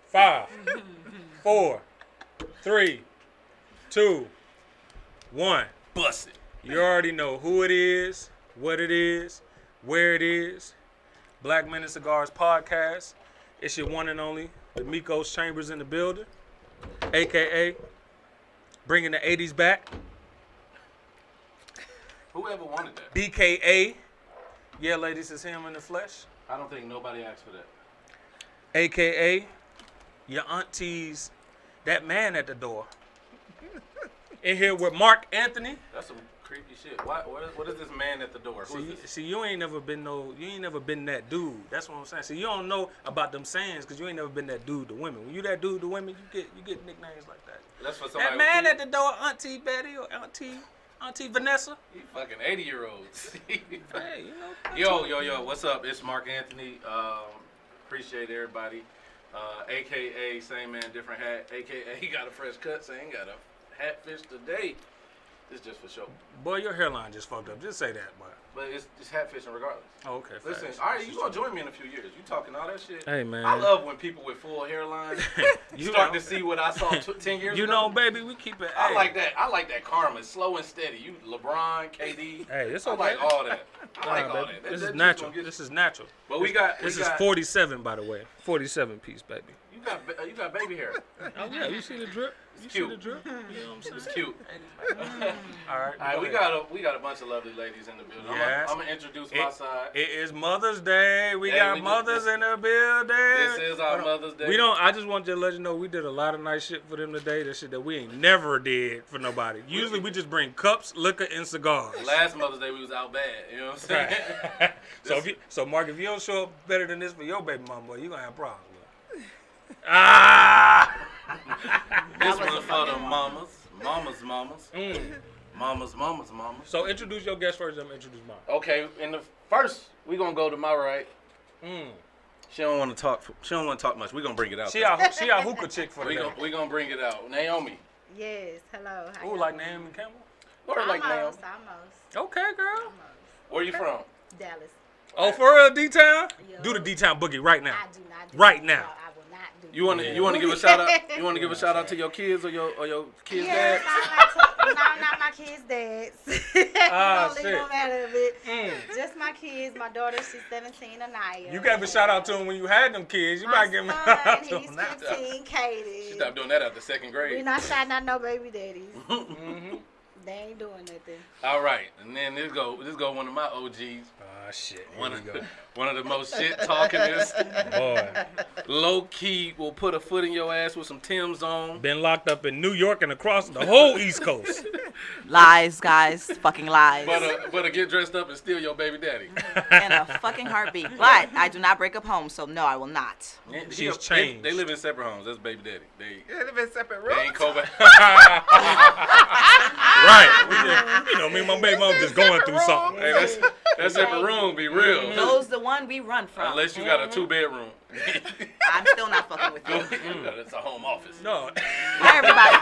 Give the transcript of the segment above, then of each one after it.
5, 4, 3, 2, 1. Bust it. You already know who it is, what it is, where it is. Black Men and Cigars Podcast. It's your one and only, the Miko's Chambers in the building, a.k.a. bringing the 80s back. Whoever wanted that. BKA. Yeah, ladies, it's him in the flesh. I don't think nobody asked for that. A.k.a. your auntie's, that man at the door. In here with Mark Anthony. That's some creepy shit. What is this man at the door? Who is this? See, you ain't never been that dude. That's what I'm saying. See, you don't know about them sayings because you ain't never been that dude to women. When you that dude to women, you get nicknames like that. That's for somebody. That man at the door, Auntie Betty or Auntie Vanessa. You fucking 80-year-olds. Hey, you know. Yo, what's up? It's Mark Anthony. Appreciate everybody. AKA same man, different hat. AKA he got a fresh cut, so he ain't got a hat fish today. This just for show. Boy, your hairline just fucked up. Just say that, boy. But it's hat fishing regardless. Oh, okay. Listen, facts. all right, you gonna join me in a few years. You talking all that shit. Hey, man. I love when people with full hairlines start to see what I saw 10 years ago. You know, baby, we keep it. I like that. I like that karma. It's slow and steady. You LeBron, KD. Hey, it's I okay. like all that. I like all baby. that. This That is natural. just This is natural. But This is 47, by the way. 47 piece, baby. You got baby hair. Oh yeah, you see the drip? It's You cute. see the drip? You know what I'm saying? It's cute. All right. All right, we got a bunch of lovely ladies in the building. Yes. I'm gonna introduce my side. It is Mother's Day. We Hey, got mothers in the building. This is our Mother's Day. I just want to let you know we did a lot of nice shit for them today. That shit that we ain't never did for nobody. Usually we just bring cups, liquor, and cigars. Last Mother's Day we was out bad. You know what I'm saying? So Mark, if you don't show up better than this for your baby mama, boy, you gonna have problems. This one for the mamas. Mamas. So introduce your guest first. I'm gonna introduce mine. Okay, in the first we gonna go to my right. She don't want to talk. She don't want to talk much. We gonna bring it out. She our hookah chick for the day. We gonna bring it out. Naomi. Yes, hello. Ooh, like Naomi Campbell. Or like Naomi. Almost. Okay, girl. Where you from? Dallas. Oh, for real, D-Town? Yeah. Do the D-Town boogie right now. I do not do Right that. now. No, I will not do You want to give a shout out? You want to give a shout out to your kids or your kids' Yes, dad? not my kids' dads. Ah, Don't shit. no matter of it. Just my kids. My daughter, she's 17, Anaya. You gave a shout out to him when you had them kids. You my might give him a son, shout out to he's him now. 15, Katie. She stopped doing that after second We're grade. not shouting out no baby daddies. They ain't doing nothing. All right, and then this go one of my OGs. Ah, shit. One of the most shit talkingest. Boy. Low key will put a foot in your ass with some Tim's on. Been locked up in New York and across the whole East Coast. Lies, guys. Fucking lies. But get dressed up and steal your baby daddy. In a fucking heartbeat. But I do not break up home, so no, I will not. She's changed. They live in separate homes. That's baby daddy. They live in separate rooms. ain't co Right. Me and my baby mom just going through something. Hey, that separate room be real. Those the one we run from. Unless you got a 2-bedroom. I'm still not fucking with you. It's a home office. No. Hi, everybody.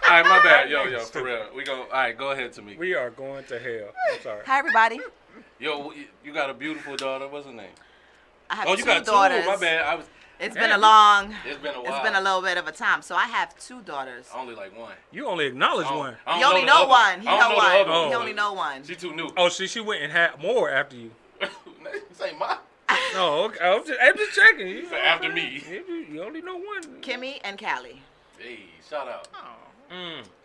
All right, my bad. Yo, for real. All right, go ahead, Tomika. We are going to hell. I'm sorry. Hi, everybody. Yo, you got a beautiful daughter. What's her name? I have You two got daughters. two. My bad. It's been a long. It's been a while. It's been a little bit of a time. So I have two daughters. Only like one. You only acknowledge one. He only know one. He know one. one. He only know one. She too new. Oh, she went and had more after you. This ain't mine. Oh, okay. I'm just checking. You know, After me. You only know one. Kimmy and Callie. Hey, shout out.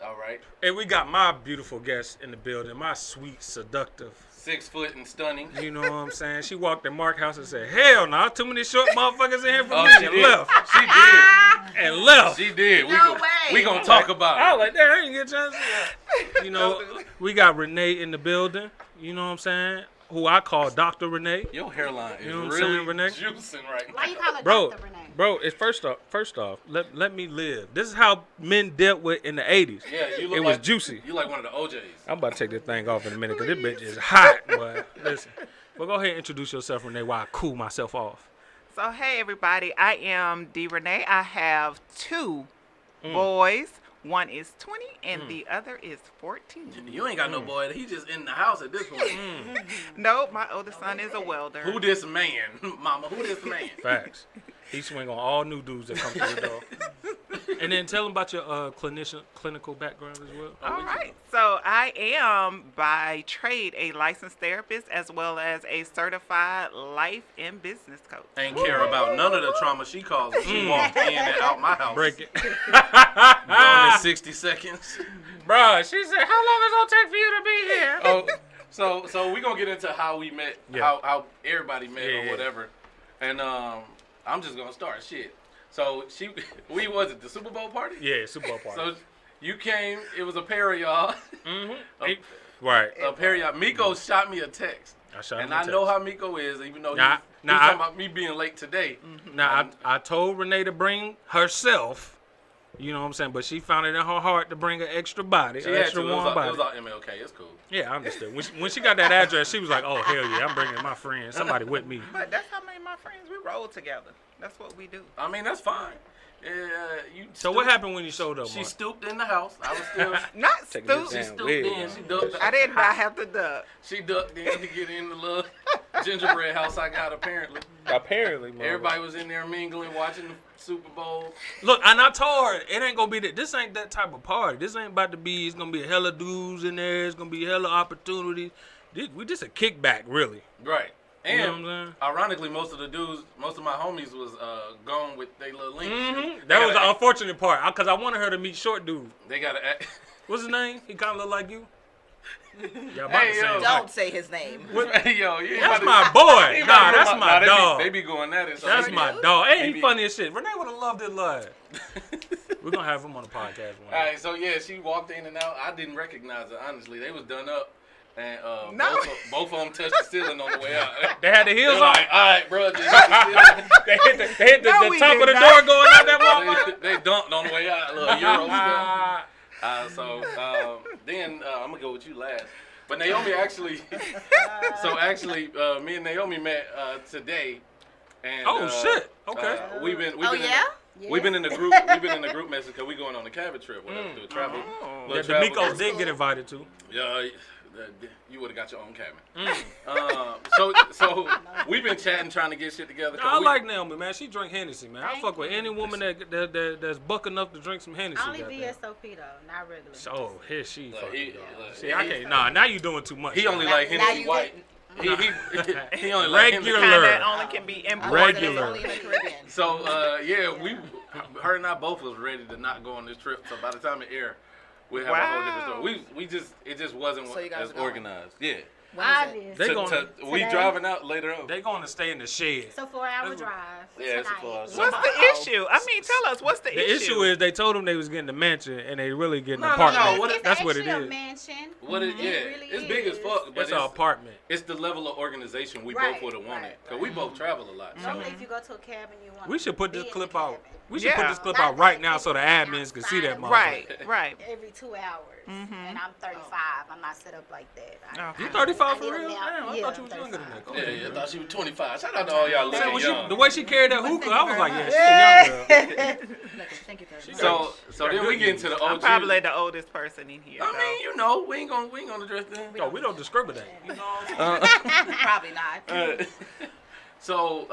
All right. Hey, we got my beautiful guest in the building. My sweet, seductive. 6 foot and stunning. You know what I'm saying? She walked in Mark's house and said, "Hell no, too many short motherfuckers in here for me." She And did. left. She did. And left. She did. No way. We gonna talk about I it. was like, "Damn, I didn't get a chance." You know, we got Renee in the building. You know what I'm saying? Who I call Dr. Renee. Your hairline is You know what I'm really saying, Renee? juicing right Why now. you call her Bro, Dr. Renee? it's first off, let me live. This is how men dealt with in the 80s. Yeah, you look It like, was juicy. You like one of the OJs. I'm about to take this thing off in a minute because this bitch is hot, boy. Listen. Well, go ahead and introduce yourself, Renee, while I cool myself off. So, hey, everybody. I am D. Renee. I have two boys. One is 20 and the other is 14. You ain't got no boy. He just in the house at this point. No, my oldest son is a welder. Who this man? Mama, who this man? Facts. He swing on all new dudes that come through the door. And then tell them about your clinical background as well. All right. So I am by trade a licensed therapist as well as a certified life and business coach. Ain't care about none of the trauma she causes. She walked in and out my house. Break it. Gone in 60 seconds. Bruh, she said, how long is it going to take for you to be here? Oh, so we gonna get into how we met, how everybody met or whatever, and I'm just gonna start shit. So we was at the Super Bowl party. Yeah, Super Bowl party. So you came. It was a pair of y'all. Right. A pair of y'all. Miko shot me a text. I know how Miko is, even though he's talking about me being late today. Now I told Renee to bring herself. You know what I'm saying? But she found it in her heart to bring an extra body, an extra warm body. It was all MLK. It's cool. Yeah, I understood. When she got that address, she was like, "Oh hell yeah, I'm bringing my friend, somebody with me." But that's how many of my friends we roll together. That's what we do. I mean, that's fine. So what happened when you showed up? She Mark? stooped in the house. I was still. Not stupid. She stooped in. She ducked. I did not have to duck. She ducked in to get in the little gingerbread house I got. Apparently, Mark. everybody was in there mingling, watching the Super Bowl. Look, and I told her it ain't gonna be that. This ain't that type of party. This ain't about to be. It's gonna be a hella dudes in there. It's gonna be hella opportunities. We just a kickback, really. Right. And you know what I'm saying? ironically, most of my homies was gone with their little links. Mm-hmm. That was the unfortunate part, because I wanted her to meet short dude. They gotta act. What's his name? He kind of look like you. Don't say his name. That's my boy. Nah, that's my dog. They be going at it. So That's my dog. Hey, he funny as shit. Renee would have loved it live. We're going to have him on the podcast one day. All right, so yeah, she walked in and out. I didn't recognize her, honestly. They was done up. And both of them touched the ceiling on the way out. They had the heels on? Like, all right, bro. They hit the top of the door going out that motherfucker? They dunked on the way out. A little Euro stuff. Then I'm going to go with you last. But Naomi actually, me and Naomi met today. And, shit. Okay. We've been in the group. We've been in the group message because we going on a cabin trip. Whatever, do a travel. Yeah, the Mikos did get invited to. Yeah. You would have got your own cabin. So we've been chatting, trying to get shit together. I like Naomi, man. She drink Hennessy, man. I fuck with any woman that's buck enough to drink some Hennessy. Only VSOP though, not regular. So here she fucking. See, I can't. Nah, now you doing too much. He only like Hennessy white. He only like Hennessy. Regular. That only can be imported. Regular. Only in the Caribbean. So her and I both was ready to not go on this trip. So by the time it aired, we'll have a whole different story. It just wasn't as organized. Yeah. We driving out later on. They going to stay in the shed. So 4-hour drive. Yeah, it's a 4 hours. What's the issue? I mean, tell us, what's the issue? The issue is they told them they was getting the mansion and they really getting an apartment. That's what it is. A mansion. It's big as fuck. But it's an apartment. It's the level of organization we both would have wanted. Because we both travel a lot. Normally, if you go to a cabin, you want. We should put this clip out. We should put this clip out right now so the admins can see that motherfucker. Right. Every 2 hours. And I'm 35. I'm not set up like that. You 35 for real? Damn, I thought you was younger than that. Yeah, I thought she was 25. Shout out to all y'all looking young. The way she carried that hookah, I was like, yeah, she a young girl. Thank you, So then we get into the OG. I'm probably the oldest person in here. I mean, you know, we ain't gonna address them. No, we don't discriminate. You know Probably not. So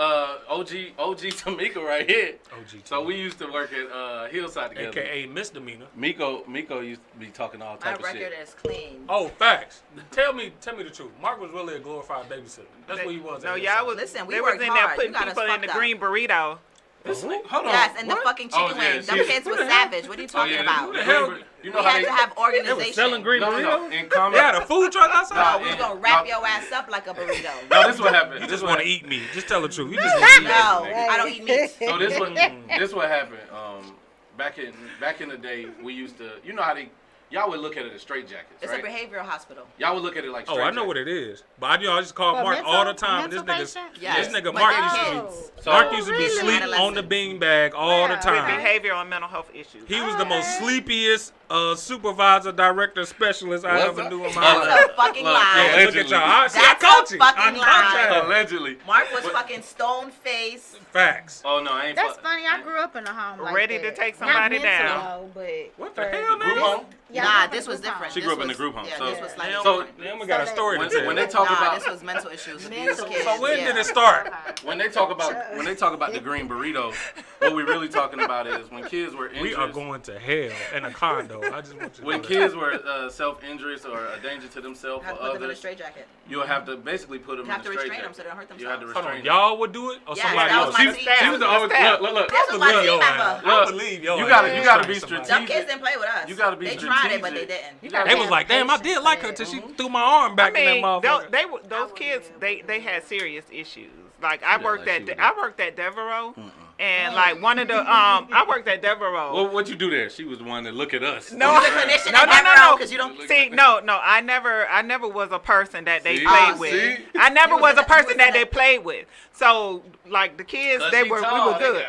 OG Tomika right here. OG. So we used to work at Hillside together. AKA misdemeanor. Miko used to be talking all My type of shit. record is clean. Oh, facts. Tell me the truth. Mark was really a glorified babysitter. That's what he was. No, y'all was. Listen, we they was worked in there hard. putting You got us people in fucked the up. green burrito. Hold on. Yes, and the fucking chicken yeah, wings. Them she- kids was savage. What are you talking about? Who the hell? You We know how had they to have They was organization. selling green No. burritos? In common. They had a food truck outside? We was gonna wrap your ass up like a burrito. No, this what happened. You just want to eat meat. Just tell the truth. You just want to eat No, meat. I don't eat meat. So this what happened. Back in the day, we used to. You know how y'all would look at it as straight jackets, It's right? a behavioral hospital. Y'all would look at it like straight Oh, I know what it is. But I just call For Mark mental- all the time. This mental nigga, patient? Yes. this nigga But Mark they're used to kids. be. So- Mark used to be Really? sleep on the beanbag all the Yeah. time. Behavioral and mental health issues. He was the most sleepiest supervisor, director, specialist I ever do in my That's life. a fucking Look, lie. Yeah, look at y'all. I That's coach a it. fucking I'm lie. coaching. Allegedly. Mark was fucking stone face. Facts. Oh no, I ain't. That's funny. I grew up in a home like Ready that. to take Not somebody mentally, down. though, but What the for- hell, Group man? home? Yeah, I Nah, grew up this in a was group different. home. She grew up in This the group was- home, Yeah, so- this was like So different. then we got a story to When tell. they talk Nah, about this was mental issues. These Mental kids. So when yeah. did it start? when they talk about the green burrito, what we really talking about is when kids were injured. We are going to hell in a condo. I just want you to When know that. kids were self-injurious or a danger to themselves You or have to put them in a others, straitjacket. you'll have to basically put them You have in to a restrain them straitjacket. so they don't hurt You have to themselves. Hold on, restrain y'all would do it or Yes, somebody that else? was my She team. was always look. This was my Believe team your member. ass. I believe your You ass. gotta be Train somebody. strategic. Some kids didn't play with us. You gotta be They tried it, but they strategic. didn't. They was like, damn, I did like her till she threw my arm back I mean, in that motherfucker. those kids, they had serious issues. Like I worked like she at Devereaux, and like one of the I worked at Devereaux. Well, what you do there? She was the one that look at us. No, You're the clinician no, at no, no, Devereaux no. 'cause you don't. See, no. I never was a person that they See? played Oh, with. see? I never You was was a in that- person that they played with. So like the kids, we were good.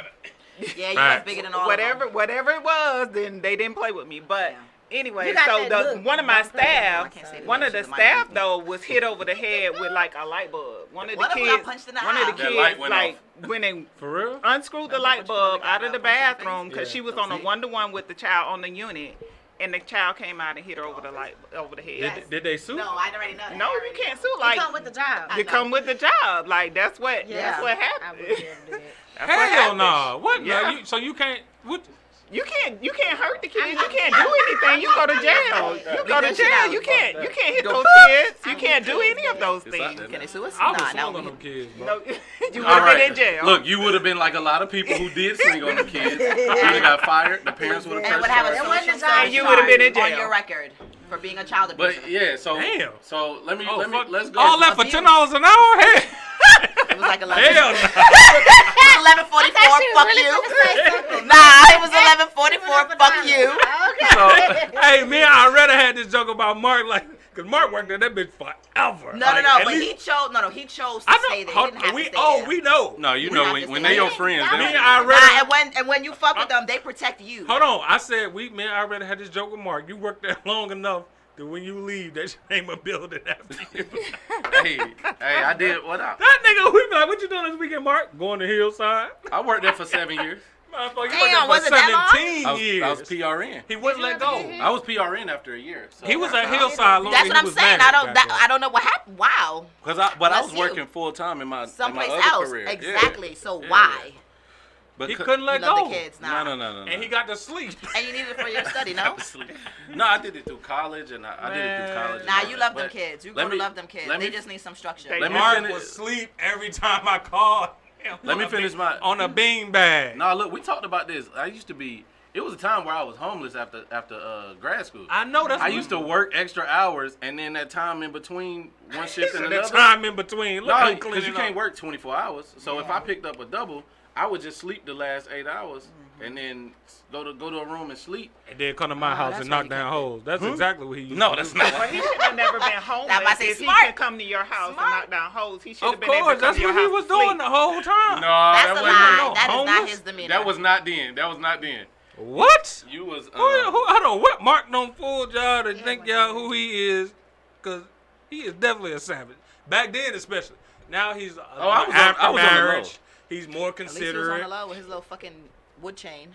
Yeah, you was Facts. bigger than all Whatever of them. it was, then they didn't play with me. But anyway, You got so that look. one of my Don't play with them. staff, I can't say the one name, of the she's a staff mic. though was hit over the head with like a light bulb. One of the One of them kids, got punched in the one of eye. the That light kids went like when they For real? unscrewed the Remember light which one bulb got out of the punched in the face? bathroom because Yeah. she was on a 1-to-1 with the child on the unit, and the child came out and hit her over the head. Did they sue? No, I already know that. No, you can't sue. They Like come with the job. you come with the job. Like that's what Yeah. what I happened. would never do it. That's what Hell happened. no. What? Yeah. No, so you can't. What? You can't hurt the kids. You can't do anything. You go to jail. You go to jail. You can't hit those kids. You can't do any of those It's out things. there. Can they sue us? I was Nah, swung no. on them kids, bro. No, you would All have been right. in jail. Look, you would have been like a lot of people who did swing on the kids. You would have got fired. The parents would have And would have a It pressed wasn't social a job. And you would have been in on jail. your record for being a child abuser. But yeah, so Damn. So let me Oh, fuck. let's go. All that for Abuse. $10 an hour? Hell, It was like 11. hell no. It was 11:44. Fuck you. Nah, it was 11:44. Fuck you. Okay. Hey, me and I rather had this joke about Mark, like, because Mark worked at that bitch forever. No, Like, no, at but least- he chose. No, he chose to I stay know. there. He didn't have to stay there. We know. No, you We know have when to when stay they your there. friends, Me they and don't- I Nah, rather. and when you fuck with them, they protect you. Hold on. I said, me and I rather had this joke with Mark. You worked there long enough that when you leave, they should name a building after you. hey, I did what I That nigga, we be like, what you doing this weekend, Mark? Going to Hillside? I worked there for 7 years. Motherfucker, you Damn, worked was there it for that long? 17 years. I was PRN. He wouldn't let go. I was PRN after a year. So. He was at Hillside long That's as what he I'm was saying. married, I don't know what happened. Wow. But I Bless was you. working full time in my Someplace in my other else. career. Exactly. So Yeah. why? But He couldn't let You love go. the kids now. No. And he got to sleep. And you need it for your study, no? No, I did it through college, and I did it through college. and Nah, all you that. love them But kids. You let go to me- love them kids. let They me- just need some structure. They- Let me Mark finish- would sleep every time I called him. Let me finish my. On a bean bag. No, look, we talked about this. I used to be. It was a time where I was homeless after grad school. I know that's I used to work extra hours, and then that time in between one shift and the another. time in between. Look how No, he because cleaning you can't up. work 24 hours. So if I picked up a double, I would just sleep the last 8 hours, and then go to a room and sleep. And then come to my house that's and why knock you down can't hoes. That's exactly what he used No, to that's do. not. Well, he should have never been homeless. I say If he smart. can come to your house Smart. and knock down hoes, he should have Of been able to course, come that's to your what he house was to sleep. doing the whole time. No, That's a that lie. wasn't. That is not homeless? his demeanor. That was not then. That was not then. What? You was. Hold on. What Mark don't fool y'all to think y'all who he is? Because he is definitely a savage. Back then, especially. Now he's I was on after the low. marriage. He's more At least he was on considerate. the low with his little fucking wood chain.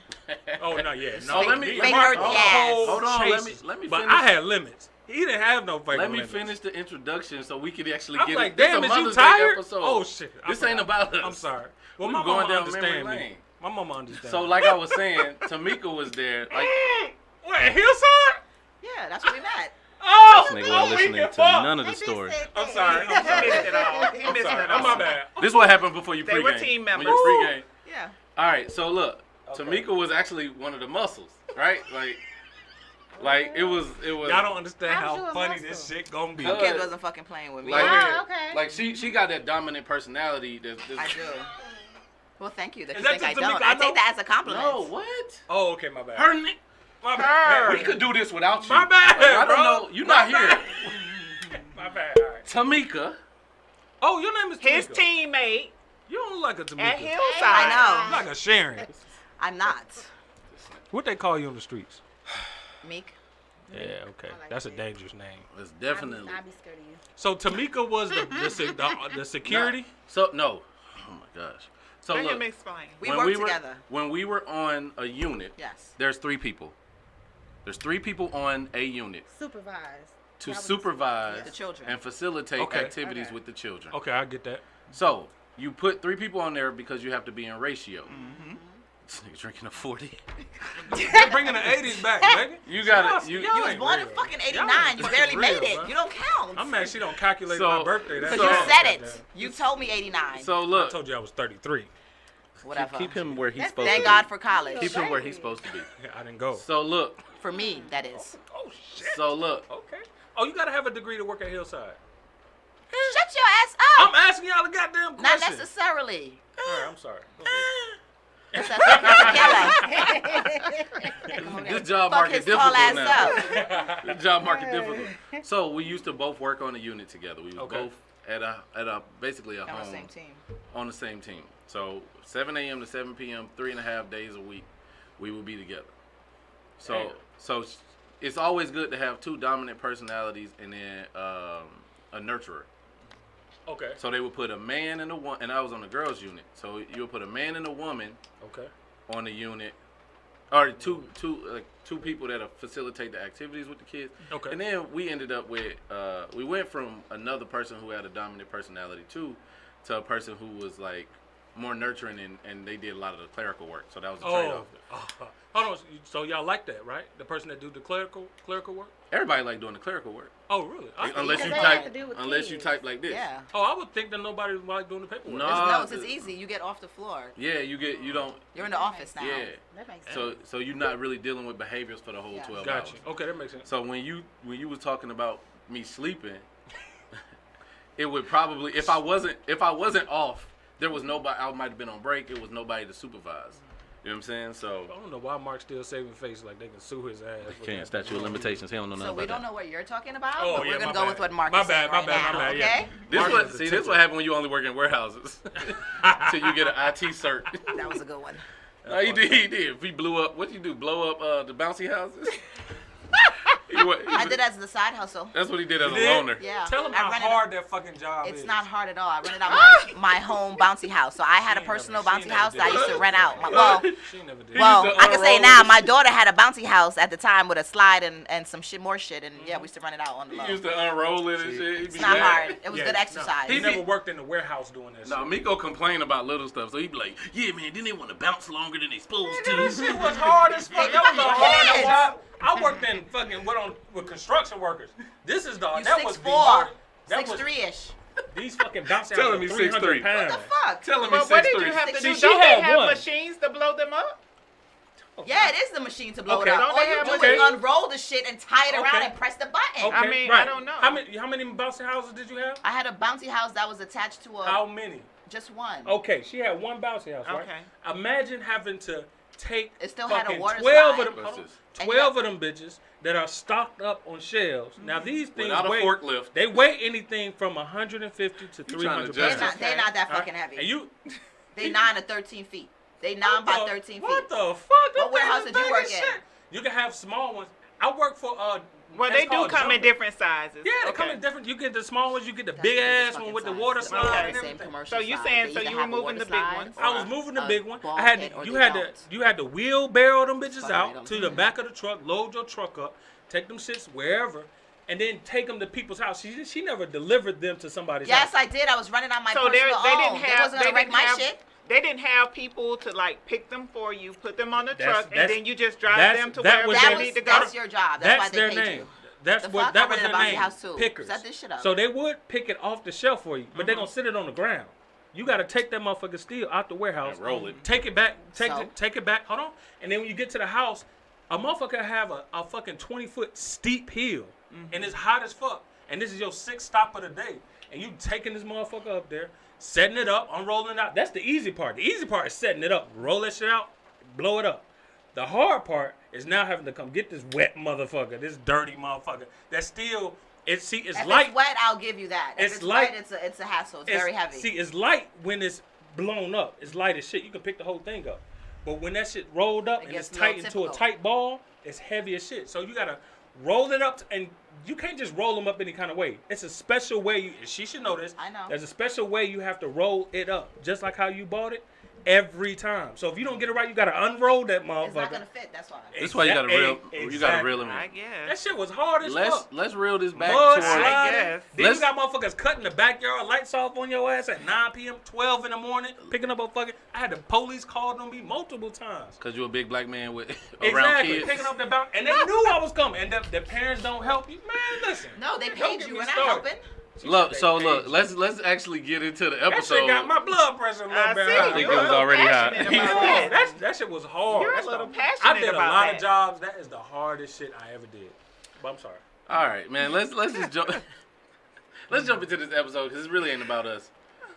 Oh no, yeah, no. So let me- he- let me- Mark hold on, whole hold on, let me- chases. let me But finish. I had limits. He didn't have no fucking Let me limits. finish the introduction so we could actually I'm get like, it. This damn, a is you Mother's Day tired? episode. Oh shit. I This ain't forgot. about us. I'm sorry. Well, We my going mama down understand memory me. lane. My mama understands. So like I was saying, Tomika was there. Like what, Hillside? Yeah, that's where we met. Oh, this nigga oh, wasn't we listening can to fuck. none of the They been story. said I'm that. sorry. I'm He sorry. missed it all. He I'm missed sorry. it Oh, all. my bad. This is what happened before you They pregame. were team When you members. pregame. Yeah. All right, so look, Tomika was actually one of the muscles, right? Like it was. Y'all don't understand How's you how a funny muscle? this shit gonna be. Them Good. kids wasn't fucking playing with me. Like, Oh, okay. like she got that dominant personality. I do. Well, thank you that Is you that think I just Tomika? don't. I I know- take that as a compliment. No, what? Oh, okay, my bad. Her name. My bad. We could do this without you. My bad, Like, I don't bro. know. You're My not bad. here. My bad. All right. Tamika. Oh, your name is Tomika. His teammate You don't look like a Tamika. at Hillside. I You like a Sharon. I'm not. What they call you on the streets? Meek. Yeah, okay. I like That's a that. dangerous name. It's definitely. I'd be scared of you. So Tomika was the security? No. Oh my gosh. So Let look, him explain. We when work we were together. when we were on a unit, Yes. there's 3 people. There's 3 people on a unit Supervise. to Y'all was supervise The children. and facilitate Okay. activities Okay. with the children. Okay, I get that. So you put 3 people on there because you have to be in ratio. Mm-hmm. This nigga drinking a 40. They're bringing the 80s back, baby. You got Y'all- it. You y'all You was ain't born in real. fucking Y'all 89. ain't You fucking barely real, made it. man. You don't count. I'm mad she don't calculate So- my birthday. That's Because you all. said it. Goddamn. You told me 89. So I look, told you I was 33. Whatever. keep him where he's That's supposed Thank to God be. for college. Keep him where he's supposed to be. I didn't go. So look, For me, that is. Oh shit. so look. Okay. Oh, you gotta have a degree to work at Hillside. Shut your ass I'm up. asking y'all a goddamn Not question. necessarily. All right, I'm sorry. Go ahead. That's together. This job Fuck market his difficult tall ass now. up. This job market difficult. So we used to both work on a unit together. We was Okay. both at a basically a On the home same team. on the same team. So 7 a.m. to 7 p.m. 3.5 days a week, we would be together. Damn. So it's always good to have 2 dominant personalities and then a nurturer. Okay. So they would put a man and a woman, and I was on the girls unit. So you would put a man and a woman Okay. on the unit, or two people that facilitate the activities with the kids. Okay. And then we ended up with we went from another person who had a dominant personality to a person who was like more nurturing and they did a lot of the clerical work. So that was a trade-off. Hold on. So y'all like that, right? The person that do the clerical work? Everybody like doing the clerical work, Oh, really? unless because you they type have to do with you kids. type like this. Yeah. Oh, I would think that nobody like doing the paperwork. No. It's easy. You get off the floor. Yeah, you don't. You're in the office now. Yeah. That makes sense. So you're not really dealing with behaviors for the whole Yeah. 12 Got hours. you. Okay, that makes sense. So when you was talking about me sleeping, it would probably if I wasn't off, there was nobody. I might have been on break. It was nobody to supervise. You know what I'm saying? So I don't know why Mark's still saving face like they can sue his ass. with can't that. statute of limitations. He don't know nothing So we about don't that. know what you're talking about, Oh, but yeah, we're my gonna go bad. with what Mark My is bad, saying my right bad, my now. bad, yeah. Okay? This Mark what is a this temper. what happen when you only work in warehouses till you get an IT cert. That was a good one. No, he did. If he blew up, what you do? Blow up the bouncy houses? I did as the side hustle. That's what he did as a You did? loner. Yeah. Tell them I how rented- hard that fucking job is. It's not hard at all. I rented out my home bouncy house. So I had a She personal never- bouncy she house never that I used did to that. rent out. She never did. Well, used to I can say unroll now, the my shit. daughter had a bouncy house at the time with a slide and some more shit. And yeah, we used to rent it out on the low. He used to unroll it and shit. He'd It's be not mad. hard. It was Yeah, good no. exercise. He He never be- worked in the warehouse doing that No, shit. Miko complained about little stuff, so he'd be like, "Yeah, man, then they want to bounce longer than they supposed to." That shit was hard as fuck. That was the hardest job. I worked in fucking with construction workers. This is the You that was the 6'4", hard. That was 6'3"-ish. these fucking bouncing Telling houses me are 300 6'3". pounds. What the fuck? Tell him But he's what did 6'3". you have to do? See, she Don't they had have one. machines to blow them up? Yeah, it is the machine to blow Okay. it up. Don't All they you have do okay. is unroll the shit and tie it around Okay. and press the button. Okay, I mean, right. I don't know. How many bouncing houses did you have? I had a bouncy house that was attached to How many? just one. Okay, she had one bouncy house, right? Okay. Imagine having to take It still had a fucking water 12 slide. of them, What's this? 12 of them bitches that are stocked up on shelves. Now these things Without a weigh, forklift. they weigh anything from 150 to You trying 300 to They're judge pounds. not, they're not that All right? fucking heavy. And you, They 9 to 13 feet. They 9 by 13 What feet. the fuck? Them warehouse things did you big work as in? shit. You can have small ones. I work for Well, that's they do called come in jumping. different sizes. Yeah, they Okay. come in different. You get the small ones, you get the That's big the biggest ass one fucking with the size. water They slide all have and the same everything. commercial So you size. saying They so either you have a moving water the big slide ones? I was or moving the a big one. ball I had pit, or you they had don't. you had to wheelbarrow them bitches Fucking out rate 'em. to the back of the truck, load your truck up, take them shits wherever, and then take them to people's house. She never delivered them to somebody's Yes, house. I did. I was running on my So personal they didn't own. have They wasn't gonna wreck my shit. They didn't have people to like pick them for you, put them on the That's- truck, that's- and then you just drive that's- them to that wherever was they their- need to go. That's your job. That's why they their paid name. you. That's The what fuck? that I was rented their a bouncy name. house too. Pickers. Set this shit up. So they would pick it off the shelf for you, but they're gonna sit it on the ground. You gotta take that motherfucker steel out the warehouse, And roll it. take it back, take So? take it back. Hold on, and then when you get to the house, a motherfucker have a fucking 20-foot steep hill, and it's hot as fuck. And this is your 6th stop of the day, and you taking this motherfucker up there, setting it up, unrolling it out. That's the easy part. The easy part is setting it up, roll that shit out, blow it up. The hard part is now having to come get this wet motherfucker, this dirty motherfucker. That's still it's if light. it's wet, I'll give you that. If It's it's light. wet, it's a hassle. It's very heavy. See, it's light when it's blown up. It's light as shit. You can pick the whole thing up. But when that shit rolled up and it's tight into a tight ball, it's heavy as shit. So you gotta roll it up, and you can't just roll them up any kind of way. It's a special way. She should know this. I know. There's a special way you have to roll it up, just like how you bought it. Every time. So if you don't get it right, you gotta unroll that motherfucker. It's not gonna fit. That's why. That's why you gotta reel. You gotta reel them in. I guess. That shit was hard as fuck. Let's reel this back Mud towards. sliding. Then you got motherfuckers cutting the backyard lights off on your ass at 9 p.m., 12 in the morning, picking up a fucking. I had the police called on me multiple times. Cause you're a big black man with around kids. Picking up the bounce, and they knew I was coming. And the parents don't help you, man. Listen. No, they Don't paid get you. me We're not started. helping. Look, let's actually get into the That episode. shit got my blood pressure a little bit see. high. I think You're it a was little already passionate high. about it. That shit was hard. You're a That's little I passionate did a about lot that. of jobs. That is the hardest shit I ever did. But I'm sorry. All right, man. Let's just jump. Let's jump into this episode because it really ain't about us.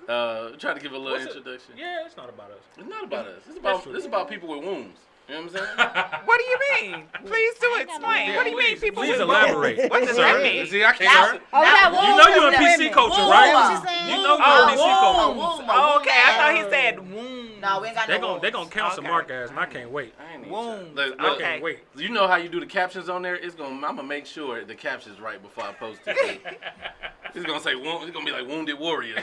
Try to give a little What's it? introduction. Yeah, it's not about us. It's not about us. That's It's about people with wombs. You know what I'm saying? What do you mean? Please do explain. Yeah, What do you mean, please, people? please with elaborate. wombs? What does that mean? See, I can't. Oh, that You know you're in PC culture, Womb. right? What you saying? You know you're in PC culture. Womb. Oh, okay, I thought he said womb. No, we ain't got no. They gonna cancel Okay. Mark ass, and I can't wait. I ain't even Wombs. trying. Look, I look, can't wait. You know how you do the captions on there? I'm gonna make sure the captions right before I post it. It's gonna say it's gonna be like Wounded Warrior.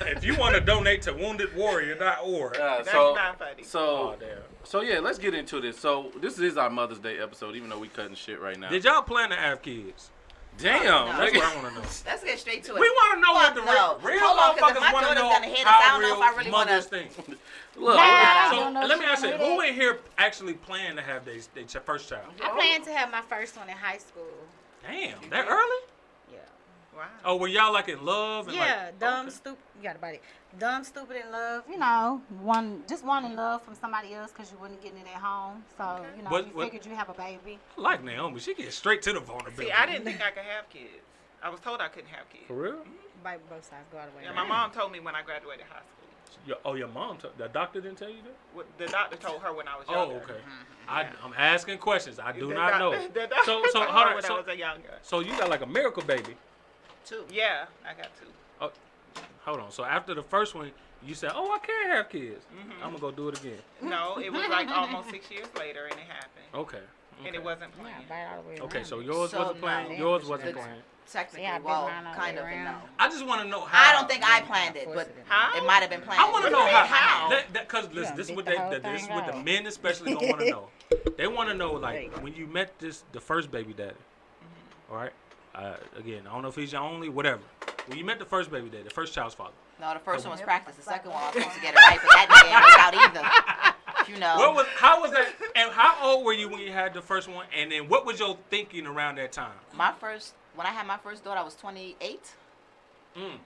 If you want to donate to woundedwarrior.org. That's not funny. Oh, damn. So yeah, let's get into this. So this is our Mother's Day episode, even though we cutting shit right now. Did y'all plan to have kids? Damn, No. That's nigga. what I want to know. Let's get straight to it. We want to know what the Fuck no. real Hold on, 'cause if motherfuckers my want to daughter's know gonna hear this, I how don't know real if I really wanna- mothers think. Look, I So don't know let me if ask you, she who wanna in here actually planned to have their first child? I plan to have my first one in high school. Damn, that early? Yeah. Wow. Oh, were y'all like in love? And Yeah, like, dumb, okay. stupid. You got to bite it. Dumb, stupid in love. You know, just one in love from somebody else because you wasn't getting it at home. So, you know, What- you what- figured you have a baby. I like Naomi. She gets straight to the vulnerability. See, I didn't think I could have kids. I was told I couldn't have kids. For real? Bite both sides, go all the way. Yeah, my mom told me when I graduated high school. Your mom, the doctor didn't tell you that? What the doctor told her when I was Oh, younger. okay. I'm asking questions. I do The not know. The doctor So told hold her on. when I was a younger. So you got like a miracle baby. Two. Yeah, I got two. Oh, hold on. So after the first one, you said, "Oh, I can't have kids. Mm-hmm. I'm gonna go do it again." No, it was like almost 6 years later, and it happened. Okay. And it wasn't Yeah, planned. bite all the way Okay, around. so yours So wasn't planned. no. Yours wasn't The- planned. Technically, Yeah, I've been well, around all the kind way of, and no. around. I just want to know how. I don't think I planned it, but How? it might have been planned. I want to know What do you mean, how? how. Because listen, Yeah, this is beat what the whole this is thing what the out. men especially gonna want to know. They want to know like when you met the first baby daddy. All right. Again, I don't know if he's your only, whatever. When you met the first baby daddy, the first child's father. No, the first one was practice. The second one I was supposed to get it right, but that didn't work out either. You know. How was that? And how old were you when you had the first one? And then what was your thinking around that time? When I had my first daughter, I was 28. Mm.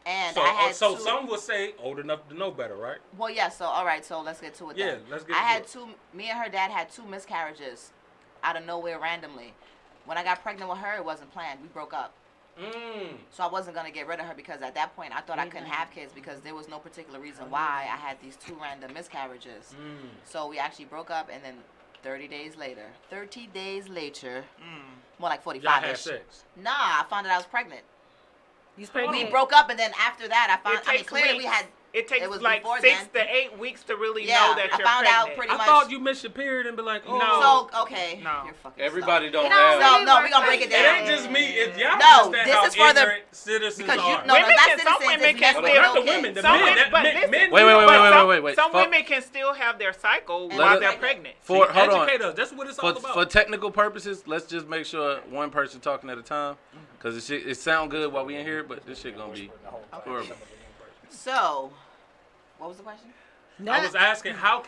And So, I had so two. some would say old enough to know better, right? Well, yeah. So all right. So let's get to it. Yeah, then. let's get I to had it. two. Me and her dad had two miscarriages, out of nowhere, randomly. When I got pregnant with her, it wasn't planned. We broke up. Mm. So I wasn't gonna get rid of her because at that point I thought I couldn't have kids because there was no particular reason why I had these two random miscarriages. Mm. So we actually broke up, and then 30 days later, more like Y'all 45 had ish. sex. Nah, I found out I was pregnant. You pregnant? We broke up, and then after that, I found. It I mean, takes clearly we weeks. had. It takes It was like before 6 then. to 8 weeks to really Yeah, know that I you're found pregnant. out pretty I much. thought you missed your period and be like, oh. No. So okay, No. you're fucking Everybody slow. don't You know, have. No, we're gonna break it It down. ain't just me. It's y'all No, understand this how is for the- ignorant citizens Because you are. no, Women not can- some citizens. women It's can men with still- no Not the kids. women, the Some men. women- That, but men, listen- men Wait, do wait, know wait, about- wait, wait. Some For- women can still have their cycle And while let- they're pregnant. For hold on. Educate us. That's what it's all about. For technical purposes, let's just make sure one person talking at a time, because it sound good while we in here, but this shit gonna be horrible. So, what was the question? I was asking, how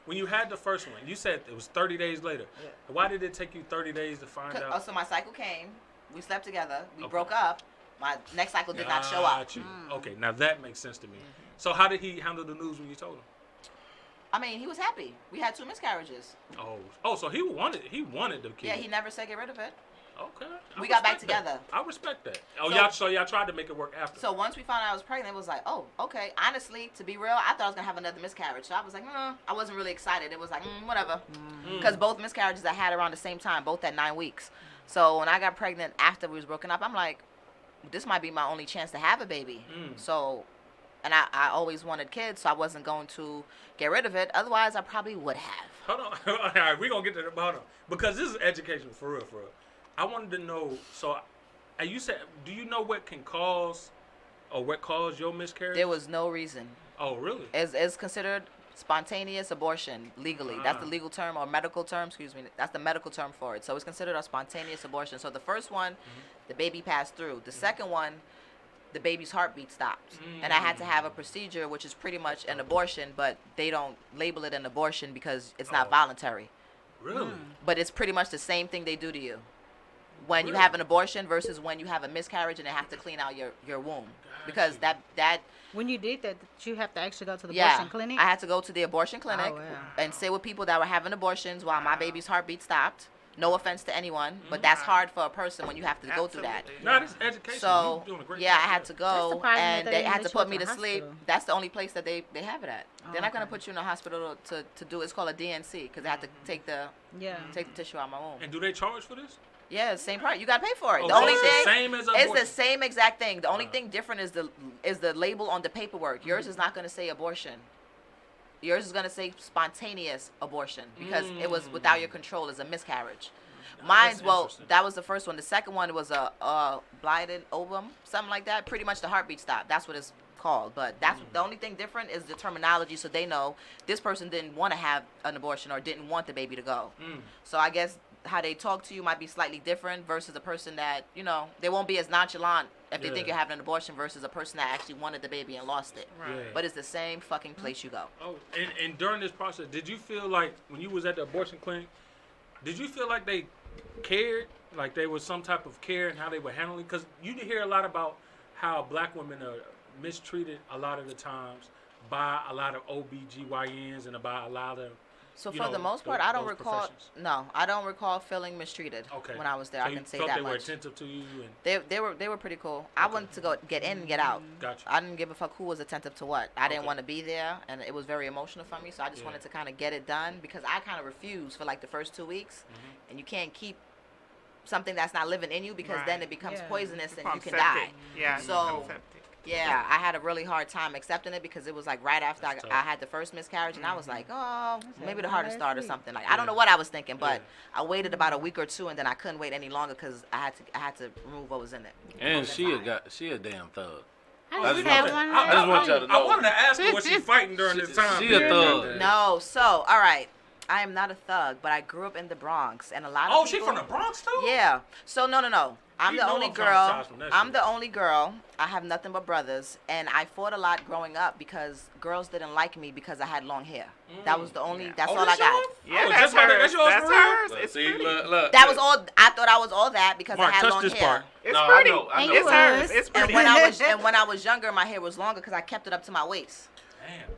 when you had the first one, you said it was 30 days later. Why did it take you 30 days to find Oh, out? so my cycle came. We slept together. We Okay. broke up. My next cycle did not show up. Got you. Okay, now that makes sense to me. So how did he handle the news when you told him? I mean, he was happy. We had two miscarriages. Oh, so he wanted the kid. Yeah, he never said get rid of it. Okay. I We got back respect that. together. I respect that. Oh, So- y'all tried to make it work after. So once we found out I was pregnant, it was like, oh, okay. Honestly, to be real, I thought I was gonna have another miscarriage. So I was like, I wasn't really excited. It was like, whatever. Because both miscarriages I had around the same time, both at 9 weeks. So when I got pregnant after we was broken up, I'm like, this might be my only chance to have a baby. So and I always wanted kids, so I wasn't going to get rid of it. Otherwise, I probably would have. Hold on. All right, we're going to get to that. Hold on. Because this is education for real, for real. I wanted to know, so you said, do you know what can cause or what caused your miscarriage? There was no reason. Oh, really? It's considered spontaneous abortion legally. That's the legal term or medical term, excuse me. That's the medical term for it. So it's considered a spontaneous abortion. So the first one, the baby passed through. The second one, the baby's heartbeat stopped. And I had to have a procedure, which is pretty much an abortion, but they don't label it an abortion because it's not voluntary. Really? But it's pretty much the same thing they do to you when you Really? have an abortion versus when you have a miscarriage and they have to clean out your womb. Because that When you did that, did you have to actually go to the yeah, abortion clinic? I had to go to the abortion clinic Oh, wow. and sit with people that were having abortions while my baby's heartbeat stopped. No offense to anyone, but that's hard for a person when you have to go through that. Absolutely. No, this is education. So, You're doing a great yeah, I job. had to That's go, surprising that and they they didn't had let to you put go me to to the sleep. hospital. That's the only place that they have it at. They're not going to okay. put you in a hospital to do, it's called a DNC, because they have to take the tissue out of my womb. And do they charge for this? Yeah, same price. You got to pay for it. Oh, The so only it's the thing, same as it's the abortion? same exact thing. The only thing different is the label on the paperwork. Yours is not going to say abortion. Yours is going to say spontaneous abortion because it was without your control. It's a miscarriage. Mine's, well, interesting. that was the first one. The second one was a blighted ovum, something like that. Pretty much the heartbeat stopped. That's what it's called. But that's the only thing different is the terminology, so they know this person didn't want to have an abortion or didn't want the baby to go. So I guess how they talk to you might be slightly different versus a person that, you know, they won't be as nonchalant if they think Yeah. you're having an abortion versus a person that actually wanted the baby and lost it. Right. Yeah. But it's the same fucking place you go. Oh, and during this process, did you feel like when you was at the abortion clinic, did you feel like they cared, like there was some type of care in how they were handling? Because you hear a lot about how black women are mistreated a lot of the times by a lot of OBGYNs and by a lot of, So you for know, the most part, those I don't recall. professions. No, I don't recall feeling mistreated Okay. when I was there. So I you can say felt that they were much. attentive to you and They were pretty cool. I wanted to go get in and get out. gotcha. I didn't give a fuck who was attentive to what. I didn't Okay. want to be there, and it was very emotional for me. So I just Yeah. wanted to kind of get it done because I kind of refused for like the first 2 weeks, and you can't keep something that's not living in you because then Right. it becomes Yeah. poisonous and Become you can septic. die. Yeah. you So- become septic. Yeah, I had a really hard time accepting it because it was like right after That's I tough. had the first miscarriage, and I was like, oh, maybe the my heart will last start or week. something. Like I don't know what I was thinking, but Yeah. I waited about a week or two, and then I couldn't wait any longer because I had to remove what was in it. And she a damn thug. I I just just had want one. you- I just want y'all to I know. wanted to ask her what she fighting during this time. She a thug. No, so all right, I am not a thug, but I grew up in the Bronx, and a lot of Oh, people, she from the Bronx too? Yeah. So no. I'm You the know only I'm girl. traumatized from that I'm shit. the only girl. I have nothing but brothers, and I fought a lot growing up because girls didn't like me because I had long hair. That was the only. That's Oh, all I that's got. yours? Yeah, Oh, that's just like that. hers. That's yours That's for real? hers. Look, It's see, pretty. look. That was all. I thought I was all that because Mark, I had touch long this hair. part. It's No, pretty. I know. And It's you hers. was. It's And pretty. when I was younger, my hair was longer because I kept it up to my waist.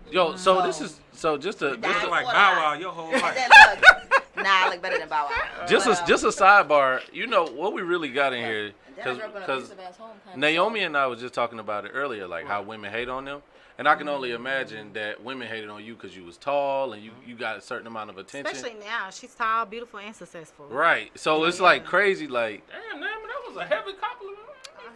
Damn. Yo, so this is just a This is That's like what Bow I- Wow your whole Then life. look, nah, I look better than Bow Wow. just But, a sidebar. You know what we really got in here then I grew up in an because abusive-ass home, kind of, Naomi and I was just talking about it earlier, like how women hate on them. And I can only imagine that women hated on you because you was tall and you got a certain amount of attention. Especially now, she's tall, beautiful, and successful. Right. So it's like crazy, like Damn, man, that was a heavy compliment.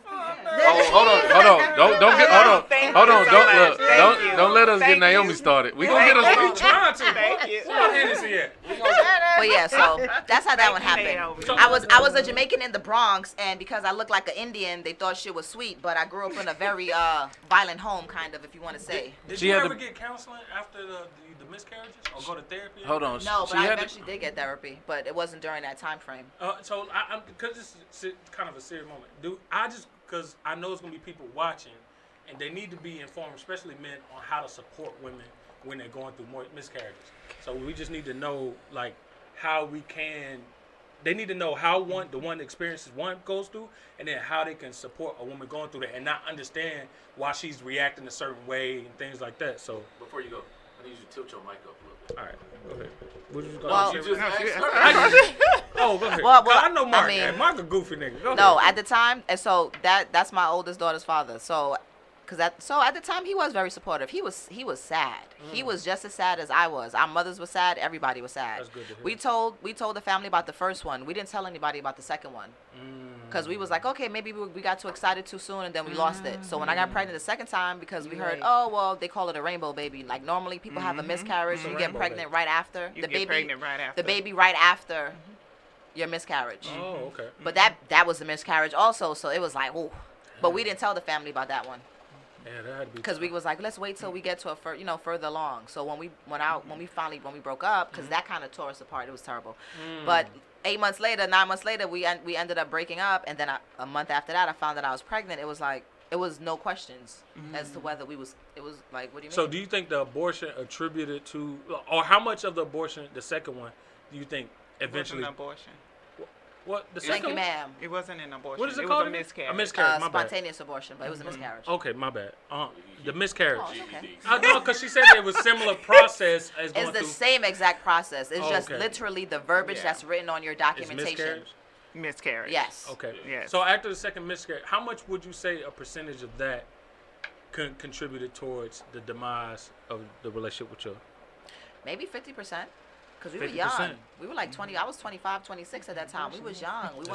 oh, hold on. Don't get hold Thank on. Hold you on, so don't much. look. Thank you. Don't let us get Thank Naomi you. started. We gonna get We us trying to. Thank you. Where Hennessy at? But yeah, so that's how that one Thank you, happened. Naomi. I was a Jamaican in the Bronx, and because I looked like an Indian, they thought shit was sweet. But I grew up in a very violent home, kind of, if you want to say. Did She you had ever to- get counseling after the miscarriages or go to therapy? Hold on. No, she but I had eventually did get therapy, but it wasn't during that time frame. So I'm because this is kind of a serious moment. Because I know it's gonna be people watching, and they need to be informed, especially men, on how to support women when they're going through more miscarriages. So we just need to know like how we can. They need to know how the one experiences one goes through, and then how they can support a woman going through that, and not understand why she's reacting a certain way and things like that. So, Before you go, I need you to tilt your mic up a little bit. all right, go ahead. What you gonna Well- say? You just No, she- Oh, go ahead. Well, 'Cause I know Mark. I mean- Mark a goofy nigga. Go No, ahead. at the time, and so that's my oldest daughter's father. So, at the time he was very supportive. He was sad. He was just as sad as I was. Our mothers were sad. Everybody was sad. That's good to hear. We told the family about the first one. We didn't tell anybody about the second one. Because we was like, okay, maybe we got too excited too soon and then we lost it. So when I got pregnant the second time, because we heard, Right. oh, well, they call it a rainbow baby. Like normally people have a miscarriage, you get Rainbow pregnant baby. right after. You get pregnant right after. The baby right after your miscarriage. Oh, okay. But that was a miscarriage also, so it was like, ooh. But we didn't tell the family about that one. Yeah, that had to be Because we was like, let's wait till we get to further along. So when we broke up, because that kind of tore us apart. It was terrible. But 9 months later, we ended up breaking up. And then a month after that, I found that I was pregnant. It was like, it was no questions as to whether it was like, what do you mean? So do you think the abortion attributed to, or how much of the abortion, the second one, do you think eventually? It wasn't an abortion. What the Thank second you, one? ma'am. It wasn't an abortion. What is it was called a again? miscarriage. A miscarriage. My bad. Spontaneous abortion, but it was a miscarriage. Okay, my bad. The miscarriage. Oh, it's okay. No, because she said it was similar process as going It's the through. same exact process. It's Oh, just okay. literally the verbiage Yeah. that's written on your It's documentation. miscarriage. Miscarriage. Yes. Okay. Yes. So after the second miscarriage, how much would you say a percentage of that contributed towards the demise of the relationship with your? Maybe 50%. Because we were 50%. young. We were like 20. I was 25, 26 at that time. We was young. We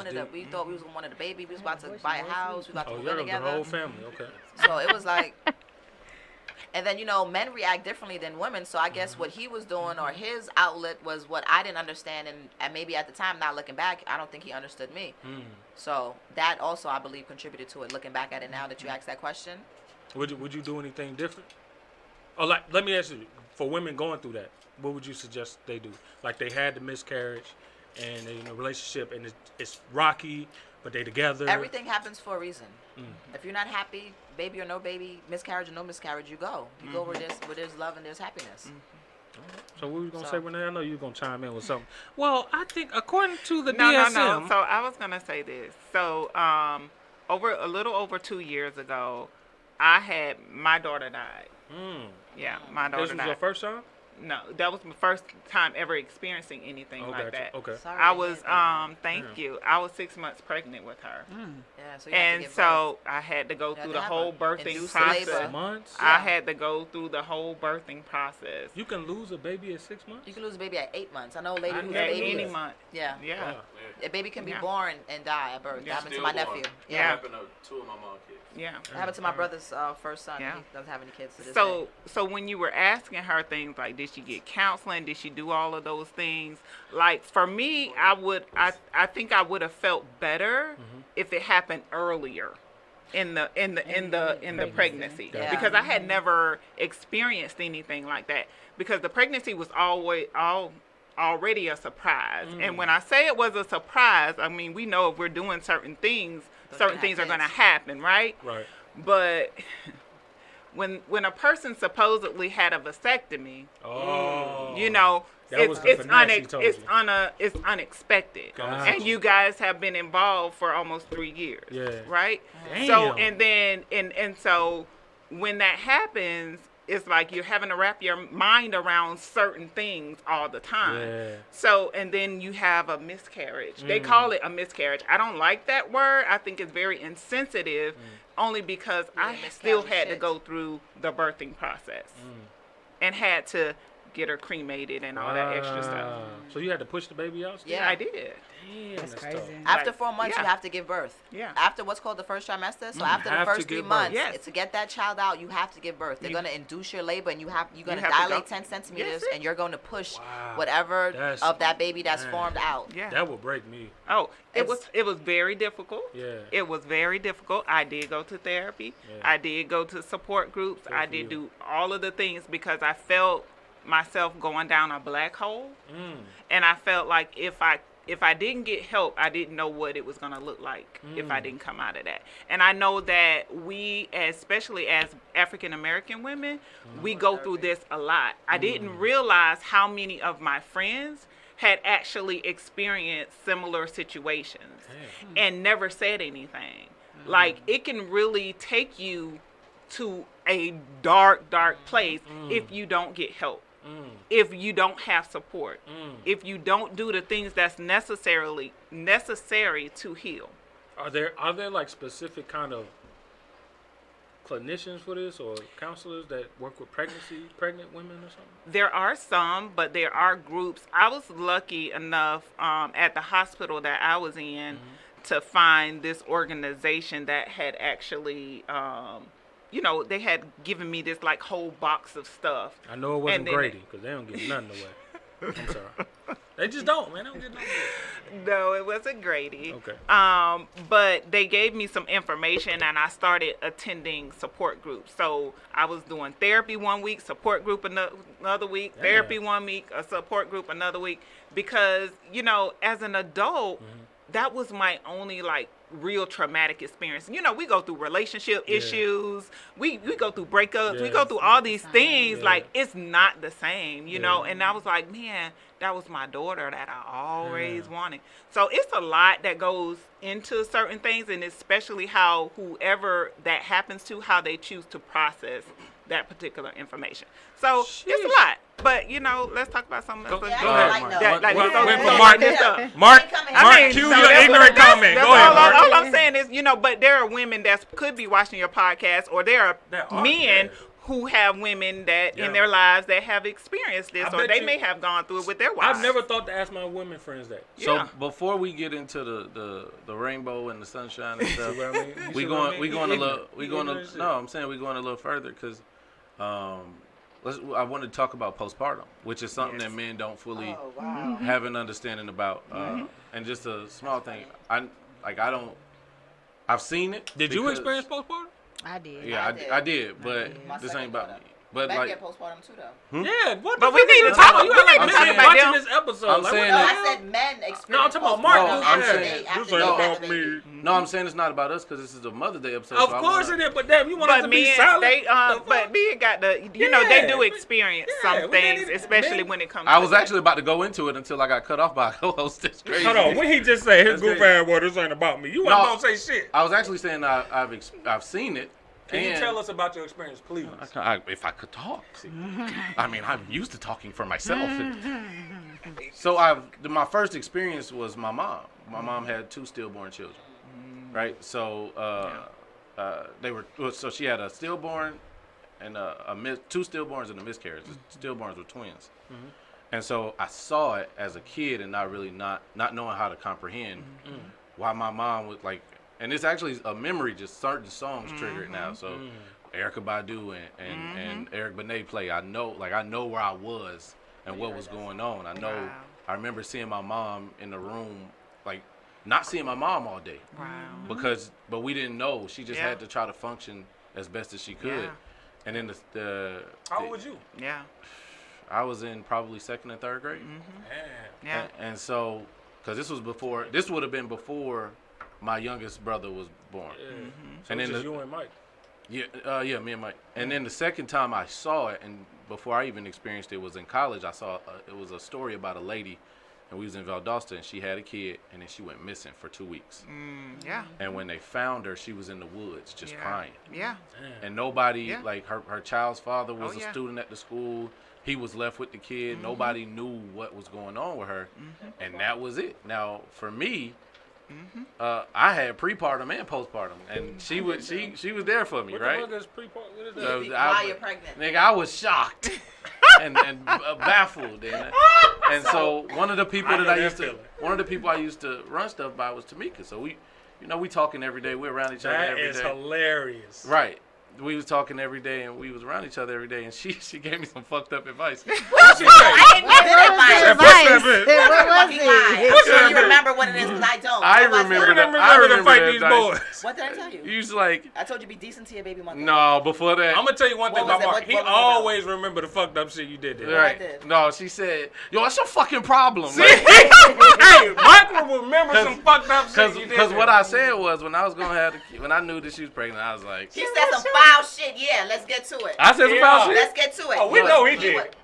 thought we was going to want a baby. We was about to buy a house. We was about Oh, to move you're in the together. whole family. Okay. So it was like, and then, men react differently than women. So I guess what he was doing or his outlet was what I didn't understand. And maybe at the time, not looking back, I don't think he understood me. So that also, I believe, contributed to it. Looking back at it now that you asked that question. Would you do anything different? Or like, let me ask you, for women going through that, what would you suggest they do? Like they had the miscarriage, and they in a relationship, and it's rocky, but they together. Everything happens for a reason. If you're not happy, baby or no baby, miscarriage or no miscarriage, you go. You go where there's love and there's happiness. So what were you gonna So- say, Renee? I know you were gonna chime in with something. Well, I think according to the No. DSM, So I was gonna say this. So a little over 2 years ago, my daughter died. Yeah, my daughter this was died. your first time. No, that was my first time ever experiencing anything Oh, like gotcha. that. Okay. Sorry I to was hear that. thank you. I was 6 months pregnant with her. Yeah, so you have to And give birth. so I had to go had through to the have whole a birthing induced process. labor. Months. I had to go through the whole birthing process. You can lose a baby at 6 months. You can lose a baby at 8 months. I know a lady I who's know a At baby. any month. Yeah. Yeah. Wow. A baby can be Yeah. born and die at birth. Yeah. That happened to my Stillborn. nephew. That Yeah. happened to two of my mom kids. Yeah. That happened to my brother's first son. Yeah. He doesn't have any kids to this So day. when you were asking her things like, did she get counseling? Did she do all of those things? Like for me, I think I would have felt better if it happened earlier in the pregnancy Yeah. because I had never experienced anything like that because the pregnancy was already a surprise. And when I say it was a surprise, I mean we know if we're doing certain things, certain things are going to happen, right? Right. But when a person supposedly had a vasectomy, Oh. That was the finesse he told you. it's unexpected. Gotcha. And you guys have been involved for almost 3 years. Yeah. Right? Damn. So and then and so when that happens, it's like you're having to wrap your mind around certain things all the time. Yeah. So, and then you have a miscarriage. They call it a miscarriage. I don't like that word. I think it's very insensitive only because Yeah, I still miscarriage had to shit. go through the birthing process and had to get her cremated and all that extra stuff. So you had to push the baby out? still? Yeah. I did. Damn, That's tough. crazy. After Like, 4 months, yeah. you have to give birth. Yeah. After what's called the first trimester. So after the have to first 3 give birth. months, Yes. to get that child out, you have to give birth. They're You- going to induce your labor, and you're going to have to dilate go- 10 centimeters, Yes, and you're going to push Wow. whatever That's- of that baby that's man. formed out. Yeah. That would break me. Oh, it It's- was very difficult. Yeah. It was very difficult. I did go to therapy. Yeah. I did go to support groups. Good I for did you. do all of the things because I felt myself going down a black hole. And I felt like if I didn't get help, I didn't know what it was going to look like if I didn't come out of that. And I know that we, especially as African American women, we go through this a lot. I didn't realize how many of my friends had actually experienced similar situations and never said anything. Like it can really take you to a dark place if you don't get help. If you don't have support, if you don't do the things that's necessary to heal. Are there like specific kind of clinicians for this or counselors that work with pregnant women or something? There are some, but there are groups. I was lucky enough at the hospital that I was in to find this organization that had actually, they had given me this like whole box of stuff. I know it wasn't And then- Grady because they don't get nothing away. I'm sorry. They just don't, man. They don't get nothing. No, it wasn't Grady. Okay. But they gave me some information, and I started attending support groups. So I was doing therapy one week, support group another week, therapy 1 week, a support group another week. Because, as an adult, that was my only, like, real traumatic experience. We go through relationship issues. We go through breakups. We go through all these things. Yeah. Like, it's not the same, know? And I was like, man, that was my daughter that I always wanted. So it's a lot that goes into certain things, and especially how whoever that happens to, how they choose to process that particular information. So it's a lot. But, let's talk about something else. Go Yeah, ahead, I Mark. like Went no. from Yeah. Mark. Yeah. Mark, I mean, cue so your that's- ignorant comment. that's Go ahead, all, Mark. all I'm saying is, but there are women that could be watching your podcast, or there are men who have women that in their lives that have experienced this, I or bet they you- may have gone through it with their wives. I've never thought to ask my women friends that. So Yeah. before we get into the rainbow and the sunshine and stuff, See what I mean? You we see what I going mean? a little Ignorant shit. no, I'm saying we're going a little further because I want to talk about postpartum, which is something that men don't fully Oh, wow. have an understanding about. And just a small thing, I've seen it. Did you because- experience postpartum? I did. Yeah, I did, but My this second ain't about daughter. me. But Becky like, had postpartum too, though. Yeah, what? But the we fuck need is to this talk- about? You we act like need to men talk ain't about watching them. this episode. I'm Like, saying No, what that- the I hell? said men experience. No, I'm talking about postpartum Mark. No, You I'm said, saying- this no, ain't about me. no, I'm saying it's not about us because this is a Mother's Day episode. Of so I course wanna- it is, but damn, you want us But to be men, silent? they The fuck? but men got the, they Yeah, do we- experience yeah, some we things, didn't- especially men- when it comes. I to was that. actually about to go into it until I got cut off by a co-host. That's crazy. Hold on, when he just said his That's goof crazy. ass word, this ain't about me. You No. wasn't gonna say shit. I was actually saying I've seen it. Can you and tell us about your experience, please? if I could talk? I mean, I'm used to talking for myself. So my first experience was my mom. My mom had 2 stillborn children, right? So so she had a stillborn and 2 stillborns and a miscarriage. The stillborns were twins. And so I saw it as a kid and not knowing how to comprehend why my mom would like. And it's actually a memory, just certain songs trigger it now. So Erykah Badu and Eric Benet play. I know where I was and what was going on. I know. Wow. I remember seeing my mom in the room, like not seeing my mom all day. Wow. But we didn't know. She just Yeah. had to try to function as best as she could. Yeah. And then How old was you? Yeah. I was in probably 2nd and 3rd grade. Yeah. And so, because this would have been before my youngest brother was born. Yeah. So And it's then just you and Mike. Yeah, me and Mike. And then the second time I saw it, and before I even experienced it, was in college. I saw it was a story about a lady, and we was in Valdosta, and she had a kid, and then she went missing for 2 weeks. Yeah. And when they found her, she was in the woods just crying. Yeah. And nobody, Yeah. like her child's father was Oh, a yeah. student at the school. He was left with the kid. Nobody knew what was going on with her, and that was it. Now for me, I had prepartum and postpartum, and she was there for me, What right? the fuck is pre-part? What is that? So While you're pregnant. Nigga, I was shocked and baffled, and so one of the people I know that that I used to run stuff by was Tomika. So we talking every day. We're around each other That every is day. hilarious. Right. We was talking every day, and we was around each other every day, and she gave me some fucked up advice. What's your I ain't giving advice. Advice. What What Fucking lie. What's So that you bit? remember what it is because I don't. I Nobody remember said- that. I remember to fight that these advice. boys. What did I tell you? You was like, I told you be decent to your baby mother. no, before that. I'm gonna tell you one thing What about was it? Mark. He What was it about? always remember the fucked up shit you did there. Right. I did. No, she said, yo, that's your fucking problem. Hey, Mike will remember some fucked up shit you did. Because there. what I said was when I was gonna have the kid, when I knew that she was pregnant, I was like, She said some foul shit. Yeah, let's get to it. I said some Yeah. foul shit. Let's get to it. Oh, we know he You did. would-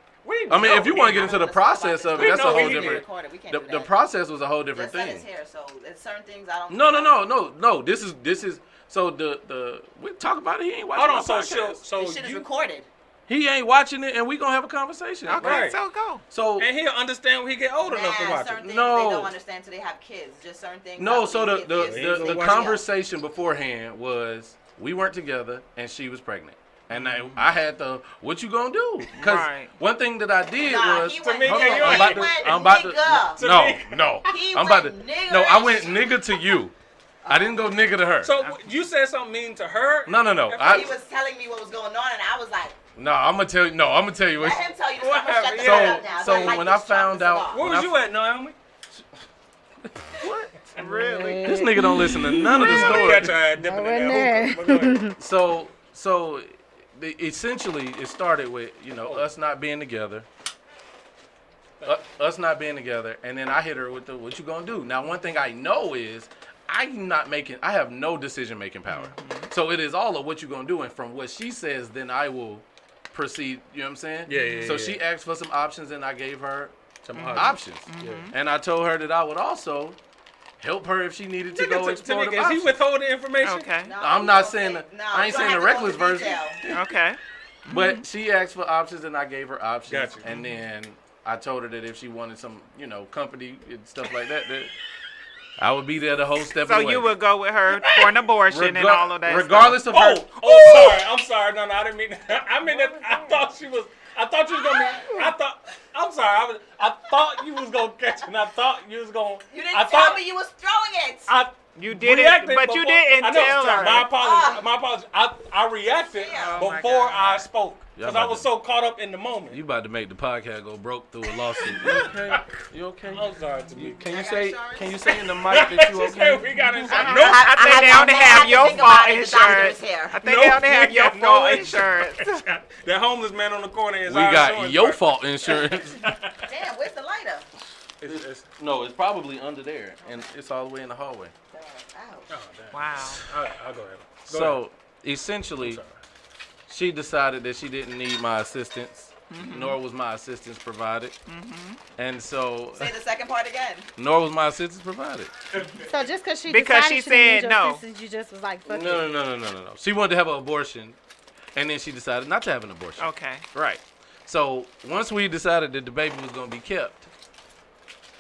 I mean, if you want to get into the process of it, We that's a know whole he did. different. Recorded. We can't The, do the that. process was a whole different Just said his thing. hair, so there's certain things I don't. No. This is. So the we talk about it. He ain't watching Hold on, my so podcast. This shit is you recorded. He ain't watching it, and we gonna have a conversation. Okay, Right. so go. So and he'll understand when he get old enough to Nah, watch certain it. things No. they don't understand till they have kids. Just certain things. no, how so these kids is. the watch conversation beforehand was we weren't together, and she was pregnant. And I had the, what you gonna do? Because Right. one thing that I did Nah, was, he went, Tamika, hold on, you I'm about to, nigga. no, Tamika. no, He I'm about to, went nigga no, I and went shit. nigga to you. I didn't go nigga to her. So you said something mean to her? No. He was telling me what was going on, and I was like, No, I'm gonna tell you. No, I'm gonna tell you. let him tell you. What Shut happened? the fuck up now. So I like when this I found chocolate out- cigar. Where was you at, Naomi? Really? This nigga don't listen to none of the Catch stories. her ass dipping I in wasn't that hookah. But go ahead. So essentially, it started with us not being together. Us not being together, and then I hit her with the "What you gonna do?" Now, one thing I know is I have no decision making power. So it is all of what you gonna do, and from what she says, then I will proceed. You know what I'm saying? Yeah. So she asked for some options, and I gave her Some options. Yeah. And I told her that I would also help her if she needed to go explore the Tamika, is he options. withholding information? Okay. No, I'm you not don't saying say- the- no, I ain't you saying don't the have to go reckless into version. detail. Okay. But she asked for options, and I gave her options. Gotcha. And then I told her that if she wanted some, company and stuff like that, that I would be there the whole step of So the way. you would go with her for an abortion and all of that regardless stuff. of her. I'm sorry. No, I didn't mean that. I mean that. I thought you was gonna be. I'm sorry. I thought you was gonna catch it. And I thought you was gonna. You didn't tell me you was throwing it. You did reacted it, but you before- didn't I know, tell sorry, her. My apologies. My apologies. I reacted Yeah. Oh my before God. I spoke because I about was to- so caught up in the moment. You about to make the podcast go broke through a lawsuit. You okay? You okay? I'm sorry to me. Can I you got say? insurance? Can you say in the mic that you She said okay? we got insurance. I Nope. I think they only have your think fault about it, the doctor insurance. is here. I think they only have we your got no fault insurance. insurance. That homeless man on the corner is We our got insurance your person. fault insurance. Damn, where's the lighter? It's, No, it's probably under there, and it's all the way in the hallway. Ouch. oh, damn. Wow. All right, I'll go ahead. Go So ahead. essentially, Sorry. she decided that she didn't need my assistance, nor was my assistance provided, and so Say the second part again. nor was my assistance provided. So just because she Because decided she didn't need said your no. assistance, you just was like, fuck it. No. She wanted to have an abortion, and then she decided not to have an abortion. Okay. Right. So once we decided that the baby was gonna be kept,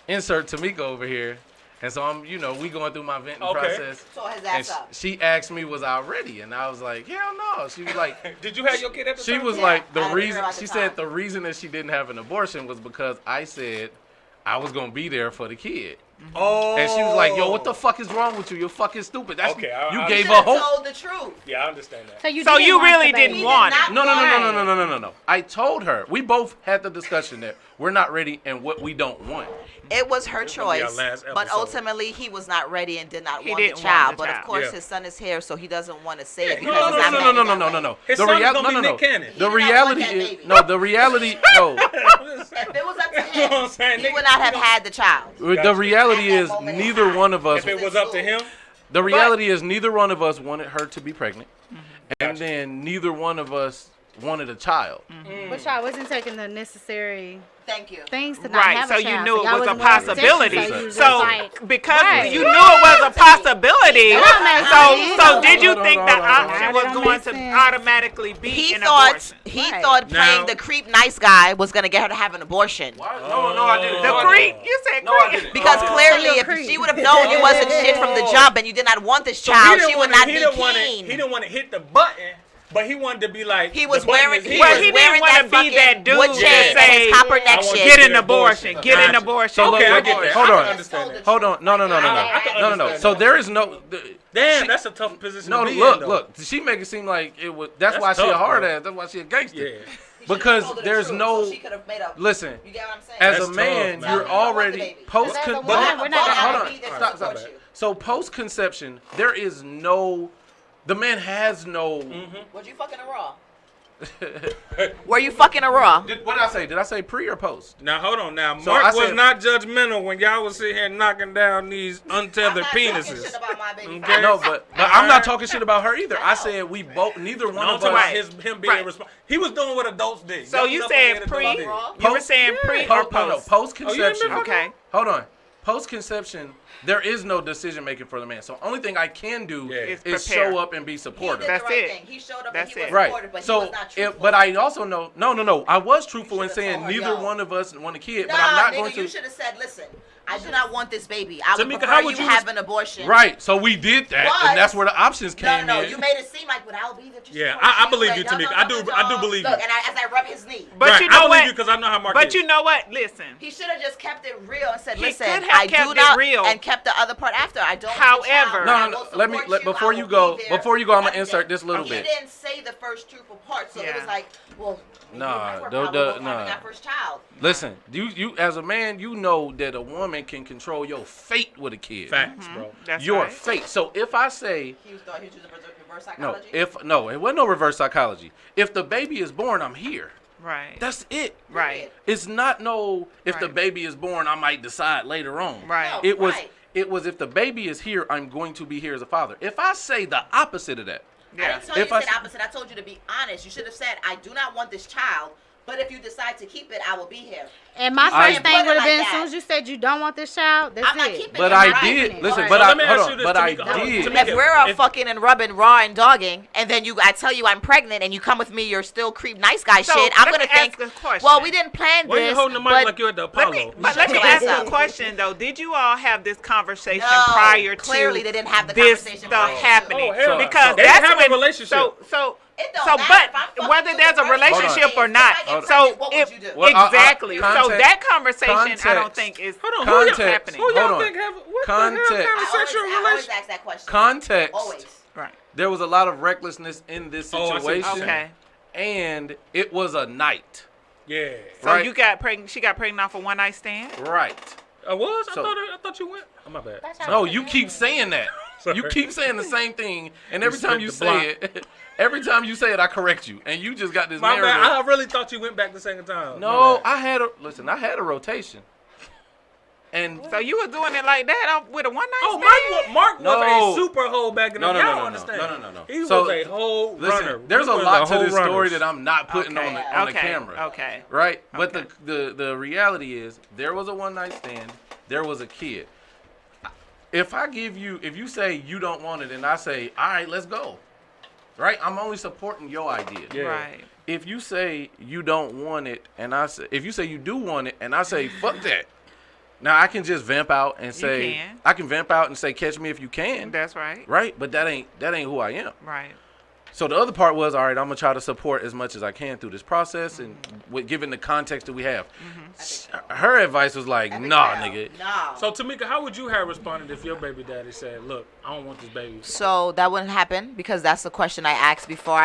insert Tomika over here, and so I'm, we going through my venting Okay. process. Tore his And ass up. she asked me, was I ready? And I was like, hell no. She was like, Did you have your kid at the she time? was Yeah, like, the I had a reason, girl at the she time. said the reason that she didn't have an abortion was because I said I was going to be there for the kid. Oh. And she was like, yo, what the fuck is wrong with you? You're fucking stupid. That's, Okay, you I gave You her should've hope. told the truth. Yeah, I understand that. So you, So didn't you want really the baby. didn't want not it. No. I told her. We both had the discussion that we're not ready and what we don't want. It was her This gonna be our choice, last but episode. ultimately he was not ready and did not He want the didn't want child. the But of child. course, Yeah. his son is here, so he doesn't want to say it No, because no, he's not no, ready that way. No. His The son is real- gonna be no. Nick Cannon. The He did not reality want that is baby. no. The reality no. If it was up to You know what I'm him, saying? he Nigga, would not have had the child. The reality At that is moment in neither time. one of us. If it was up to him, The reality is neither one of us wanted her to be pregnant, and Gotcha. then neither one of us wanted a child. But y'all wasn't taking the necessary Thank you. things to not Right, have so a you child. knew it y'all was a wasn't wearing possibility. protection, you was So just like, because right. you knew it was a possibility, That makes sense. so did you Hold on, think hold the on, hold on. option That was don't going make to sense. automatically be He an thought abortion? Right. thought playing Now- the creep nice guy was gonna get her to have an abortion. No, I didn't. The creep? You said No, I creep. didn't. Because clearly, You're a if creep. she would have known you wasn't shit from the jump and you did not want this so child, she would not be he keen. didn't want to hit the button, but he wanted to be like. He was the button wearing. is He here. Well, was he didn't wearing wanna that be fucking that dude wood to chain and say, his copper I neck want shit. you Get an to abortion. abortion. Get an Gotcha. abortion. So Okay, I look, get that. hold I on. can understand that. Hold on. No. I can understand So that. there is no. Damn, that's a tough position No, to be look, in, though. look. She make it seem like it was. That's That's why she a tough, hard bro. ass. That's why she a gangster. Yeah. Because there's no. Listen, You get what I'm saying? as That's a man, tough, man. you're already post. As a woman, But- we're not hold gonna on. be there to Stop. support you. So post conception, there is no. The man has no. Was you fucking a raw? Were you fucking a raw? What did I say? Did I say pre or post? Now hold on. Now So Mark I was said- not judgmental when y'all was sitting here knocking down these untethered penises. Okay. No, but I'm not talking shit about her either. I said we both. Neither one No, I'm of talking about us. him being Right. responsible. He was doing what adults did. So you said pre. You were saying pre or post. Post Oh, you ain't conception. been fucking- Okay. Hold on. Post conception, there is no decision making for the man. So only thing I can do Yeah. is Prepare. show up and be supportive. That's it. He showed up That's and he it. was Right. supportive, but he So, was not truthful. but I also know. No. I was truthful in should've saying told her, neither yo. one of us want a kid. Nah, But I'm not nigga, going you to. should have said, listen, I do not want this baby. I would Tamika, prefer how would you you have an abortion. Right. So we did that, But- and that's where the options came No, in. you made it seem like, but I'll be there to Yeah, support I believe you, and Tamika. da, da, da, I da. do believe you. Look, and as I rub his knee. But Right, you I know believe what? you because I know how Mark But is. you know what? Listen. He should have just kept it real and said, He listen, could have I kept do it not, real. and kept the other part after. I don't want the However- child. No, I no, will no. Let me support you. before I you will go. be there. Before you go, I'm gonna Everything. insert this little He bit. didn't say the first truthful part, so it Yeah. was like, well, maybe Nah, we were don't- probably both nah. having our first child. Listen, you as a man, you know that a woman can control your fate with a kid. Facts, bro. That's Your right. fate. So if I say He was using reverse no, psychology. it wasn't no reverse psychology. If the baby is born, I'm here. Right. That's it. Right. It's not no. If the Right. baby is born, I might decide later on. Right. No. It was. Right. It was if the baby is here, I'm going to be here as a father. If I say the opposite of that, I Yeah. didn't tell you If to I say the opposite. I told you to be honest. You should have said, I do not want this child, but if you decide to keep it, I will be here. And my I- first thing would have Like been, as that. soon as you said you don't want this child, that's I'm not it. keeping but it. I I'm did. keeping it. Listen, Alright. but So I let me hold ask on. you this, But I Tamika. Hold on. did. Tamika, If we're all If- fucking and rubbing raw and dogging, and then I tell you I'm pregnant, and you come with me, you're still creep nice guy So, shit. I'm let gonna me ask think, a question. well, we didn't plan Why this. you holding the mic but like you're at the Let Apollo? me, Shut let me your ask ass a up. question though. Did you all have this conversation No, prior to clearly they didn't have the this conversation stuff prior to. happening? Oh, hell no. Because They that's didn't have a when, relationship. So It don't so, matter but if I'm fucking whether with there's the a person relationship saying, or not, if I get so pregnant, what would if you do? Well, exactly, so context- that conversation I don't context. think is. Hold on, who y'all, Context. who y'all Hold on. think have what Context. the hell kind of I sexual always relationship? ask that question. Context. Always. Right. There was a lot of recklessness in this Oh, I see what you're situation, Okay. and it was a night. Yeah. So Right. you got pregnant. She got pregnant off a one night stand. Right. I was? So- I thought you went. Oh, my bad. No, you keep saying that. Sorry. You keep saying the same thing, and every time you spit the say it, every time you say it, I correct you, and you just got this My narrative. bad. I really thought you went back the second time. No, My I had a rotation, and So you were doing it like that with a one night Oh, stand. Mark No. was a super hoe back in the No, day. no, Y'all no, don't no, understand. no. He So, was a whole listen, runner. there's He a was lot to whole this story runners. that I'm not putting on the Okay. camera. Okay. Right? But Okay. the reality is there was a one night stand, there was a kid. If you say you don't want it and I say, all right, let's go. Right? I'm only supporting your idea. Yeah. Right. If you say you don't want it and if you say you do want it and I say, fuck that. Now I can just vamp out and say can. I can vamp out and say catch me if you can. That's right. Right? But that ain't who I am. Right. So the other part was, all right, I'm gonna try to support as much as I can through this process, and given the context that we have. Her advice was like, nah, nigga. No. So, Tamika, how would you have responded if your baby daddy said, look, I don't want this baby? So that wouldn't happen because that's the question I asked before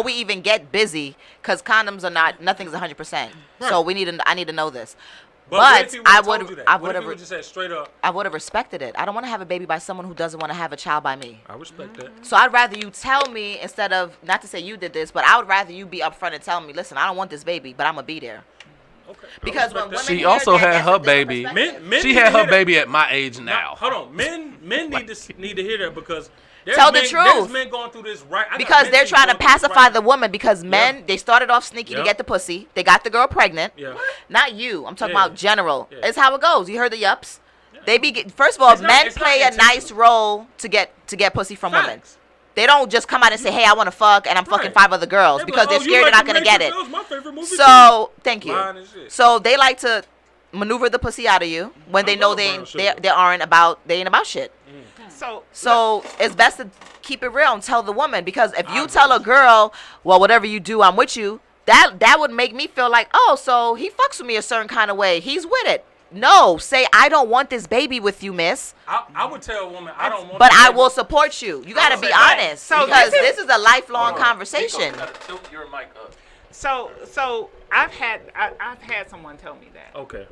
we even get busy, because condoms are nothing's 100%. So I need to know this. But what if he I would've told you that? I What would if he have would just said straight up, I would have respected it. I don't want to have a baby by someone who doesn't want to have a child by me. I respect that. So I'd rather you tell me instead of, not to say you did this, but I would rather you be upfront and tell me, listen, I don't want this baby, but I'm gonna be there. Okay. Because when I respect that. women She hear also that, had that's her a different baby. perspective. Men She need had to her hear that. baby at my age Now, now. hold on. Men need to hear that because there's Tell the men, truth. There's men going through this right. I got Because men they're trying to going through this pacify right the woman, because men, they started off sneaky to Yeah. get the pussy. They got the girl pregnant. Yeah. Not you. I'm talking Yeah. about general. Yeah. It's how it goes. You heard the yups. They first of all, It's not- men it's not play a intentional. nice role to get pussy from women. Facts. They don't just come out and say, "Hey, I want to fuck," and I'm fucking Right. 5 other girls, They be because like, they're "Oh, you scared like they're not the gonna get Matrix? it. That was my favorite movie So thank you. Lying and shit. So they like to maneuver the pussy out of you when they I know love they brown sugar. they ain't about shit. So So it's best to keep it real and tell the woman, because if you tell a girl, well, whatever you do, I'm with you, that would make me feel like, oh, so he fucks with me a certain kind of way. He's with it. No, say, I don't want this baby with you, miss, I would tell a woman, I don't want but this I baby. will support you. You got to would be say that. honest, So because this this is a lifelong conversation. Tilt your mic up. so I've had someone tell me that. Okay.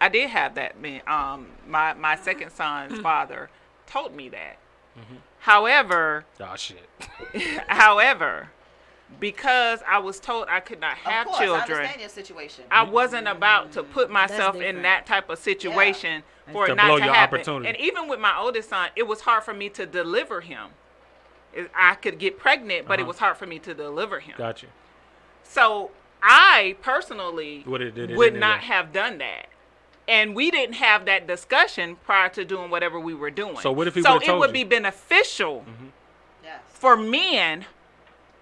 I did have that. My second son's father told me that. However, Oh, shit. because I was told I could not have Of course, I children, understand your situation. I wasn't about to put myself in different. that type of situation for To it not blow to your happen. opportunity. And even with my oldest son, it was hard for me to deliver him. I could get pregnant, but it was hard for me to deliver him. Got you. So I personally Would it did it would anyway. not have done that. And we didn't have that discussion prior to doing whatever we were doing. So what if he So would've it told would you? be beneficial Yes. for men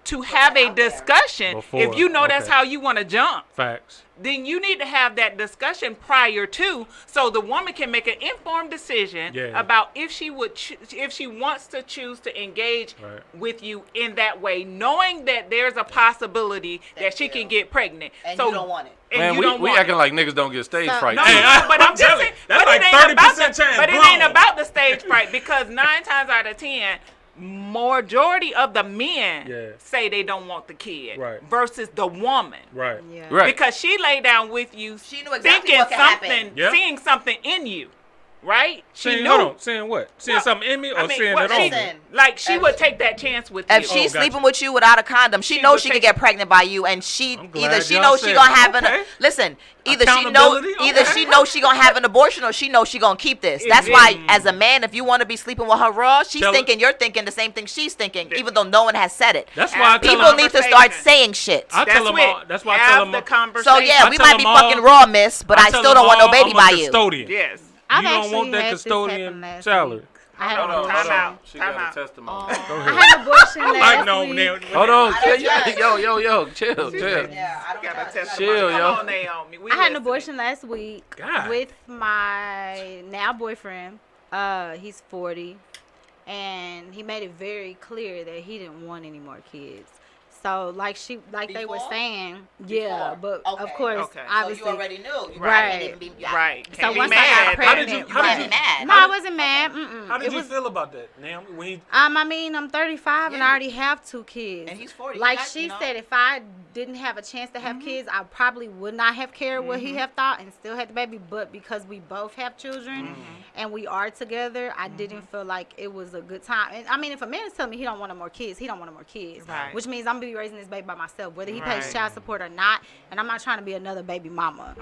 to have a discussion. Before, If you know that's okay. how you want to jump, Facts. then you need to have that discussion prior to, so the woman can make an informed decision about if she would, if she wants to choose to engage with you in that way, knowing that there's a possibility that she can get pregnant. And so you don't want it. And Man, you don't we want acting it. like niggas don't get stage fright. No, Hey, but I'm just saying, that's but like it ain't 30% about the, chance but it blown. ain't about the stage fright, because 9 times out of 10, majority of the men say they don't want the kid versus the woman. Right. Yeah. Right. Because she lay down with you, She knew exactly thinking what could something, happen. Yep. seeing something in you, right? She Seeing, knew. hold on, seeing what? Seeing Well, something in me or I mean, seeing well, it on me? listen. Like she If would she- take that chance with If you. she's gotcha. sleeping with you without a condom, she She knows would she take- could get pregnant by you, and she I'm either glad she y'all knows she said gonna that. have an Okay. listen. Either she know Accountability, either okay. she knows she gonna have an abortion, or she knows she gonna keep this. That's why, as a man, if you want to be sleeping with her raw, she's Tell her- thinking you're thinking the same thing she's thinking, even though no one has said it. That's why I tell People them. need to start Conversation. saying shit. I tell them all. That's why I tell Have them. the all- conversation. So yeah, I we tell might be them all- fucking raw, miss, but I tell still them don't want no all, baby I'm by a you. custodian. Yes. I've You don't actually want that had this happen custodian last salary. week. I had Hold an on, abortion. hold on. She Time got out. a testimony. Go I ahead. had an abortion Like last no, week. Hold on, I don't chill, judge. yo, chill. Yeah, I don't Got a judge. testimony. Chill, Come yo. on, Naomi. We I had an listening. abortion last week God. with my now boyfriend. He's 40, and he made it very clear that he didn't want any more kids. So like they were Before? saying, yeah, but of Okay. course, Okay. So you So obviously, you already knew. You Right. can't even be, Right. So Can't be once I mad. got How did you- pregnant, how did right. you- mad? No, I wasn't mad. Mm-mm. How did It you was- feel about that, Naomi? When he, I mean, I'm 35 and Yeah. I already have 2 kids. And he's 40. Like You got- she you know. said, if I didn't have a chance to have kids, I probably would not have cared what he have thought and still had the baby. But because we both have children and we are together, I didn't feel like it was a good time. And I mean, if a man is telling me he don't want no more kids, he don't want no more kids. Right. Which means I'm gonna be raising this baby by myself, whether he pays Right. child support or not. And I'm not trying to be another baby mama.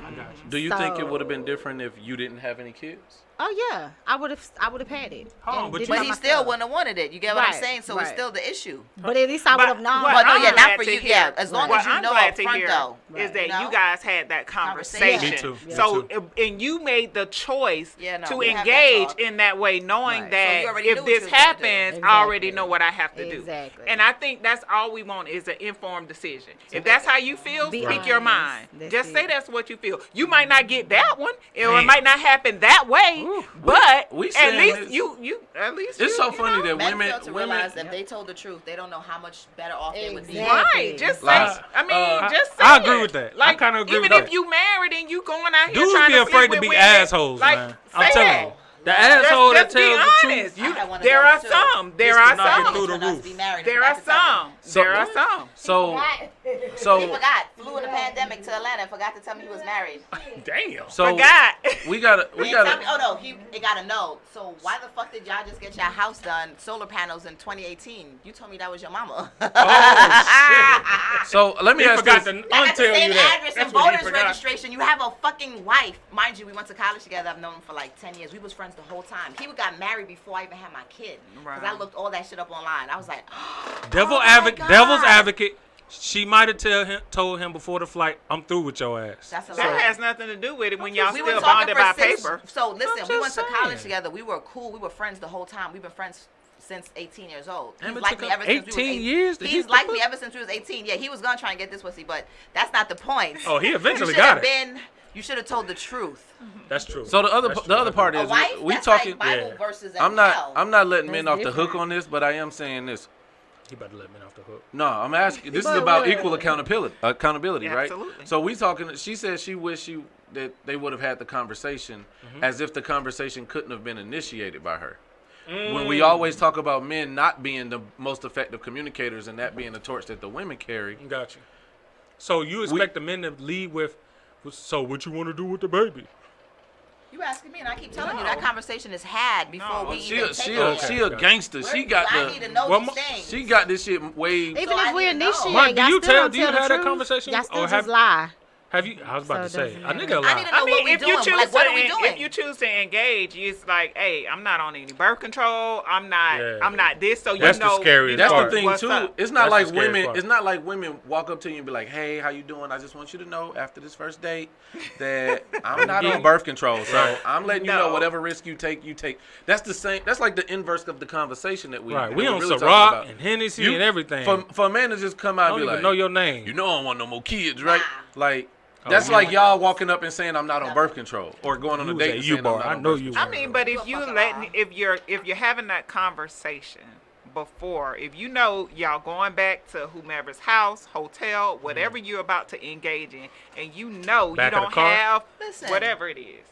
Do you think it So- would have been different if you didn't have any kids? Oh yeah, I would have had it. Hold on, and but did you- it But by he myself. still wouldn't have wanted it. You get what I'm Right, saying? So it's right. still the issue. But at least I would have known. what Well, no, I'm yeah, not glad for to you. hear- Yeah, as long what as you I'm know glad up to front, hear though. is that You know? you guys had that conversation. Me too. Yeah. So, Me too. and you made the choice Yeah, no, to we have that engage talk. in that way, knowing Right. So you that already knew if what you this was gonna do. happens, I already Exactly. know what I have to do. Exactly. And I think that's all we want is an informed decision. If that's how you feel, Be speak your honest. mind. That's Just say it. that's what you feel. You might not get that one, or it Man. might not happen that way, but we at saying least this- you at least It's you, so you funny know. that Men women fail to realize that if they told the truth, they don't know how much better off they would be. Exactly. Right, just say. Like, I mean, just say. I agree it. with that. I Like, kinda agree even with if that. you married and you going out here dudes trying be to afraid sleep to with be women, assholes, like, man. say I'm telling that. you. The asshole that Just be tells the honest. truth. I had one of There those, are too. some. There Just are to knock it some. through the For us to roof. be married, There forgot are to tell me. some. There are some. So He forgot. Flew in the pandemic to Atlanta and forgot to tell me he was married. Damn. so Forgot. we gotta He tell me, oh no, he got a no. So why the fuck did y'all just get your house done, solar panels in 2018? You told me that was your mama. So let me He ask forgot this. to I got the untell same you that. address That's and what he voters forgot. registration. You have a fucking wife. Mind you, we went to college together. I've known him for like 10 years. We was friends the whole time. He got married before I even had my kid. Because I Right. looked all that shit up online. I was like, Devil's advocate. She might have told him before the flight, "I'm through with your ass." that's a That lie. has nothing to do with it when y'all We still were talking bonded by for 6. paper. So listen, we just went to college saying. together. We were cool. We were friends the whole time. We've been friends since 18 years old. Damn, He's it liked took me him ever since we was 18 years to He's get the liked me pussy? ever since we was 18. Yeah, he was gonna try and get this pussy, but that's not the point. Oh, he eventually you got should it. have been. You should have told the truth. That's true. So the other That's the true. other part A is wife? we That's talking. like Bible Yeah. verses. I'm not letting men That's off the hook different. on this, but I am saying this. He better let me off the hook. No, I'm asking. This is But about what? equal accountability, Yeah, right? absolutely. So we talking. She said she wished that they would have had the conversation, as if the conversation couldn't have been initiated by her. When we always talk about men not being the most effective communicators and that being the torch that the women carry. Got you. So you expect the men to lead with, "So what you want to do with the baby?" You asking me, and I keep telling you that conversation is had before we She even a, take she it. a, she a gangster. She got I need to the. know Well, these things. She got this shit way. Even So I if we need to know. initiate, Mark, do y'all you still tell- don't do you tell the have that truth? conversation Y'all or still have- just lie. Have you? I was about to So it say, doesn't a matter. nigga I need to lie. know what we doing. Like, what are we doing? If you choose to engage, it's like, hey, I'm not on any birth control. I'm not this. So That's you the know, scariest That's part. the thing what's too. up. It's not That's like the scariest women. part. It's not like women walk up to you and be like, "Hey, how you doing? I just want you to know after this first date that I'm not on birth control. So Right. I'm letting you know No. whatever risk you take, you take." That's the same. That's like the inverse of the conversation that we. Right, that we on really talking Ciroc about. and Hennessy You- and everything. For a man to just come I out don't and be even like, know your name. "You know I don't want no more kids, right?" Nah. Like. That's you- like y'all walking up and saying I'm not on birth control, or going on You a was date at and saying I'm U-Bar. not I on know birth you control. I mean, but You if a you fucking letting, lie. if you're having that conversation before, if you know y'all going back to whomever's house, hotel, whatever you're about to engage in, and you know Back you of the don't car? have Listen. whatever it is,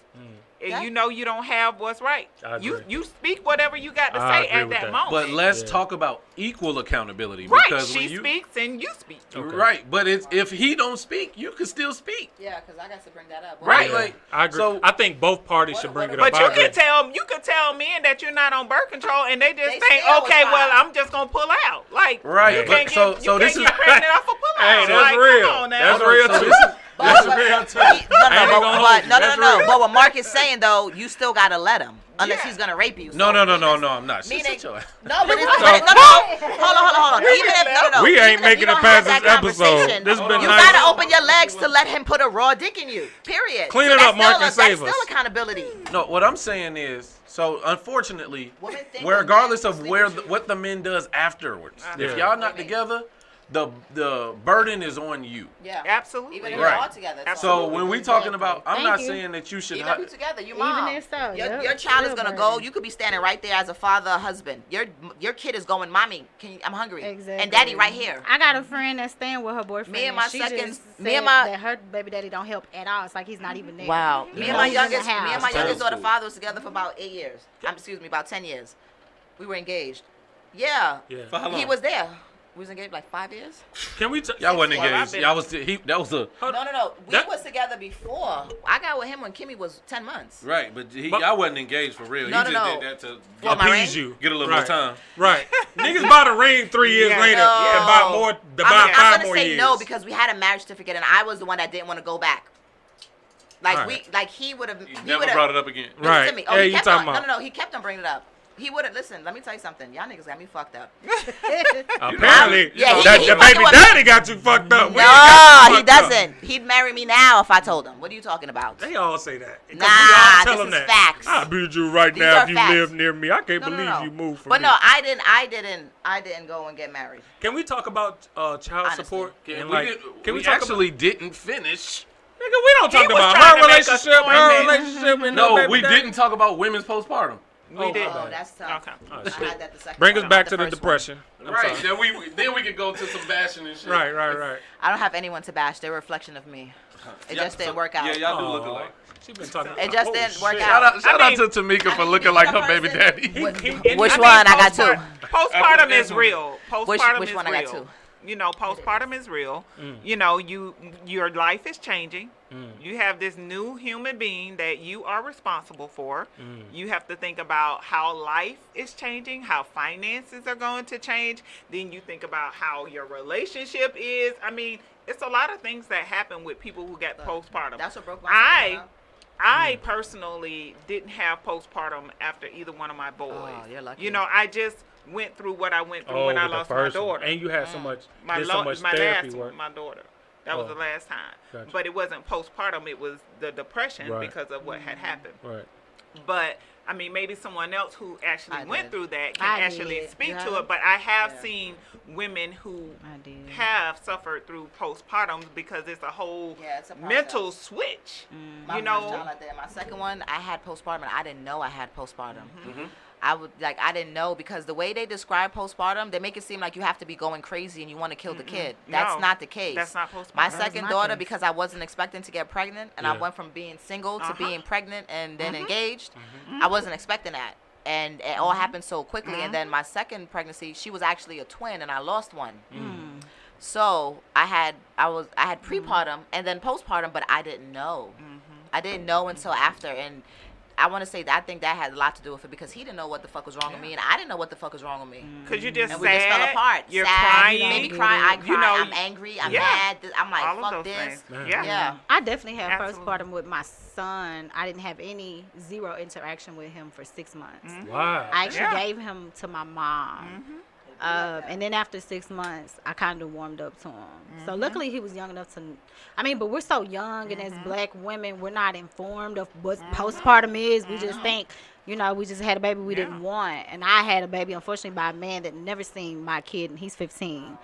and Yeah. you know you don't have what's right, I agree. you speak whatever you got to I say agree at with that that. moment. But let's Yeah. talk about equal accountability. right, Because she when you, speaks and you speak. Okay. Right, but it's if he don't speak, you can still speak. Yeah, because I got to bring that up. Right, Yeah, like I agree. so- I think both parties What- should bring what- it up. But I you agree. can tell men that you're not on birth control, and they just They think, still okay, was well, fine. I'm just gonna pull out. Like, Right, you but can't so- get, so you this can't is- get pregnant off a pull out. Hey, that's like, real. Come on now. That's real So too. this is- That's But- real too. No, I ain't no, gonna hold but you. no. That's But real. what Mark is saying though, you still gotta let him, unless Yeah. he's gonna rape you. No, So I'm not. Meaning, Shut your ass. no, but it's So- no. Hold on. Even if no. We Even ain't if making you it don't past have this that episode. conversation, This been you nice. gotta open your legs to let him put a raw dick in you. Period. Clean it that's up, Mark, still and save That's us. still accountability. No, what I'm saying is, so unfortunately, Women think regardless that of men where sleep with what the men does afterwards, if Yeah. y'all not together, the burden is on you. Yeah. Absolutely. Even if Right. you're all together. it's So on you. when we talking about, I'm Thank not you. saying that you should. Even if you together, you Even mom. if so, your yep, child is still gonna go. burden. You could be standing right there as a father, or husband. Your kid is going, mommy, I'm hungry. Exactly. And daddy right here. I got a friend that's staying with her boyfriend. Me and my she second- just me and said my- that her baby daddy don't help at all. It's like he's not even there. Wow. Me You and know, my he's in the youngest, house. That's daughter cool. father was together for about 8 years. About 10 years. We were engaged. Yeah. Yeah. For how long? He was there. We was engaged like 5 years. Can we? Y'all wasn't Well, I've engaged. been- Y'all was. That was a No. We That- was together before. I got with him when Kimmy was 10 months. right, but But- y'all wasn't engaged for real. No, he no, just no. did that to For my appease ring? you. get a little Right. more time. Right. Niggas buy the ring 3 years Yeah. later No. and buy more. To buy I'm 5 gonna more say years. no because we had a marriage certificate and I was the one that didn't want to go back. Like Alright. he would have. He never brought it up again. Right. Me. Oh, Hey, he you kept talking on, about? No. He kept on bringing it up. He wouldn't listen. Let me tell you something. Y'all niggas got me fucked up. Apparently, Yeah, he that the fucking baby with daddy got you fucked up. We ain't No, got you he fucked up. doesn't. He'd marry me now if I told him. What are you talking about? They all say that. 'Cause Nah, we all tell this them is that. facts. I'll beat you right These now are if you facts. live near me. I can't No, believe no. you moved from But me. no, I didn't go and get married. Can we talk about child Honestly. support? Can And, we, like, can we talk actually didn't finish? About, nigga, we don't He talk was about trying her to make us relationship. point Her that- relationship. And No, her baby we daddy. didn't talk about women's postpartum. Oh, did. my Oh, bad. that's tough. Okay. Oh, I shit. had that the second Bring us one, back not to the first one. depression. I'm Right. sorry. Then we could go to some bashing and shit. Right. I don't have anyone to bash. They're a reflection of me. It Yeah, just didn't so- work out. Yeah, y'all do look Aw. alike. She been talking. It just oh, didn't work shit. out. Shout I out to Tomika for mean, looking you like the her baby person- daddy. Which one? I got two. Postpartum is real. Postpartum Which is one I real. got two? You know, postpartum is real. You know, your life is changing. You have this new human being that you are responsible for. You have to think about how life is changing, how finances are going to change. Then you think about how your relationship is. I mean, it's a lot of things that happen with people who get postpartum. That's what broke my heart. I personally didn't have postpartum after either one of my boys. Oh, you're lucky. You know, I just went through what I went through Oh, when I with the lost my first one. daughter. And you had so much. My, did so much my therapy last work. one, my daughter. That was Oh. the last time. Gotcha. But it wasn't postpartum. It was the depression Right. because of what had happened. Right. But I mean, maybe someone else who actually I went did. through that can I actually did. speak You to have? it. But I have Yeah. seen women who I did. have suffered through postpartum because it's a whole Yeah, it's a process. mental switch. My You first know, child like that. My second one, I had postpartum, and I didn't know I had postpartum. Mm-hmm. I didn't know because the way they describe postpartum, they make it seem like you have to be going crazy and you want to kill the kid. That's No, not the case. that's not postpartum. My That was second my daughter, case. because I wasn't expecting to get pregnant, and I Yeah. went from being single to Uh-huh. being pregnant and then engaged. I wasn't expecting that. And it all happened so quickly. And then my second pregnancy, she was actually a twin, and I lost one. So I had prepartum and then postpartum, but I didn't know. I didn't know until after, and I want to say that I think that had a lot to do with it because he didn't know what the fuck was wrong with me, and I didn't know what the fuck was wrong with me. Because you just And sad. we just fell apart. You're sad, crying. You made me cry. I cried. You know, I'm angry. I'm yeah. mad. I'm like, All of fuck those this. things. Yeah. Yeah. I definitely had Absolutely. postpartum with my son. I didn't have zero interaction with him for 6 months. Wow. I actually Yeah. gave him to my mom. And then after 6 months, I kind of warmed up to him. So luckily he was young enough to, but we're so young, and as black women, we're not informed of what postpartum is. We just think, we just had a baby we didn't want. And I had a baby, unfortunately, by a man that never seen my kid, and he's 15.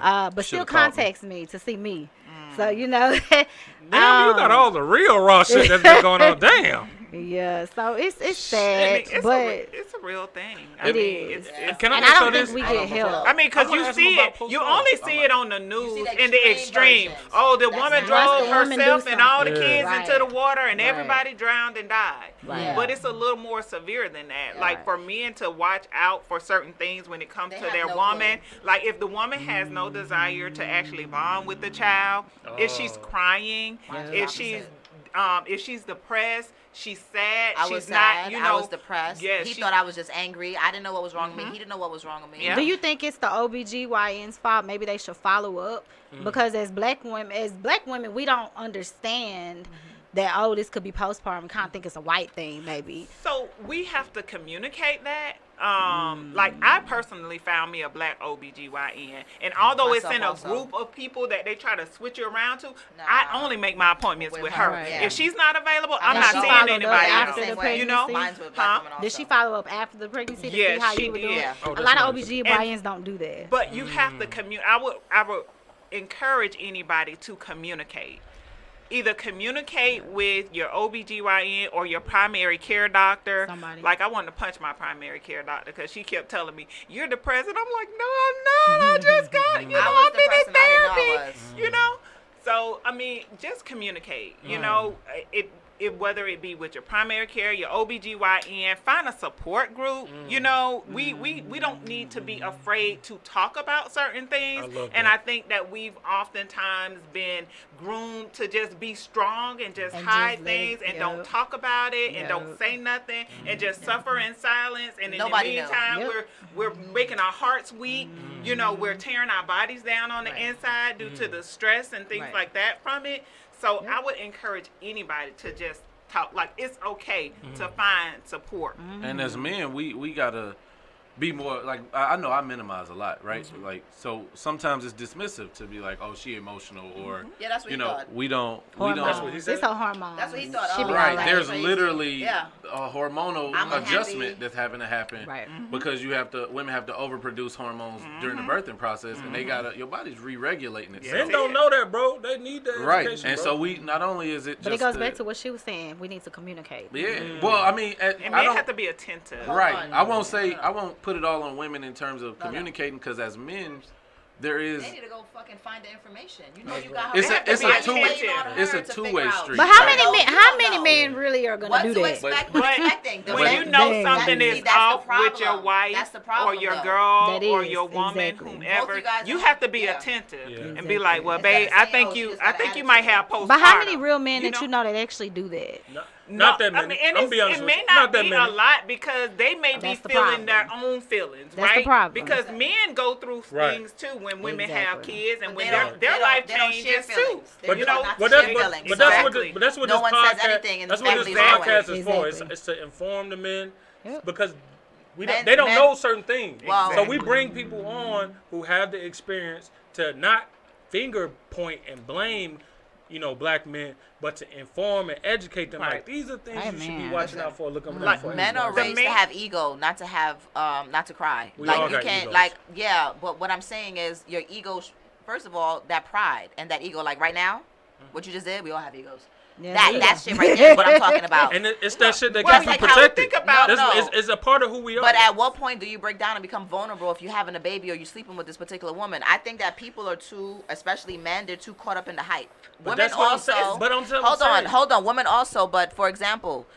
But still Should've called me. contacts me to see me. So, Damn, you got um, all the real raw shit that's been going on. Damn. yeah, so it's I sad, mean, but it's a real thing. It is. Can I and ask I you don't this? think we get help. I mean, because I wanna you ask see him about it, you postpartum. only see it on the news the in the extreme extreme. versions. Oh, the That's woman not- drove Once the woman herself do and all the something. kids Right. into the water, and Right. everybody drowned and died. Right. But it's a little more severe than that. Yeah. Like for men to watch out for certain things when it comes They to have their no woman. Like if the woman has no desire to actually bond with the child, if she's crying, Mine's the if she's depressed, she's sad, I she's was not, sad. I was depressed. Yeah, he she- thought I was just angry. I didn't know what was wrong with me. He didn't know what was wrong with me. Yeah. Do you think it's the OBGYN's fault? Maybe they should follow up because as black women, we don't understand that this could be postpartum. We kind of think it's a white thing, maybe. So we have to communicate that. Like I personally found me a black OBGYN, and although it's in a Myself also. group of people that they try to switch you around to, Nah. I only make my appointments with her. Right. Yeah. If she's not available, I'm And not she seeing followed up anybody after else. the pregnancy? You know, Mine's with black women also. Did she follow up after the pregnancy to Yeah, see how she you were did. doing? Yeah. Oh, A that's lot of nice. OBGYNs don't do that. but you have to I would encourage anybody to communicate. Either communicate with your OBGYN or your primary care doctor. Somebody. Like, I wanted to punch my primary care doctor because she kept telling me, you're depressed. And I'm like, no, I'm not. I just got, I was I've been depressed in and I didn't know I therapy. was. You know? So, I mean, just communicate. You know, whether it be with your primary care, your OBGYN, find a support group. You know, we don't need to be afraid to talk about certain things. I love And that. I think that we've oftentimes been groomed to just be strong and just And hide just let things it and go. don't talk about it and Yep. don't say nothing and just suffer in silence. And in Nobody the knows. meantime, Yep. we're making our hearts weak. You know, we're tearing our bodies down on the inside due to the stress and things Right. like that from it. So I would encourage anybody to just talk. Like, it's okay to find support. And as men, we gotta be more like I know I minimize a lot, right? Like so sometimes it's dismissive to be like, oh, she emotional, or Yeah, that's what you he know thought. we don't. That's what he said? It's her hormones. That's what he thought. She be Right, all there's Crazy. literally Yeah. a hormonal I'm unhappy. adjustment that's having to happen, Right. Because women have to overproduce hormones during the birthing process, and your body's re-regulating itself. Men don't know that, bro. They need that Right, education, and bro. so we not only is it But just it goes back to what she was saying. We need to communicate. yeah. Well, I mean, And I men don't. have to be attentive. Right. on. I won't put it all on women in terms of communicating, because as men, there is. They need to go fucking find the information. You know you got It's her. a- it's a Why you two- waiting on her it's a to two-way figure out? street. But how Right. many men? You How don't many know. men really are gonna What do to that? expect? But- What expecting? The When way- you know Dang. something See, is that's the off with your problem. wife That's the or problem, your though. girl That or is, your woman, exactly. whomever, Both you guys you have- have to be yeah. attentive Yeah. and be like, well, Exactly. babe, I Say, think oh, she you, just I got think you attitude. might have postpartum. But how many real men you that you know that actually do that? Not that many. and I'm be honest it with may you. not that be many. a lot because they may be That's the feeling problem. their own feelings, That's the right? problem. Because men go through Right. things too when women have Exactly. kids and But when they don't- their they life don't share changes too. feelings. They But You try know, not to But share that's feelings. what that's what Exactly. but that's what No this one says podcast. anything in That's the what this family podcast is anyway. for. Exactly. It's to inform the men Yep. because Men- they don't men- know certain things. Well- So we bring people on who have the experience to not finger point and blame, black men, but to inform and educate them. Right. Like, these are things Hey, you should be man. watching out for, looking Like, out for. Men are The raised man- to have ego, not to have, not to cry. We all Like you got can't, egos. like, yeah. But what I'm saying is, your ego. First of all, that pride and that ego. Like right now, what you just did, we all have egos. Yeah, That shit right there is what I'm talking about. And it's that shit that Well, keeps you like how- protected. think about- It's a part of who we are. But at what point do you break down and become vulnerable if you're having a baby or you're sleeping with this particular woman? I think that people are too, especially men, they're too caught up in the hype. But Women that's what I'm also. saying. But I'm hold on. Women also, but for example,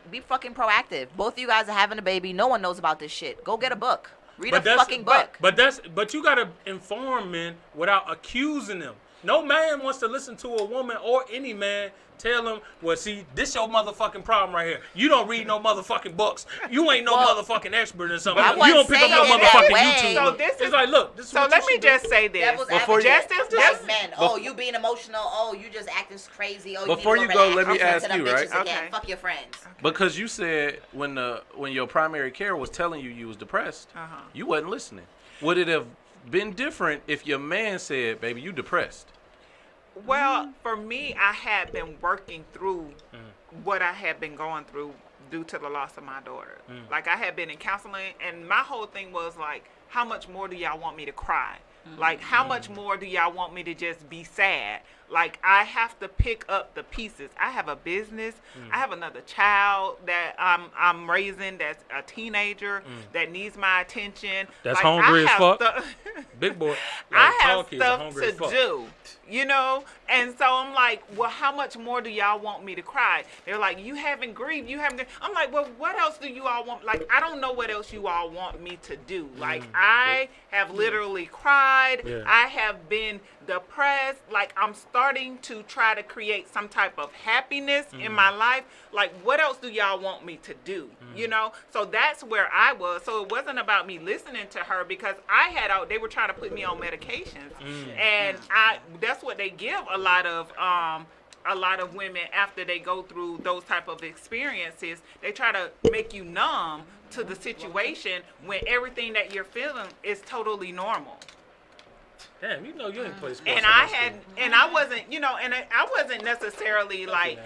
be fucking proactive. Both of you guys are having a baby. No one knows about this shit. Go get a book. Read a fucking book. But you gotta inform men without accusing them. No man wants to listen to a woman or any man tell him, well, see, this your motherfucking problem right here. You don't read no motherfucking books. You ain't no motherfucking expert in something. I You don't wasn't pick up no saying it that motherfucking way. YouTube. So this It's is like, look, this is so what let you me should just do. say this. Devil's Before you- advocate. Just Just men. Oh, you being emotional. Oh, you just acting crazy. Oh, Before you you need to go, relax. let me Return ask to them you, right? bitches again. Okay. Fuck your friends. Because you said when your primary care was telling you was depressed, you wasn't listening. Would it have been different if your man said, "Baby, you depressed"? Well, for me, I had been working through what I had been going through due to the loss of my daughter. Like, I had been in counseling, and my whole thing was like, how much more do y'all want me to cry? Like, how much more do y'all want me to just be sad? Like, I have to pick up the pieces. I have a business. I have another child that I'm raising that's a teenager that needs my attention. That's like, hungry as fuck. Big boy. I Like, have tall kids are stuff hungry as to fuck. do, you know? And so I'm like, well, how much more do y'all want me to cry? They're like, you haven't grieved, you haven't. I'm like, well, what else do you all want? Like, I don't know what else you all want me to do. Like, I have literally cried. Yeah. I have been depressed. Like, I'm starting to try to create some type of happiness in my life. Like, what else do y'all want me to do? You know? So that's where I was. So it wasn't about me listening to her, because I had out, they were trying to put me on medications. And that's what they give a lot of women after they go through those type of experiences. They try to make you numb to the situation when everything that you're feeling is totally normal. Damn, you know you ain't play sports. And in I high had, school. and I wasn't, you know, and I wasn't necessarily like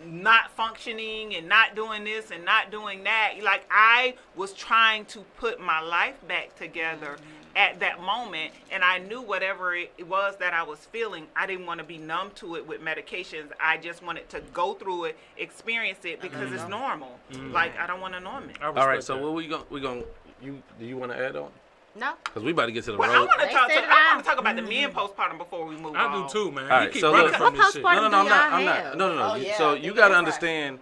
not functioning and not doing this and not doing that. Like, I was trying to put my life back together at that moment, and I knew whatever it was that I was feeling, I didn't want to be numb to it with medications. I just wanted to go through it, experience it, because it's normal. Like, I don't want to numb it. I All right, respect so that. what we going do you want to add on? No. Because we about to get to the Well, I road. want to They talk. said it I want out. to talk about the men postpartum before we move I on. do too, man. All You right, keep so running look- from this shit. What No, postpartum no, do no, I'm y'all not. I'm have? not. No. Oh, yeah, So they you get got to fresh. understand,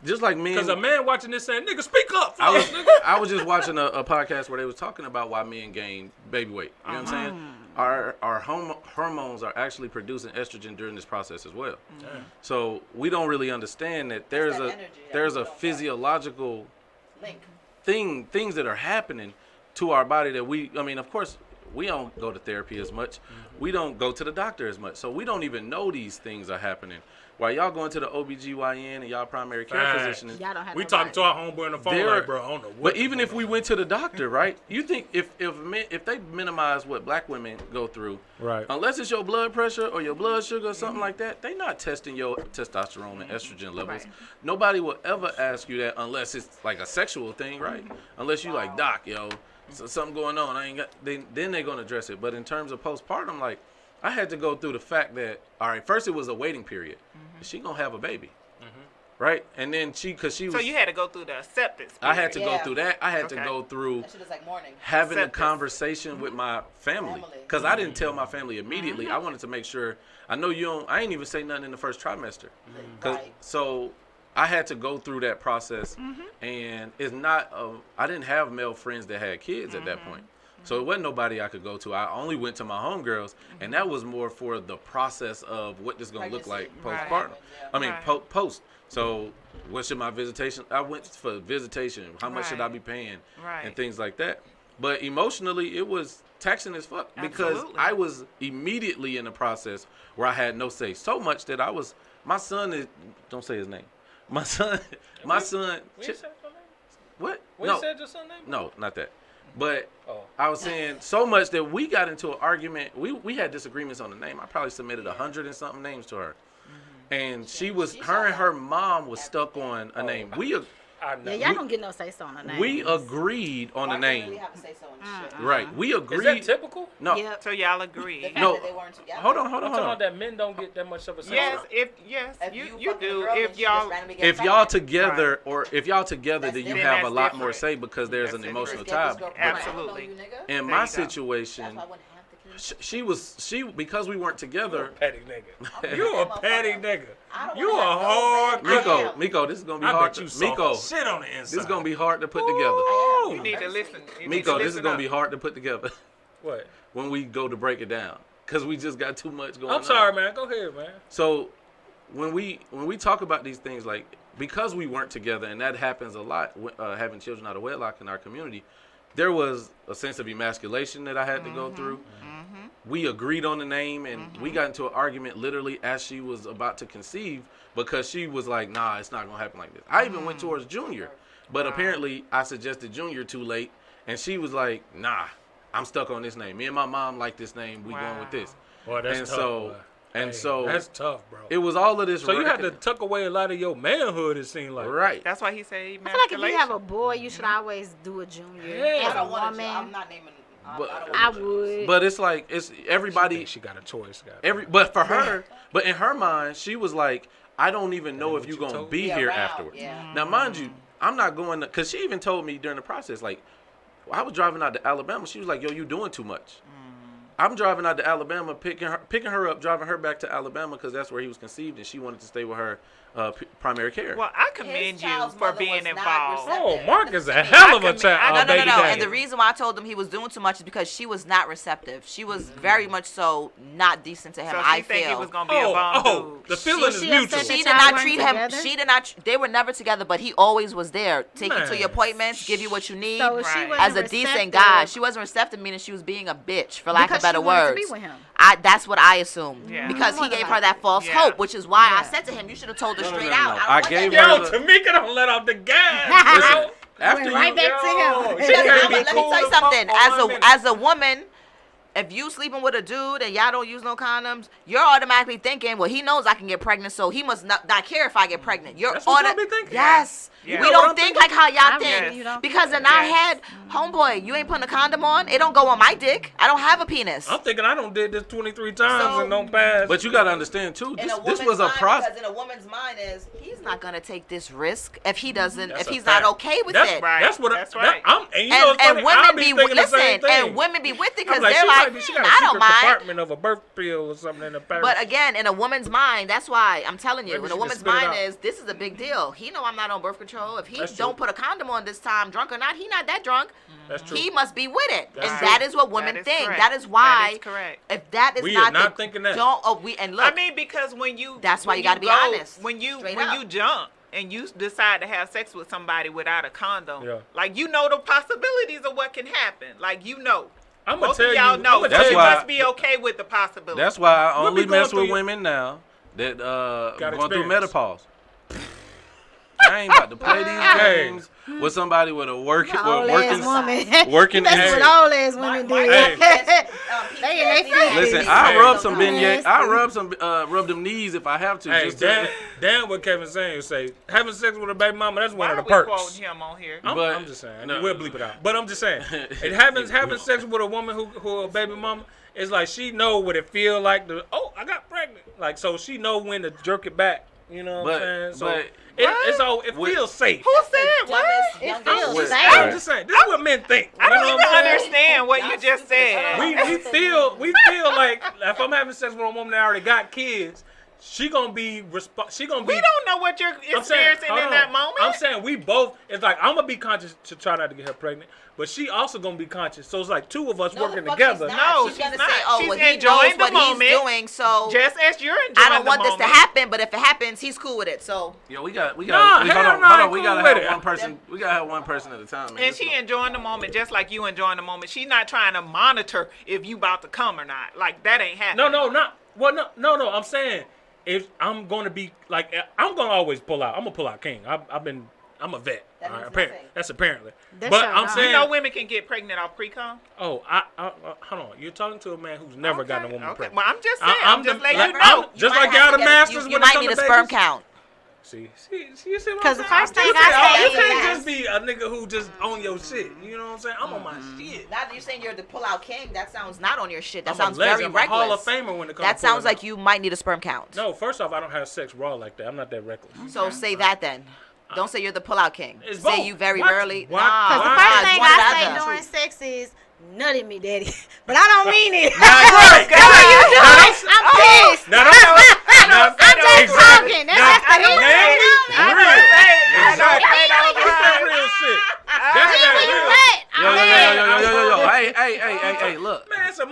just like men. Because a man watching this saying, nigga, speak up. I was fuck, nigga. I was just watching a podcast where they was talking about why men gain baby weight. You know what I'm saying? Our hormones are actually producing estrogen during this process as well. So we don't really understand that there's that a energy that there's people a don't get. physiological Link. things that are happening to our body that I mean, of course, we don't go to therapy as much. We don't go to the doctor as much. So we don't even know these things are happening. While y'all going to the OBGYN and y'all primary care Facts. physician, Y'all don't have We nobody. talking to our homeboy on the phone There- like, bro, I don't know what. but even if we went to the doctor, right? You think if they minimize what black women go through, Right. unless it's your blood pressure or your blood sugar or something like that, they not testing your testosterone and estrogen levels. Right. Nobody will ever ask you that unless it's like a sexual thing, right? Unless you like, doc, yo, so something going on. I ain't got. Then they're gonna address it. But in terms of postpartum, like, I had to go through the fact that, all right, first it was a waiting period. She gonna have a baby, right? And then because she was. So you had to go through the acceptance. I had to go Yeah. through that. I had to Okay. go through That shit is like morning. having a Acceptance. conversation with my family, Family. because I didn't tell my family immediately. I wanted to make sure. I know you don't. I ain't even say nothing in the first trimester, Right. so I had to go through that process. And it's not. I didn't have male friends that had kids at that point, so it wasn't nobody I could go to. I only went to my homegirls, and that was more for the process of what this gonna look like Pregnancy. postpartum. Right. I mean, Right. post. So what should my visitation? I went for visitation. How much should I Right. be paying? Right. And things like that. But emotionally, it was taxing as fuck because Absolutely. I was immediately in a process where I had no say. So much that my son is, don't say his name. My son, We Ch- said your name? what? We No, said your son's name? no, not that. But Oh. I was saying so much that we got into an argument. We had disagreements on the name. I probably submitted 100 and something names to her. And She her and saw her that. mom was stuck on a name. I know. Yeah, y'all don't get no say so on the name. We agreed on the Mark didn't really name. have to say so and shit. Right. We Is agreed. that typical? No. Yep. So y'all The agree. fact No. that they weren't together. Hold on. I'm talking about Hold that men don't get that much of a say. Yes, so. if If you fucking a do. girl and If she just y'all randomly get If y'all pregnant, together, or if y'all together, That's then you different. have a That's lot more different. say because there's That's an different. emotional just get this tie. girl But pregnant. I don't know Absolutely. you, nigga. in There my you go. situation, That's why I wouldn't have the kids. she because we weren't together. Petty nigga. I'm You a that petty motherfucker. nigga. I don't You a wanna have no hard man. I nigga. am. Miko, this is gonna be I hard. bet you to, soft Miko, as shit on the inside. this is gonna be hard to put I together. am. You need to Very listen. sweet. You need to Miko, this is listen gonna up. be hard to put together What? when we go to break it down. because we just got too much going on. I'm sorry, man. Go ahead, man. So when we talk about these things, like, because we weren't together, and that happens a lot, having children out of wedlock in our community, there was a sense of emasculation that I had to go through. We agreed on the name, and we got into an argument literally as she was about to conceive, because she was like, nah, it's not going to happen like this. I even went towards Junior, but apparently I suggested Junior too late, and she was like, nah, I'm stuck on this name. Me and my mom like this name. We going with this. Boy, that's And tough, so- boy. And Hey, so that's tough, bro. it was all of this. So you had to tuck away a lot of your manhood, it seemed like. Right. That's why he said I feel like if you emasculation. have a boy, you should always do a junior. Yeah. As I a don't want to. I'm woman, not naming. But- I would. But it's like, it's She everybody. thinks she got a choice. But for her, but in her mind, she was like, I don't even know That if what you're you going to told be me? Yeah, here around, afterwards. yeah. Now, mind you, I'm not going to, because she even told me during the process, like, I was driving out to Alabama. She was like, yo, you doing too much. I'm driving out to Alabama, picking her up, driving her back to Alabama because that's where he was conceived, and she wanted to stay with her primary care. Well, I commend you child's for mother being was not involved. Oh, receptive. Mark is a Listen to me. hell of a I child. can- baby No. daddy. And the reason why I told him he was doing too much is because she was not receptive. She was very much so not decent to him. So I she think he feel. was gonna be a bum dude. the feeling is She mutual. upset She that did y'all not weren't treat him. together? She did not. They were never together, but he always was there, take you to Man. your appointments, give you what you need. So she Right. wasn't As a receptive decent guy, she wasn't receptive, meaning she was being a bitch, for lack because of better she wanted words. to be with him. That's what I assumed. Yeah. Because he Mother gave like her that false Yeah. hope, which is why I Yeah. said to him, you should have told her No, no, straight no, out. no. I don't I want gave that her Yo, the- Tomika don't let off the gas. Listen, bro. after Went you, right back to him. Yo, she Because can't be let me cool tell you as fuck something. for 1 minute. As a woman, if you sleeping with a dude and y'all don't use no condoms, you're automatically thinking, well, he knows I can get pregnant, so he must not care if I get pregnant. You're That's what y'all be thinking? Yes. Yeah. We You know what don't I'm think thinking? like how y'all I think. really don't Because think in our Yes. head, homeboy, you ain't putting a condom on. It don't go on my dick. I don't have a penis. I'm thinking I done did this 23 times So- and don't pass. but you got to understand too. In This a woman's was a mind, process. because in a woman's mind is he's not gonna take this risk if he doesn't, That's if a he's fact. not okay with That's it. Right. That's what That's I, right. and you know what's funny? And I women be be thinking the same thing. and women be with it I'm because like, they're she like, might be, she got a I secret don't mind. compartment of a birth pill or something in the purse. But again, in a woman's mind, that's why I'm telling you, Maybe in she a can woman's spit it mind out. is this is a big deal. He know I'm not on birth control. If he That's don't true. put a condom on this time, drunk or not, he not that drunk. That's true. He must be with it, That's and true. that is what women That is think. correct. That is why. That is correct. If that is We not are not the, thinking that. Don't. Oh, we and look. I mean, because when you That's why when you gotta be go- honest, When you straight when up. you jump and you decide to have sex with somebody without a condom, Yeah. like you know the possibilities of what can happen. Like you know. I'm gonna Both tell of y'all you. know. I'ma So tell you you why- must be okay with the possibility. That's why I We'll be only going mess through with your- women now that going through experience. menopause. I ain't about to play these Hey. games with somebody with a Old working ass woman. working That's age. what old ass women do. Hey. They in they Listen, feelings. I Hey. rub some Nasty. beignets. I rub them knees if I have to. Hey, just to- Dan, what Kevin saying say having sex with a baby mama, that's Why one are of we the perks. quoting him on here? I'm just saying. No. We'll bleep it out. But I'm just saying. And having sex with a woman who a baby mama, it's like she know what it feel like to, I got pregnant. Like, so she know when to jerk it back. You know what I'm saying? So it what- feels safe. Who said what? It feels What- safe. I'm just saying. This is what men think. I don't You know even what I'm saying? understand what you just said. We feel like if I'm having sex with a woman that already got kids, she gonna be We don't know what you're I'm saying, experiencing hold in on. that moment. I'm saying we both. It's like I'm gonna be conscious to try not to get her pregnant, but she also gonna be conscious. So it's like two of us working together. No, she's she's gonna not. say, "Oh, She's well, he enjoying knows the what moment. he's doing, so Just as you're enjoying I don't want the this to moment. happen. But if it happens, he's cool with it. So Yo, we got. Nah, hold hell on, no, I hold on. ain't We cool gotta with have it. one person. We gotta have one person at a time. Man. And This she is- enjoying the moment just like you enjoying the moment. She's not trying to monitor if you about to come or not. Like that ain't happening. No, not. Well, no. I'm saying if I'm gonna be like, I'm gonna always pull out. I'm gonna pull out king. I'm a vet. That all right, means apparently. nothing. That's apparently. That's But your I'm job. saying, You know women can get pregnant off pre-com? hold on. You're talking to a man who's never gotten a woman Okay. pregnant. Well, I'm just saying. I'm I'm just the- letting like, you know. just like y'all the masters You when it might come need a to sperm babies. count. See, you see what 'Cause I'm the saying? first thing You I can't- say you is can't yes. just be a nigga who just on your shit. You know what I'm saying? I'm on my shit. Now that you're saying you're the pull-out king, that sounds not on your shit. That I'm sounds a legend. very I'm a Hall of reckless. Famer when it comes That to sounds pulling like out. you might need a sperm count. No, first off, I don't have sex raw like that. I'm not that reckless. So say that then. Don't say you're the pull-out king. It's Say both. you very What? rarely. What? Nah, Because the Why? first It's thing one or I the say other. during sex is, nut in me, daddy. But I don't mean it. Right. I'm pissed. Now don't- now- I'm just exactly. talking. That's Now, just the heat. man, You know me. real. Exactly. say those That's that real shit. That's When that you real. wet, Yo, I'm mad. yo. Hey, look. Man, it's a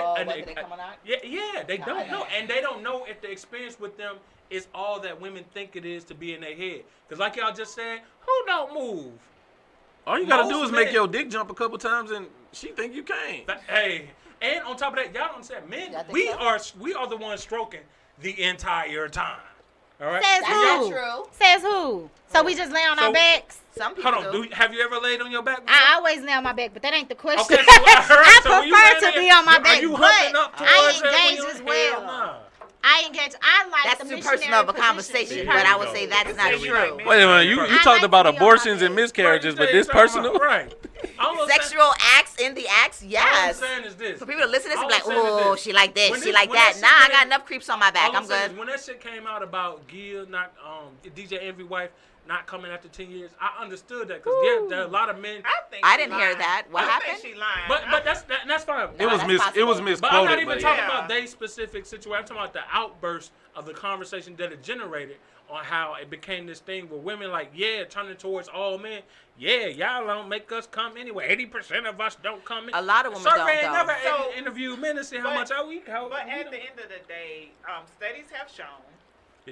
whether they come or not? Yeah, they don't know. And they don't know if the experience with them is all that women think it is to be in their head. Because like y'all just said, who don't move? All you gotta Most do is men- make your dick jump a couple times and she think you can't. Hey, and on top of that, y'all don't understand, men, Y'all think we are the ones stroking the entire time. All right. Says That's who? not true. Says who? So we just lay on So- our backs? Some people Hold on. do. Have you ever laid on your back? before? I always lay on my back, but that ain't the question. Okay, so I heard. I so when you prefer laying to be there, on my back, Are you but humping up towards I it when engage you- as Hell well. nah. I engage. I like That's the too missionary personal of a position. conversation, See, but here I we would go. say that's not Say we true. like men. Wait a minute, you I talked like about to be on my abortions and bed. miscarriages, but Right, this you talking personal? about- Right. All I'm saying- Sexual acts in the acts, All I'm yes. saying is this. For people to listen to this All and I'm be like, saying is oh, this. she like this, When she this- like when that. that Nah, shit I came- got enough creeps on my back. All I'm saying is good. when that shit came out about Gil not DJ Envy wife not coming after 10 years, I understood that because there are a lot of men. I didn't hear that. What happened? She lying. But that's fine. It was that's it was possible. misquoted. But I'm not even talking yeah. about they specific situation. I'm talking about the outburst of the conversation that it generated on how it became this thing where women turning towards all men. Yeah, y'all don't make us come anyway. 80% of us don't come in. A lot of women Survey don't, never though. interviewed men to see how But- much are we. But at the end of the day, studies have shown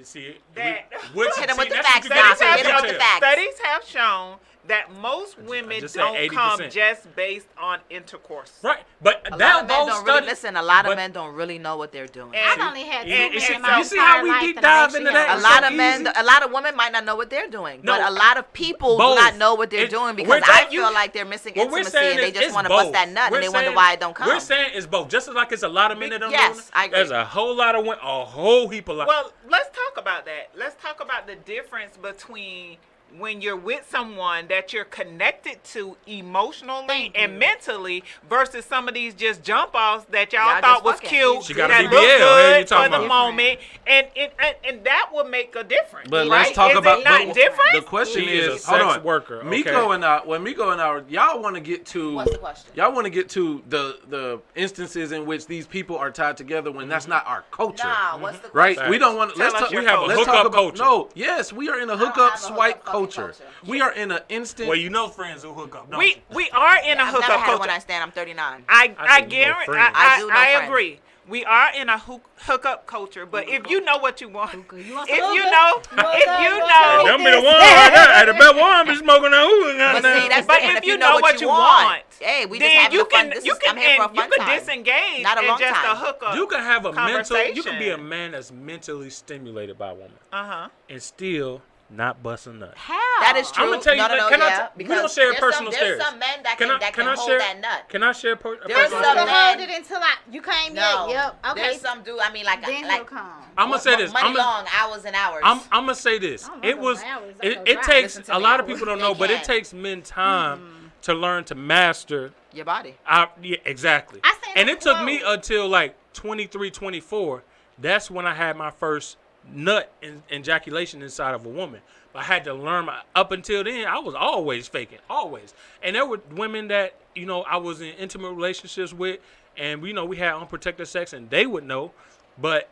See, that Hit them with the that's facts, what you Doc. gotta Hit them with tell. the facts. studies have shown that most women just said don't 80%. come just based on intercourse. Right, but A lot that of men those don't really studies. listen. A lot of but- men don't really know what they're doing. And- I've only had two and- men and in my you see how entire we life deep that dive actually into that? have A So lot of men, easy. a lot of women might not know what they're doing, No. but a lot of people Both. do not know what they're It- doing we're because not- I feel like they're missing What we're intimacy saying and they is just it's want to both. bust that nut We're and they wonder saying- why it don't come. We're saying it's both. Just as like it's a lot of men that don't Yes, know. I agree. There's a whole lot of women, a whole heap of. Well, let's talk about that. Let's talk about the difference between when you're with someone that you're connected to emotionally Thank and you. mentally versus some of these just jump offs that y'all Y'all thought just was fucking. cute, She got a that BBL. look Hey, you good talking for the about? moment, and that would make a difference. But right? let's talk Is about it not different? The question She is a is, hold sex on, worker, okay? Miko and I, y'all want to get to. What's the question? Y'all want to get to the instances in which these people are tied together when that's not our culture. Nah, what's the Right? question? We don't want to. Tell Let's us talk. your We have a culture. Let's talk hookup about culture. no. Yes, we are in a don't hookup have a swipe hookup culture. culture. We are in an instant. Well, you know friends who hook up. Don't we you? are in a I've never hookup had a culture. one night stand. I'm 39. I said you know guarantee. friends. I do know I friends. agree. We are in a hookup culture, but if you know what you want, You want if some you hookah? know, if Hookah, you hookah. know, Don't be the one. Hey, the best one be smoking that hookah. But see, that's But different if you know what you want, Hey, we just then having you a fun. can This you is, can I'm here for a and you fun can time. disengage Not a in long just time. a hookup. You can have a mental. You can be a conversation. man that's mentally stimulated by a woman Uh-huh. and still not busting nuts. How? That is true. I'm gonna tell you. No, can yeah, we don't because share there's personal some, there's stories. some men that Can can, I hold share that nut. Can I share a There's personal some story? You men- hold it until you came No. yet. Yep. Okay. There's some dude. I mean, like, Then he'll like come. I'm gonna say this. money I'm long, hours and hours. gonna say this. I don't It know was. those hours. I It, know it drive. takes Listen to a me. lot of people don't They know, but it can. takes men time to learn to master. Your body. Yeah, exactly. I seen And a it took me quote. until like 23, 24. That's when I had my first nut ejaculation inside of a woman. I had to learn. Up until then, I was always faking, always. And there were women that I was in intimate relationships with, and we had unprotected sex, and they would know,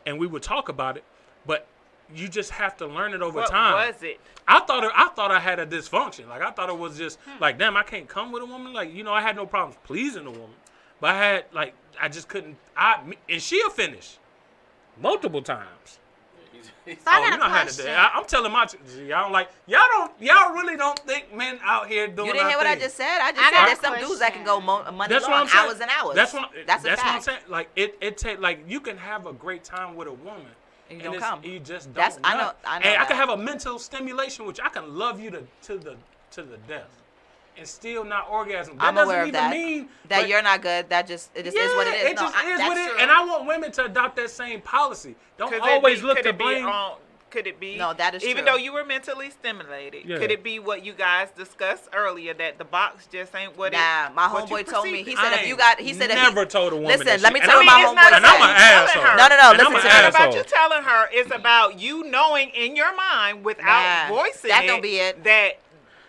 and we would talk about it. But you just have to learn it over What time. was it? I thought I had a dysfunction. Like I thought it was just like, damn, I can't come with a woman. Like I had no problems pleasing a woman, but I just couldn't. And she'll finish multiple times. So I got you a know how to do question. it. I'm telling y'all really don't think men out here doing. You didn't hear what I just said? I just I said got there's a some dudes that can go money That's what long, I'm saying. hours and hours. That's what a that's what I'm fact. saying. Like it take like you can have a great time with a woman. And you don't it's- come. You just don't. That's- I know- nut. I know And I that. can have a mental stimulation, which I can love you to the death, and still not orgasm. That I'm doesn't aware of even that. mean That but- you're not good. That just it is what it is. It No, just is that's what it is. true. And I want women to adopt that same policy. Don't Could always it be, look could to it be blame. Could it be? No, that is even true. though you were mentally stimulated, Yeah. could it be what you guys discussed earlier that the box just ain't what Nah, it? my what you homeboy told me. He perceived said it? if you got, he said if never he, told a woman. listen, that let me shit. tell And you I'm- my it's not homeboy and I'm about an you telling asshole. her. No, And listen I'm to an me. It's not about asshole. you telling her. It's about you knowing in your mind without Nah, voicing that it. don't be it. That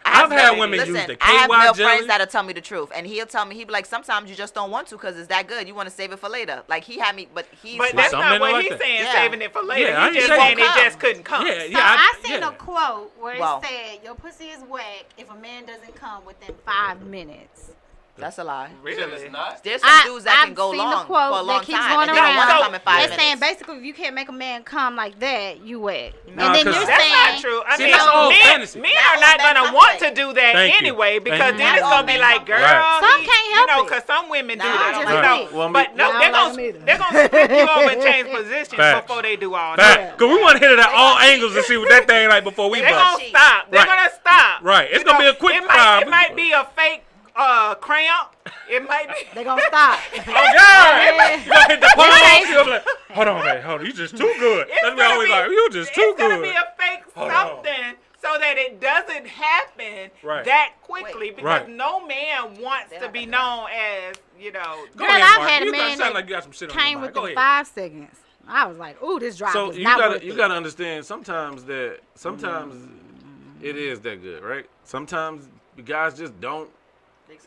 I've had what women it is. use Listen, the I have KY male jelly. friends that'll tell me the truth, and he'll tell me he'd be like, sometimes you just don't want to because it's that good. You want to save it for later. Like he had me, but he's But Some that's men not don't what like he's that. saying. Yeah. Saving it for later. Yeah, I He's ain't just saying saying it come. just couldn't come. Yeah, So yeah. I seen yeah. a quote where it Wow. said, "Your pussy is whack if a man doesn't come within 5 minutes." That's a lie. You said it's not? There's some dudes that can go I've long seen the quote for a long that keeps time. going and they don't want to around. come in 5 It's minutes. saying basically if you can't make a man come like that, you wet. Nah, And then 'cause you're That's saying not true. I See, mean, that's all men, fantasy. men Not are all not men gonna come want that to do that Thank you. anyway Thank because you. then it's Not gonna all be men like, come girl, Right. Some can't help it. because some women do Nah, that. just You know, me. Well, but no, I they're don't like them either. gonna flip you over and change positions Facts. before they do all Back. that. Cause we want to hit it at all angles and see what that thing like before we They're bust. gonna stop. They're Right. gonna stop. Right. It's You gonna be know, a quick it might, 5. It might be a fake cramp. It might be. They're going to stop. Oh God! Yeah. You gonna hit the pause? Okay. You'll be like, hold on, man. Hold on. You just too good. It's That's me gonna always be- like, you just too It's gonna good. be a fake Hold on. something so that it doesn't happen Right. that quickly because Right. no man wants They're to not be gonna do known as, you know. Go Girl, ahead, I've Mark. had a You man sound that like you got some shit on your Came mind. within Go ahead. 5 seconds. I was like, ooh, this drive So was you not gotta worth you it. gotta understand sometimes it is that good, right? Sometimes the guys just don't.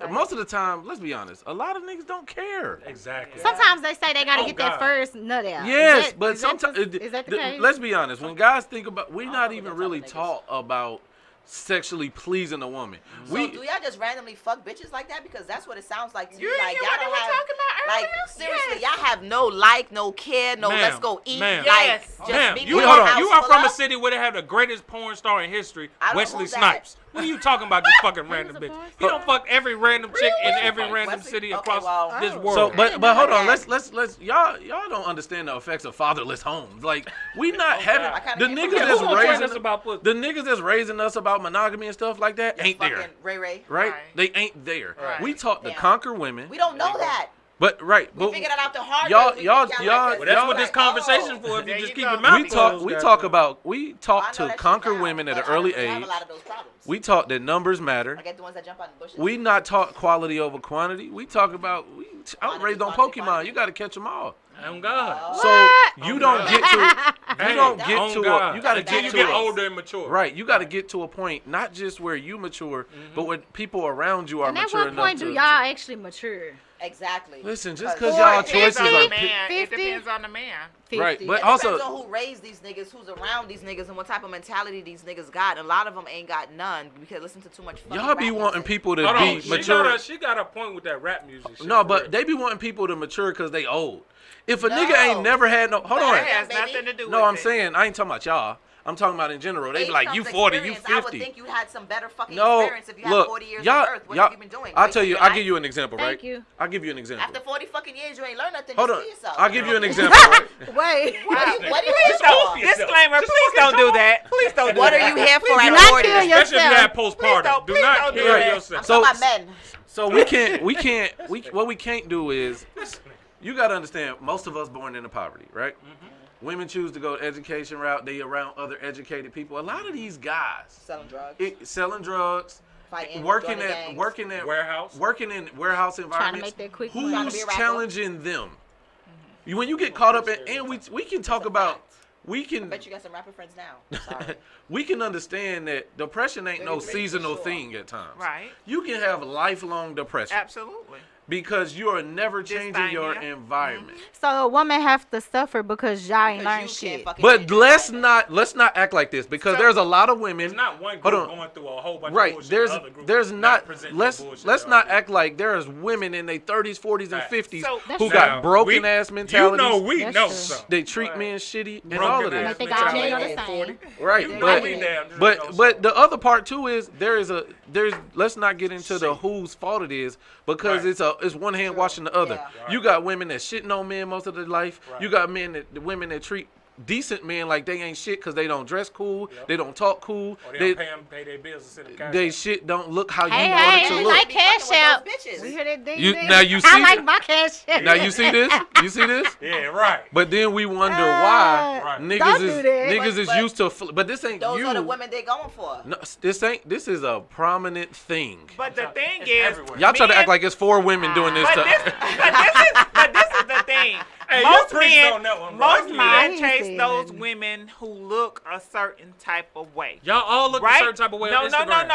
Most of the time, let's be honest, a lot of niggas don't care. Exactly. Sometimes they say they got to Oh, get God. that first nut out. Yes, Is that- but is that sometimes the- is that the case? let's be honest. When guys think about, we're don't not fuck even with really them type taught about sexually pleasing a woman. So do y'all just randomly fuck bitches like that? Because that's what it sounds like to You me. didn't Like hear y'all what they don't were have, talking about like earlier? seriously, Yes. y'all have no like, no care, no Ma'am, let's go eat. ma'am. Like Yes. just Ma'am, meet you me in hold the on. house, are pull from a up. city where they have the greatest porn star in history, I don't Wesley know that. Snipes. What are you talking about, this fucking random a bitch? porn He don't fuck every random chick in every random Wesley? city Okay, across well, this Oh. world. So, but hold on, that. let's y'all don't understand the effects of fatherless homes. Like we not I having kinda the get niggas that. that's Who gonna train us raising about pussy? the niggas that's raising us about monogamy and stuff like that ain't there, Fucking Ray Ray. right? Right. They ain't there. Right. We taught to Damn. conquer women, We don't know that. but We figured it out the hard way. y'all- We y'all- think y'all- like Well, that's y'all- what this like, conversation oh. for. If There you just you keep go. your mouth we talk closed, we goddamn. talk about we I know taught that to shit conquer now, women at an but I early don't really have age. a lot of those problems. We taught that numbers matter. I get the ones that jump out in the bushes. We not taught quality over quantity. We talk about I was raised on Quantity, Pokemon. quantity. You got to catch them all. Oh God. So you don't get to Hey, you don't get on to God. a, you got to Until get you to get a, older and mature. right. You got to get to a point not just where you mature, but when people around you are And at mature what enough point to. do y'all actually mature? Exactly. Listen, just Because- because y'all It depends choices on are the man. It 50? depends on the man. 50. right, but It also depends on who raised these niggas, who's around these niggas, and what type of mentality these niggas got. A lot of them ain't got none because listen to too much. fucking y'all be rap wanting music. people to Hold be on. mature. She got a point with that rap music shit. No, for but real. they be wanting people to mature because they old. If a No. nigga ain't never had no, hold on. That has baby. nothing to do with No, I'm it. saying I ain't talking about y'all. I'm talking about in general. They Age be like, comes you 40, you experience. I would 50. think you had some better fucking No, experience if you had look, 40 years y'all, on earth. What have you been doing? I'll tell you. Wasting I'll your give you life? an example, Thank right? you. I'll give you an example. After 40 fucking years, you ain't learned nothing. Hold Just on. kill yourself. I'll give you an example. Right? Wait. What do you Please don't. Disclaimer, please don't do that. Please don't do What that. are you here for Do at not 40? kill Especially if you yourself. have postpartum. Do please not don't do kill that. yourself. So- I'm talking about men. So what we can't do is, you got to understand, most of us born into poverty, right? Women choose to go education route. They around other educated people. A lot of these guys Selling drugs. selling drugs, Fighting, working joining at gangs. Warehouse. working in warehouse environments. make that quick money. Trying to Who's be a rapper. challenging them? When you get caught up in, and we can talk about, we I can bet you got some rapper friends now. Sorry. we can understand that depression ain't no Very, very seasonal sure. thing at times. Right. You can have lifelong depression Absolutely. because you are never changing your thing, yeah. environment. So a woman have to suffer because y'all ain't Because learned you can't shit. fucking But change your let's environment. not act like this because So- there's a lot of women. It's not one Hold group on. going through a whole bunch of Right, bullshit. there's not. presenting Let's bullshit let's to not other act like there's women in their 30s, 40s, and Facts. 50s So- That's who true. got broken we- ass mentalities. You know we That's know true. something. They treat Right. men shitty and Broken all of ass this. They think all men mentality are the at same. 40. Right, You know but we damn sure know but something. the other part too is there's let's not get into the whose fault it is because Right. it's one hand washing the other. Yeah. You got women that shitting on men most of their life. Right. You got women that treat decent men like they ain't shit because they don't dress cool, Yep. they don't talk cool, Or they they don't pay their bills and send them cash. they shit don't look how you Hey, want hey, it to we look. like cash Fucking with out. those bitches. We hear that ding You- ding. now you I see- like my cash out. Now you see this? You see this? Yeah, right. But then we wonder why Right. niggas Don't is do that. niggas is But- used to. But this ain't Those you. are the women they going for. No, this is a prominent thing. But the thing It's is, everywhere. Y'all try to men- act like it's 4 women doing this But to. this is the thing. Hey, you most preached men, on that one, bro. most You men ain't chase saying those nothing. women who look a certain type of way. Y'all all look Right? a certain type of way no, on no, Instagram.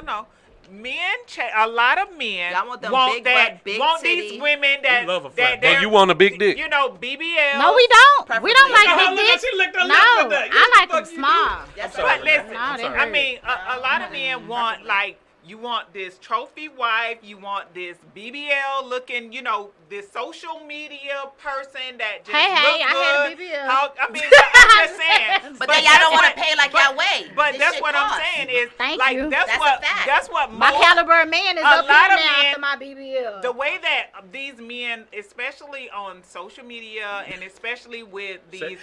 no. A lot of men Y'all want them big that butt, big want titty. these women that We love a that flat they're, But you want a big dick. you know, BBL. No, we don't. We don't Preferably. like Look at her, big look at dicks. she licked her No, lips with that. I like them What the fuck you small. do? Yes, I'm sorry. But listen, No, they I hurt. mean, a lot of men want like You want this trophy wife. You want this BBL looking, this social media person that just Hey, look I had a good. BBL. I'm just saying. But then y'all don't want to pay like y'all weigh. But This that's shit what costs. I'm saying is, Thank like, you. That's a fact. that's what My most, caliber of man is a up lot here of now men- after my BBL. the way that these men, especially on social media and especially with these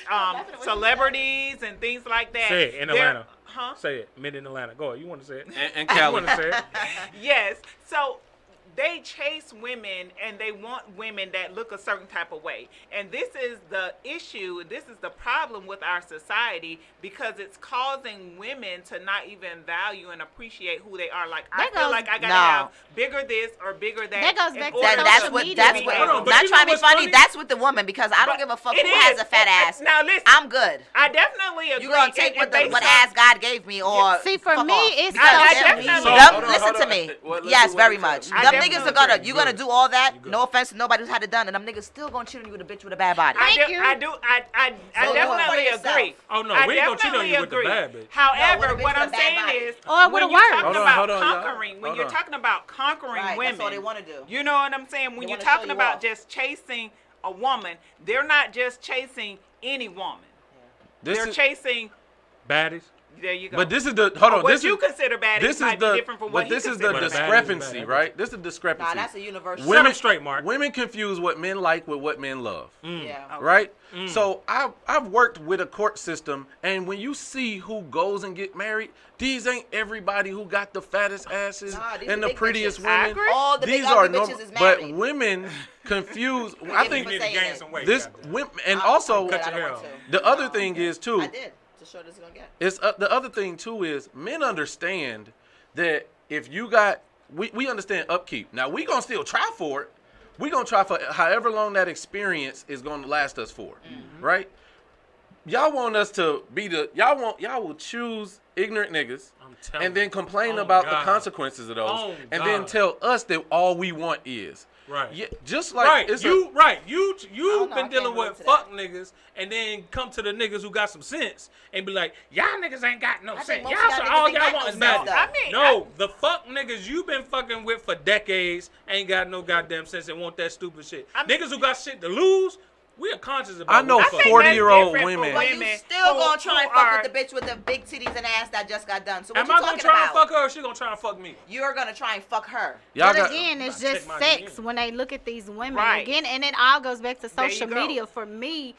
celebrities and things like that. Say it in they're- Atlanta. Huh? Say it. Men in Atlanta. Go ahead. You want to say it? And You Cali. want to say it? Yes. So they chase women and they want women that look a certain type of way. And this is the issue, this is the problem with our society because it's causing women to not even value and appreciate who they are. Like, I feel like I gotta have bigger this or bigger that. That goes back to That's social what. media. That's Hold what. on, but Not you trying know to be what's funny. funny? That's with the woman because I don't give a fuck It who has is. a fat ass. Now listen, I'm good. I definitely agree. You gonna take And what based what on- ass God gave me or See, for fuck me, off. it's Because I social definitely- media. So- Them, hold on, listen hold to on. me. Let's Yes, do very what much. I Them definitely niggas are gonna agree. you gonna do all that. No offense to nobody who's had it done, and them niggas still gonna cheat on you with a bitch with a bad body. Thank you. I So do it for definitely yourself. agree. Oh, no, I we ain't gonna cheat on you definitely with the agree. bad bitch. However, No, with a what bitch I'm with a bad saying body. is, Or it when would've you're worked. talking Hold on, about hold on, y'all. conquering, when Hold you're on. talking about conquering Right, women, that's all they wanna do. you know what I'm saying? When They you're wanna show talking you about off. just chasing a woman, they're not just chasing any woman. This They're is, chasing. Baddies. There you go. but this is the hold on. what This you is consider bad this might is be the different from what but this he is the considers bad. discrepancy, Bad. right? This is the discrepancy. Nah, that's a universal. Set 'em straight, Mark. Women confuse what men like with what men love. Yeah. Okay. Right? So I've worked with a court system, and when you see who goes and get married, these ain't everybody who got the fattest asses Nah, these and are the big prettiest bitches. I women. agree. All the big These ugly are bitches normal, is but married. women confuse. I Forgive me think for You need to saying gain it. some weight. this goddamn. women, and I'm also good, I cut don't your want hair to. the other thing is too. I did to show this is gonna get. It's the other thing too is men understand that if you got we understand upkeep. Now we gonna still try for it. We gonna try for however long that experience is gonna last us for, right? Y'all want us to be y'all will choose ignorant niggas I'm telling and then you. complain Oh, about the God. consequences of those, Oh, and then God. tell us that all we want is Right. Yeah, just like Right, it's you've know, I been dealing can't relate with to fuck niggas, and then come to the niggas who got some sense and be like, y'all niggas ain't got no I think sense. most Y'all of y'all so niggas all ain't y'all got want no is bad. sense, though. I mean, No, the fuck niggas you been fucking with for decades ain't got no goddamn sense and want that stupid shit. Niggas who got shit to lose, we are conscious about. I know what the fuck. 40-year-old different for women. But you women still who- gonna try and who fuck are- with the bitch with the big titties and ass that just got done. So what Am you I gonna talking try and about? fuck her or she gonna try and fuck me? You're gonna try and fuck her. Y'all But got again, it's Check just my sex DM. when they look at these women. Right. Again, and it all goes back to There you social go. media. For me,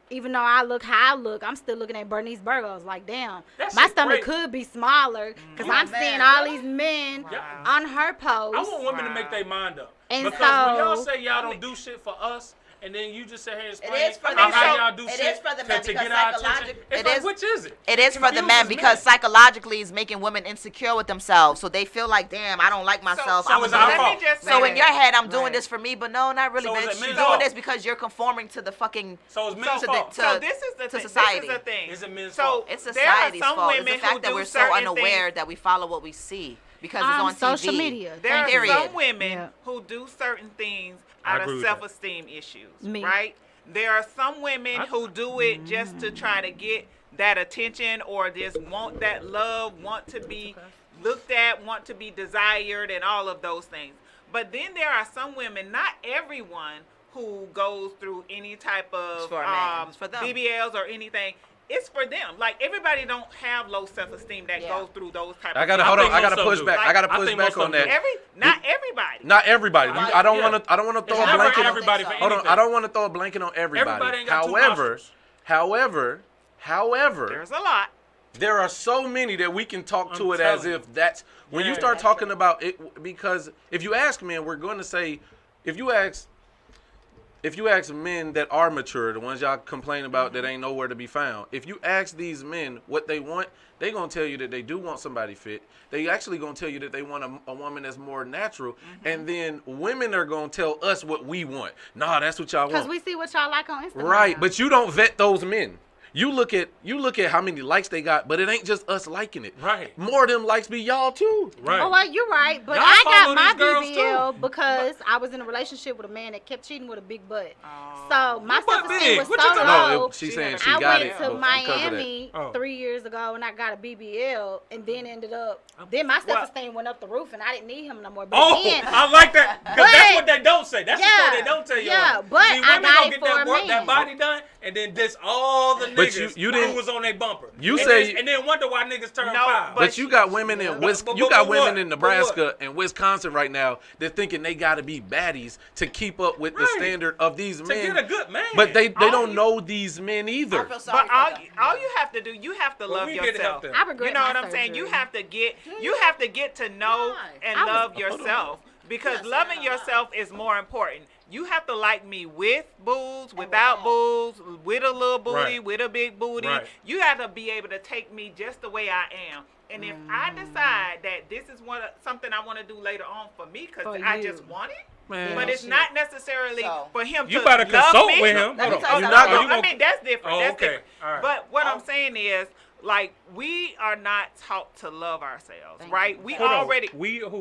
even though I look how I look, I'm still looking at Bernice Burgos like, damn, That my shit stomach crazy. could be smaller because Oh, I'm man, seeing all really? these men Wow. on her I post. want women to Wow. make their mind up. And Because when y'all so- say y'all don't do shit for us, and then you just sit here and It explain is for how the men. y'all do It shit is for the men to because get our attention. psychologic- It's it like, is- which is it? It is for the men confuses because psychologically it's making women insecure with themselves. So they feel like, damn, I don't like myself. so I'm it's a our man. fault. Let me just say So in this. your head, I'm doing Right. this for me, but no, not really, So is it bitch. You're men's doing fault? this because you're conforming to the fucking. So it's men's to fault. So this is the to thing. society. This is the thing. Is it men's so fault? It's there society's are some fault. It's women the fact who that do we're so certain unaware things. that we follow what we see because it's on social TV. media. There are Period. some women Yeah. who do certain things I out agree of with that. self-esteem issues, Me. right? There are some women who do it just to try to get that attention or just want that love, want to be looked at, want to be desired, and all of those things. But then there are some women, not everyone, who goes through any type of It's for a man. It's for them. BBLs or anything. It's for them. Like, everybody don't have low self-esteem that Yeah. goes through those type I of gotta things. hold on. think I gotta most of push them back. do. I gotta I push think back most on of them that. do. Not everybody. Not everybody. Right. I don't Yeah. want to. I don't want to throw It's a never blanket. everybody for so. Hold on. anything. I don't want to throw a blanket on everybody. Everybody ain't got two However, There's a lot. there are so many that we can talk to I'm it as telling if that's when you Yeah. start That's talking true. about it. Because if you ask men, we're going to say, if you ask men that are mature, the ones y'all complain about that ain't nowhere to be found. If you ask these men what they want, they gonna tell you that they do want somebody fit. They actually gonna tell you that they want a woman that's more natural. And then women are gonna tell us what we want. Nah, that's what y'all Because want. we see what y'all like on Instagram. Right, but you don't vet those men. You look at how many likes they got, but it ain't just us liking it. Right. More of them likes be y'all too. Right. Oh, well, you're right, but Y'all I follow got my these girls, BBL too. because I was in a relationship with a man that kept cheating with a big butt. Oh. So my Your butt self-esteem big. was What so you talking low. about? She's She saying had she I got went it to because Miami Oh. 3 years ago and I got a BBL and then ended up. Then my self-esteem went up the roof and I didn't need him no more. But Oh, then, I like that. Because But- that's what they don't say. That's the Yeah, story they don't tell you. yeah, but See, I women got gonna it get for that a work, that man. body done, and then diss all the But niggas you didn't- who was on their bumper. You and say- then, and then wonder why niggas turn No, foul. But you got women in But you got what? women in But Nebraska what? and Wisconsin right now that thinking they got to be baddies to keep up with the Right. standard of these to men. get a good man. But they All don't you- know these men I either. feel sorry But for them. all you have to do, you have to But love we get yourself. help them. I regret You know my what I'm saying? You surgery. have to get to know Why? and I was- love yourself because Yeah, loving say yourself is more important. You have to like me with boobs, without boobs, with a little booty, Right. with a big booty. Right. You have to be able to take me just the way I am. And if I decide that this is something I want to do later on for me because For I you. just want it, Man, but it's not necessarily So- for him You to better love consult me. with him. Let me Hold tell on. you You're not something. I mean, that's different. Oh, That's okay. different. All right. But what Oh. I'm saying is, like, we are not taught to love ourselves, Thank right? you. We Hold on. already, We who's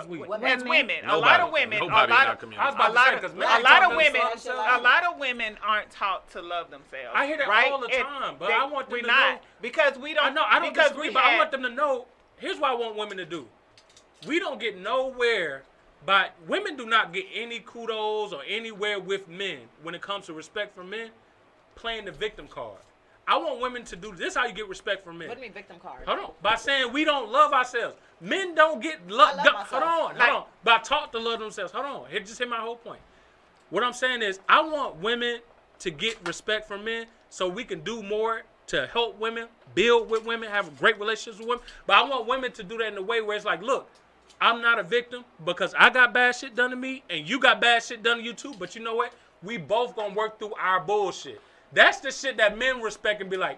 we? as women, a Nobody. lot of women, Nobody a in lot our of, community. I was about a lot to say, of, 'cause a men lot talk of to women, themselves. a lot of women aren't taught to love themselves. I hear that right? all the And time, but they- I want them we're to not know. because we don't. I know I don't because disagree, we but I had- want them to know. Here's what I want women to do. We don't get nowhere, but women do not get any kudos or anywhere with men when it comes to respect for men. Playing the victim card. I want women to do this. Is how you get respect from men. What do you mean victim card? Hold on. By saying we don't love ourselves. Men don't get love. I love myself. Hold on. Like- Hold on. But taught to love themselves. Hold on. Just hit my whole point. What I'm saying is I want women to get respect from men so we can do more to help women, build with women, have great relationships with women. But I want women to do that in a way where it's like, look, I'm not a victim because I got bad shit done to me and you got bad shit done to you too. But you know what? We both gonna work through our bullshit. That's the shit that men respect and be like,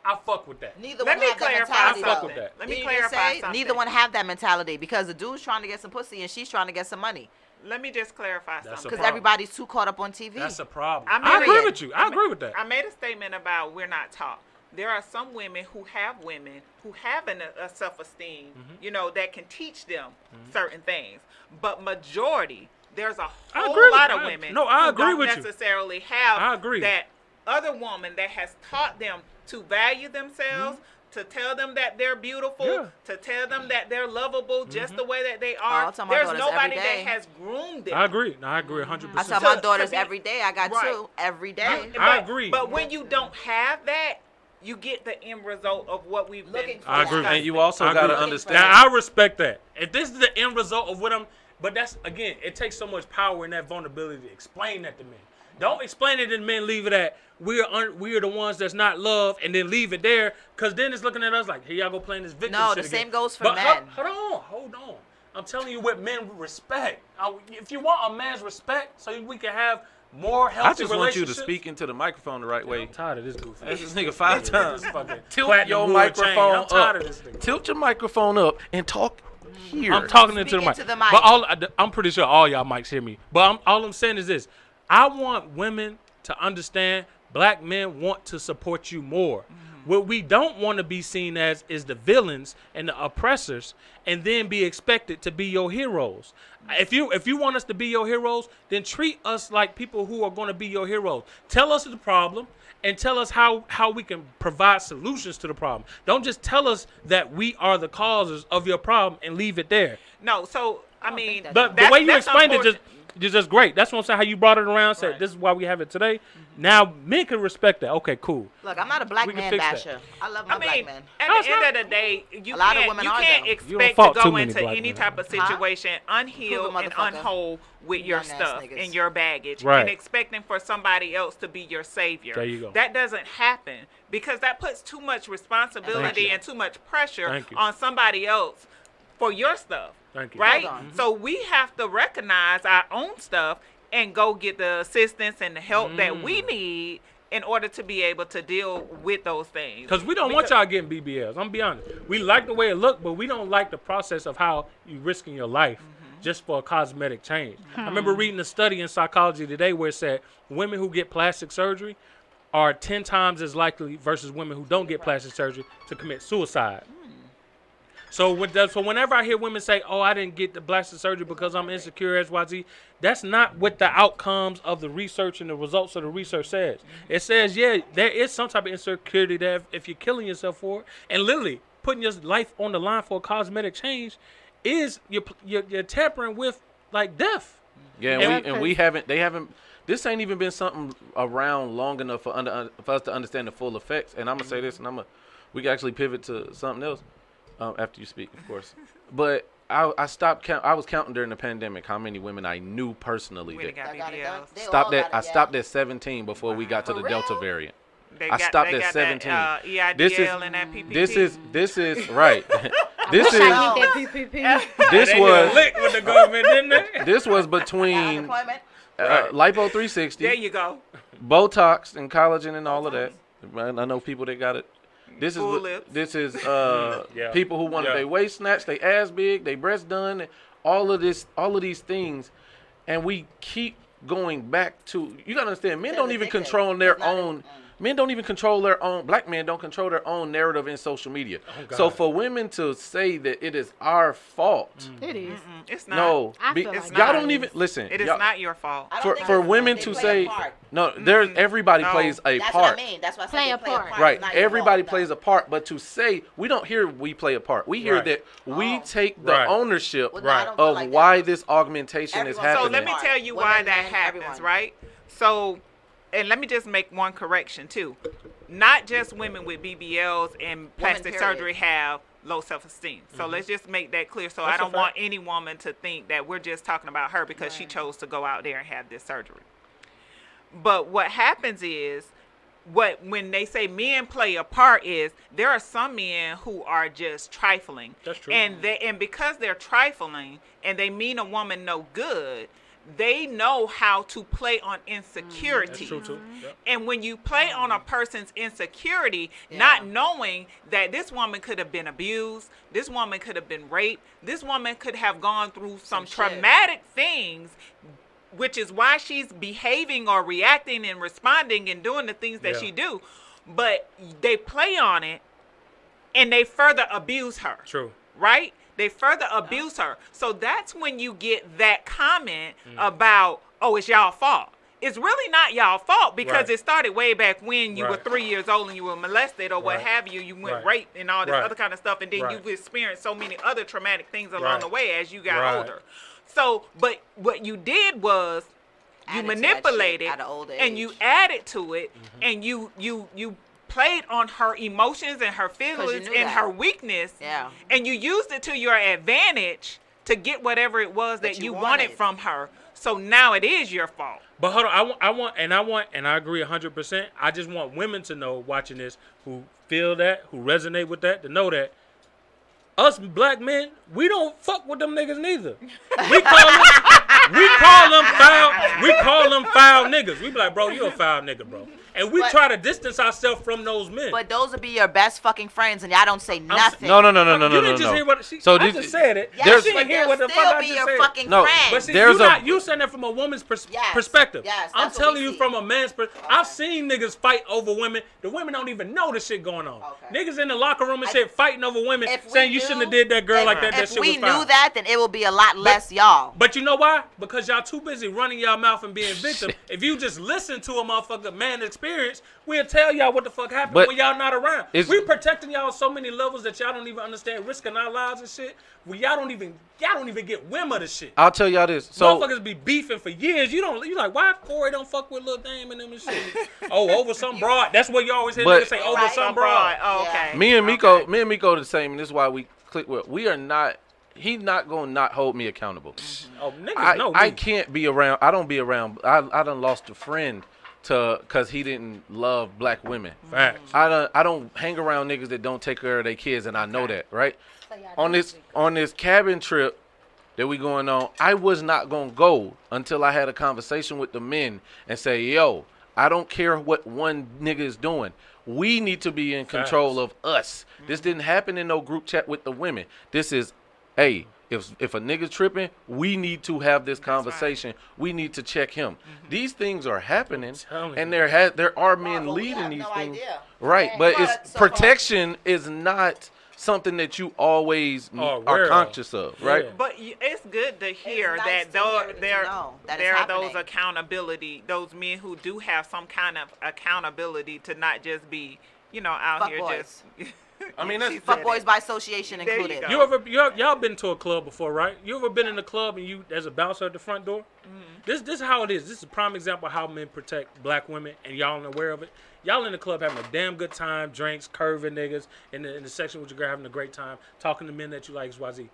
I fuck with that. Neither Let one me have that clarify mentality. I fuck though. with that. Let me Didn't you just clarify say something. neither one have that mentality because the dude's trying to get some pussy and she's trying to get some money Let me just clarify That's a something. because problem. everybody's too caught up on TV. That's a problem. I'm I agree period. with you. I agree with that. I made a statement about we're not taught. There are some women who have a self-esteem, you know, that can teach them certain things. But majority, there's a I whole agree with lot you. of I- women no, I who agree don't with you. necessarily have I agree. that other woman that has taught them to value themselves, to tell them that they're beautiful, Yeah. to tell them that they're lovable just the way that they Oh, are. I tell my There's daughters nobody every day. that has groomed them. I agree. No, I agree 100%. I tell So- my to daughters be- every day. I got Right. two every day. I agree. But when you don't have that, you get the end result of what we've Looking been for I agree. discussing. And you also I got to agree. understand. Now I respect that. If this is the end result of what I'm, but that's again, it takes so much power and that vulnerability to explain that to men. Don't explain it to men. Leave it at we're the ones that's not loved, and then leave it there, because then it's looking at us like, here y'all go playing this victim. No, shit the again. same goes for But men. Hold on. I'm telling you what men respect. If you want a man's respect, so we can have more healthy I just want you to relationships. speak into the microphone the right way. I'm tired of this goofy. That's this nigga 5 times. This fucking Tilt platinum your wood microphone chain. I'm tired up. of this nigga. Tilt your microphone up and talk here. I'm talking into the Speak mic. into the mic. But I'm pretty sure all y'all mics hear me. But all I'm saying is this. I want women to understand black men want to support you more. What we don't want to be seen as is the villains and the oppressors and then be expected to be your heroes. If you want us to be your heroes, then treat us like people who are going to be your heroes. Tell us the problem and tell us how we can provide solutions to the problem. Don't just tell us that we are the causes of your problem and leave it there. No, so I don't mean, think But the that's- way you that's explained it unfortunate. just great. That's what I'm saying. How you brought it around, said Right. this is why we have it today. Now men can respect that. Okay, cool. Look, I'm not a black We can man fix that. basher. I love my I mean, black men. at No, it's the end not. of the day, you A lot of can't, women you are, can't though. You don't expect fault to too go many into black any men. type of situation unhealed Prove it, and motherfucker. unwhole with your Young ass stuff niggas. and your baggage Right. and expecting for somebody else to be your savior. There you go. That doesn't happen because that puts too much responsibility you. and too much pressure Thank you. on somebody else for your stuff. Thank you. Right? Hold on. So we have to recognize our own stuff and go get the assistance and the help that we need in order to be able to deal with those things. Because we don't want y'all getting BBLs. I'm gonna be honest. We like the way it look, but we don't like the process of how you risking your life just for a cosmetic change. I remember reading a study in psychology today where it said women who get plastic surgery are 10 times as likely versus women who don't get plastic surgery to commit suicide. So whenever I hear women say, "Oh, I didn't get the plastic surgery because I'm insecure," XYZ, that's not what the outcomes of the research and the results of the research says. It says, yeah, there is some type of insecurity that if you're killing yourself for it, and literally putting your life on the line for a cosmetic change, is you're tampering with like death. Yeah, and we haven't. They haven't. This ain't even been something around long enough for us to understand the full effects. And I'm gonna say this, and we can actually pivot to something else after you speak, of course. But I stopped I was counting during the pandemic how many women I knew personally that I stopped at 17 before we got to the Delta variant. I stopped at 17. EIDL and that PPP. This is right. This was licked with the government, didn't they? This was between Lipo 360. There you go. Botox and collagen and all of that. I know people that got it. This is people who wanted their waist snatched, their ass big, their breasts done, and all of these things, and we keep going back to. You gotta understand, men don't even control their own. Men don't even control their own. Black men don't control their own narrative in social media. Oh, so for women to say that it is our fault, it is. It's not. No, y'all don't even listen. It is not your fault. For women to say no, everybody plays a part. That's what I mean. That's why I say play a part. Right, everybody plays a part. But to say we don't hear we play a part. We hear that we take the ownership of why this augmentation is happening. So let me tell you why that happens, right? So. And let me just make one correction, too. Not just women with BBLs and plastic surgery have low self-esteem. So let's just make that clear. So I don't want any woman to think that we're just talking about her because she chose to go out there and have this surgery. But what happens is, when they say men play a part is, there are some men who are just trifling. That's true. And because they're trifling and they mean a woman no good, they know how to play on insecurity. That's true too. Yep. And when you play on a person's insecurity, not knowing that this woman could have been abused, this woman could have been raped, this woman could have gone through some traumatic things, which is why she's behaving or reacting and responding and doing the things that she do. But they play on it and they further abuse her. True. Right? They further abuse her. So that's when you get that comment about, oh, it's y'all fault. It's really not y'all fault because it started way back when you were 3 years old and you were molested or what have you. You went raped and all this other kind of stuff. And then you've experienced so many other traumatic things along the way as you got older. So, but what you did was you manipulated and you added to it and you played on her emotions and her feelings and her weakness, and you used it to your advantage to get whatever it was that you wanted from her. So now it is your fault. But hold on, I want, and I agree 100%. I just want women to know watching this who feel that, who resonate with that, to know that us black men, we don't fuck with them niggas neither. We call them foul niggas. We be like, bro, you a foul nigga, bro. And we try to distance ourselves from those men. But those would be your best fucking friends, and y'all don't say nothing. No. You didn't just hear what I just said it. Yes, she didn't hear what the fuck I just said. Fucking friend. But see, you saying that from a woman's perspective. Yes, I'm telling you from a man's perspective. I've seen niggas fight over women. The women don't even know the shit going on. Niggas in the locker room and shit fighting over women, saying you shouldn't have did that girl like that. That shit was foul. If we knew that, then it would be a lot less y'all. But you know why? Because y'all too busy running y'all mouth and being victim. If you just listen to a motherfucker man experience, we'll tell y'all what the fuck happened when y'all not around. We protecting y'all on so many levels that y'all don't even understand, risking our lives and shit. Well, y'all don't even get whim of the shit. I'll tell y'all this. So motherfuckers be beefing for years. You like, why Corey don't fuck with Lil Dame and them and shit? Over some broad. That's what you always hear niggas say, over some broad. Oh, okay. Me and Miko the same, and this is why we click with. We are not. He's not gonna not hold me accountable. Oh, niggas know me. I can't be around. I don't be around. I done lost a friend because he didn't love black women. Facts. I don't hang around niggas that don't take care of their kids, and I know that, right? On this cabin trip that we going on, I was not gonna go until I had a conversation with the men and say, yo, I don't care what one nigga is doing. We need to be in control of us. This didn't happen in no group chat with the women. This is, hey, If a nigga tripping, we need to have this conversation. We need to check him. These things are happening, and there are men leading these things. Idea. Right, but But it's so protection is not something that you always are conscious of, right? Yeah. But it's good to hear nice that to hear to know that there it's are those happening. accountability, those men who do have some kind of accountability to not just be, out Fuck here boys. just. I mean, that's She Fuck said boys it. by association There you included. go. Y'all been to a club before, right? You ever been in a club and there's a bouncer at the front door? This is how it is. This is a prime example of how men protect black women, and y'all aren't aware of it. Y'all in the club having a damn good time, drinks, curving niggas in the section with your girl having a great time, talking to men that you like, XYZ.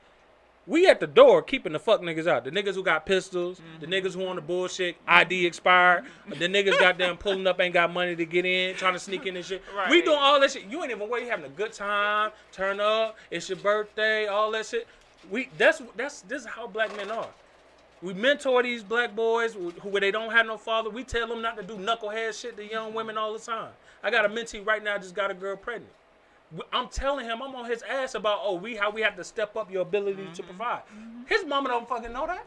We at the door keeping the fuck niggas out. The niggas who got pistols, the niggas who on the bullshit, ID expired, the niggas got them pulling up, ain't got money to get in, trying to sneak in and shit. Right. We doing all that shit. You ain't even where you having a good time, turn up, it's your birthday, all that shit. This is how black men are. We mentor these black boys where they don't have no father. We tell them not to do knucklehead shit to young women all the time. I got a mentee right now just got a girl pregnant. I'm telling him, I'm on his ass about how we have to step up your ability to provide. His mama don't fucking know that.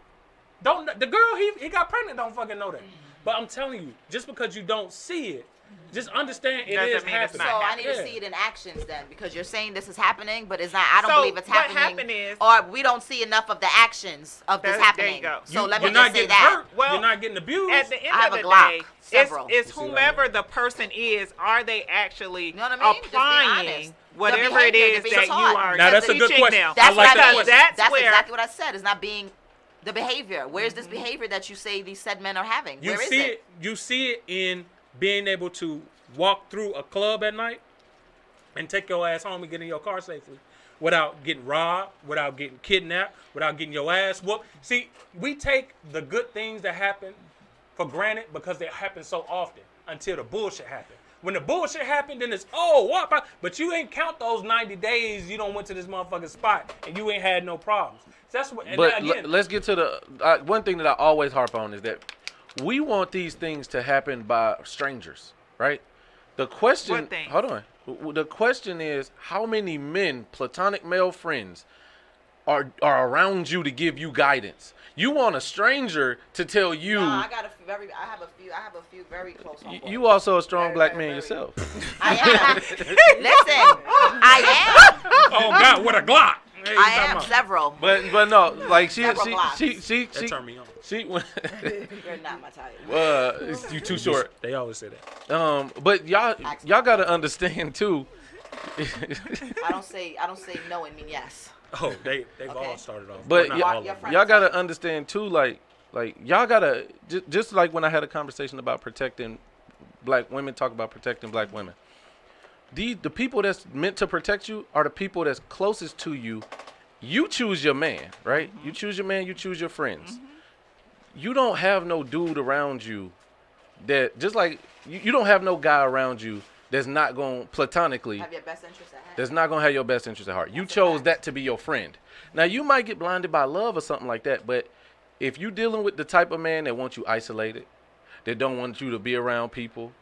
The girl he got pregnant don't fucking know that. But I'm telling you, just because you don't see it, just understand it Doesn't is mean it's happening. not So I need to Yeah. see it in actions then, because you're saying this is happening, but it's not. I don't So believe it's what happening, happened is- or we don't see enough of the actions of this There you happening. go. So let me You're not just say getting that. hurt. Well, You're not getting abused. At the end I have of a the Glock, day, several. it's You see what I whomever the person is. Are they actually You know what I mean? Just being applying honest. whatever The it behavior is to be that you taught. are Now, that's a good teaching question. them? That's I like what that I mean. question. That's where exactly what I said. It's not being the behavior. Where's this behavior that you say these said men are having? You Where is see it? You see it in being able to walk through a club at night and take your ass home and get in your car safely without getting robbed, without getting kidnapped, without getting your ass whooped. See, we take the good things that happen for granted because they happen so often until the bullshit happen. When the bullshit happened, then it's, what? But you ain't count those 90 days you don't went to this motherfucking spot and you ain't had no problems. That's what. And But again, let's get to the one thing that I always harp on is that we want these things to happen by strangers, right? The question, What thing? hold on. The question is, how many men, platonic male friends, are around you to give you guidance? You want a stranger to tell you. No, I have a few very close homeboys. You also a strong Very, black very, man very- yourself. I am. Listen, I am. oh God, what a Glock. Hey, you I talking am about? several. But no, like she Several blocks. she That turned me on. You're You're not my type. you too short. They always say that. But y'all gotta understand too. I don't say no and mean yes. Oh, they've Okay. all started off. But Not y'all, all of them. y'all gotta understand too, like y'all gotta just like when I had a conversation about protecting black women, talk about protecting black women. The people that's meant to protect you are the people that's closest to you. You choose your man, right? You choose your man. You choose your friends. You don't have no dude around you that just like you don't have no guy around you that's not going platonically. Have your best interest at heart. That's not gonna have your best interest at heart. You chose that to be your friend. Now you might get blinded by love or something like that, but if you dealing with the type of man that wants you isolated, that don't want you to be around people,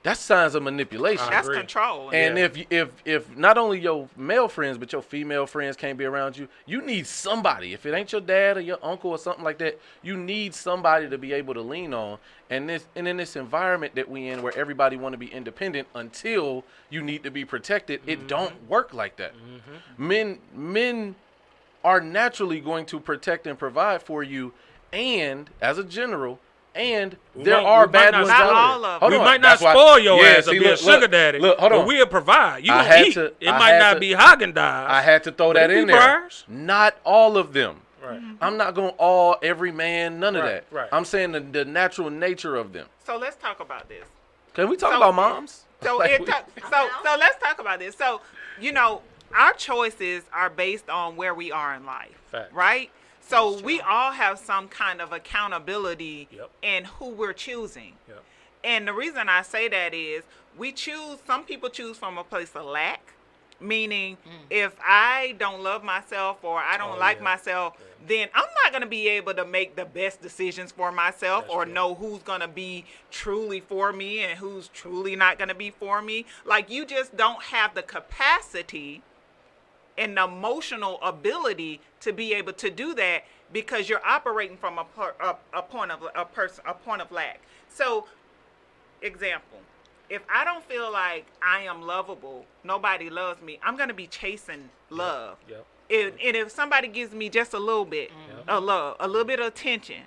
that's signs of manipulation. That's agree. control. And Yeah. if not only your male friends but your female friends can't be around you, you need somebody. If it ain't your dad or your uncle or something like that, you need somebody to be able to lean on. And in this environment that we in, where everybody want to be independent until you need to be protected, it don't work like that. Men are naturally going to protect and provide for you, and as a general. And there might- are we might bad not ones spoil- out there. Not all of Hold We on, might not that's why- spoil your Yeah, ass to see, be a look, sugar daddy. Look, hold but on. we'll provide. You I gonna had eat. to- It I might had not to- be Haagen-Dazs. I had to throw But that it in be there. bars. Not all of them. Right. I'm not going to every man, none of Right, that. right. I'm saying the natural nature of them. So let's talk about this. Can we talk So- about moms? So Like, so let's talk about this. So, our choices are based on where we are in life, Facts. right? So we all have some kind of accountability Yep. in who we're choosing. Yep. And the reason I say that is some people choose from a place of lack, meaning if I don't love myself or I don't like myself, then I'm not going to be able to make the best decisions for myself or know who's going to be truly for me and who's truly not going to be for me. Like, you just don't have the capacity and the emotional ability to be able to do that, because you're operating from a point of lack. So, example, if I don't feel like I am lovable, nobody loves me, I'm gonna be chasing love. Yep. And if somebody gives me just a little bit of love, a little bit of attention,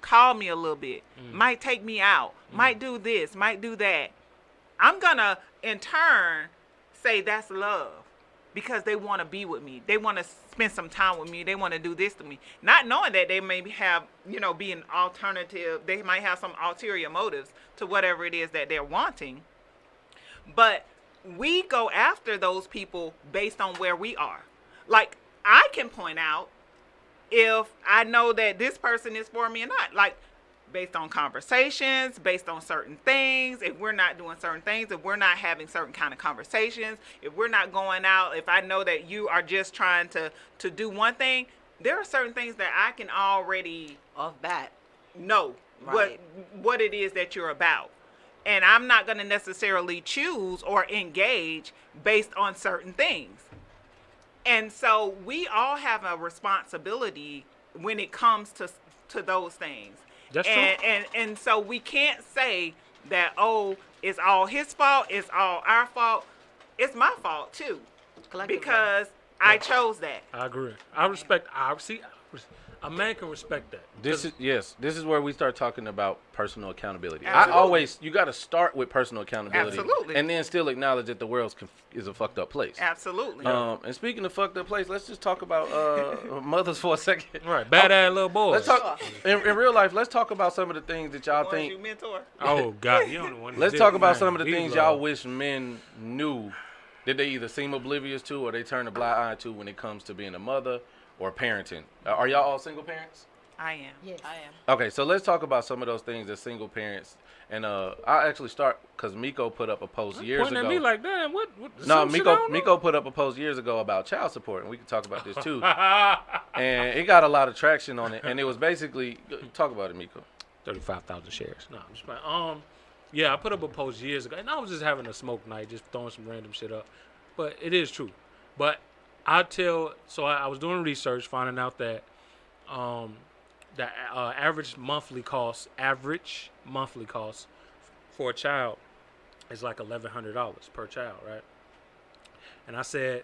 call me a little bit, might take me out, might do this, might do that, I'm gonna in turn say that's love, because they want to be with me, they want to spend some time with me, they want to do this to me, not knowing that they maybe have, be an alternative, they might have some ulterior motives to whatever it is that they're wanting. But we go after those people based on where we are. Like, I can point out if I know that this person is for me or not. Like, based on conversations, based on certain things, if we're not doing certain things, if we're not having certain kind of conversations, if we're not going out, if I know that you are just trying to do one thing, there are certain things that I can already Off bat. know Right. what it is that you're about. And I'm not going to necessarily choose or engage based on certain things. And so we all have a responsibility when it comes to those things. That's true. And so we can't say that, oh, it's all his fault, it's all our fault. It's my fault too, because I chose that. I agree. I respect. A man can respect that. This is where we start talking about personal accountability. Absolutely. You got to start with personal accountability. Absolutely. And then still acknowledge that the world is a fucked up place. Absolutely. And speaking of fucked up place, let's just talk about mothers for a second. Right, badass little boys. Let's talk in real life. Let's talk about some of the things that y'all Ones think. you mentor. Oh God, you don't know what. Let's talk about some of the things y'all wish men knew that they either seem oblivious to or they turn a blind eye to when it comes to being a mother or parenting. Are y'all all single parents? I am. Yes. I am. Okay, so let's talk about some of those things as single parents. And I'll actually start because Miko put up a post years Pointing ago. at me like, damn, what? No, some shit I don't know? Miko put up a post years ago about child support, and we can talk about this too. And it got a lot of traction on it, and it was basically talk about it, Miko. 35,000 shares. No, I'm just playing. Yeah, I put up a post years ago, and I was just having a smoke night, just throwing some random shit up. But it is true. But I was doing research, finding out that the average monthly cost for a child is like $1,100 per child, right? And I said,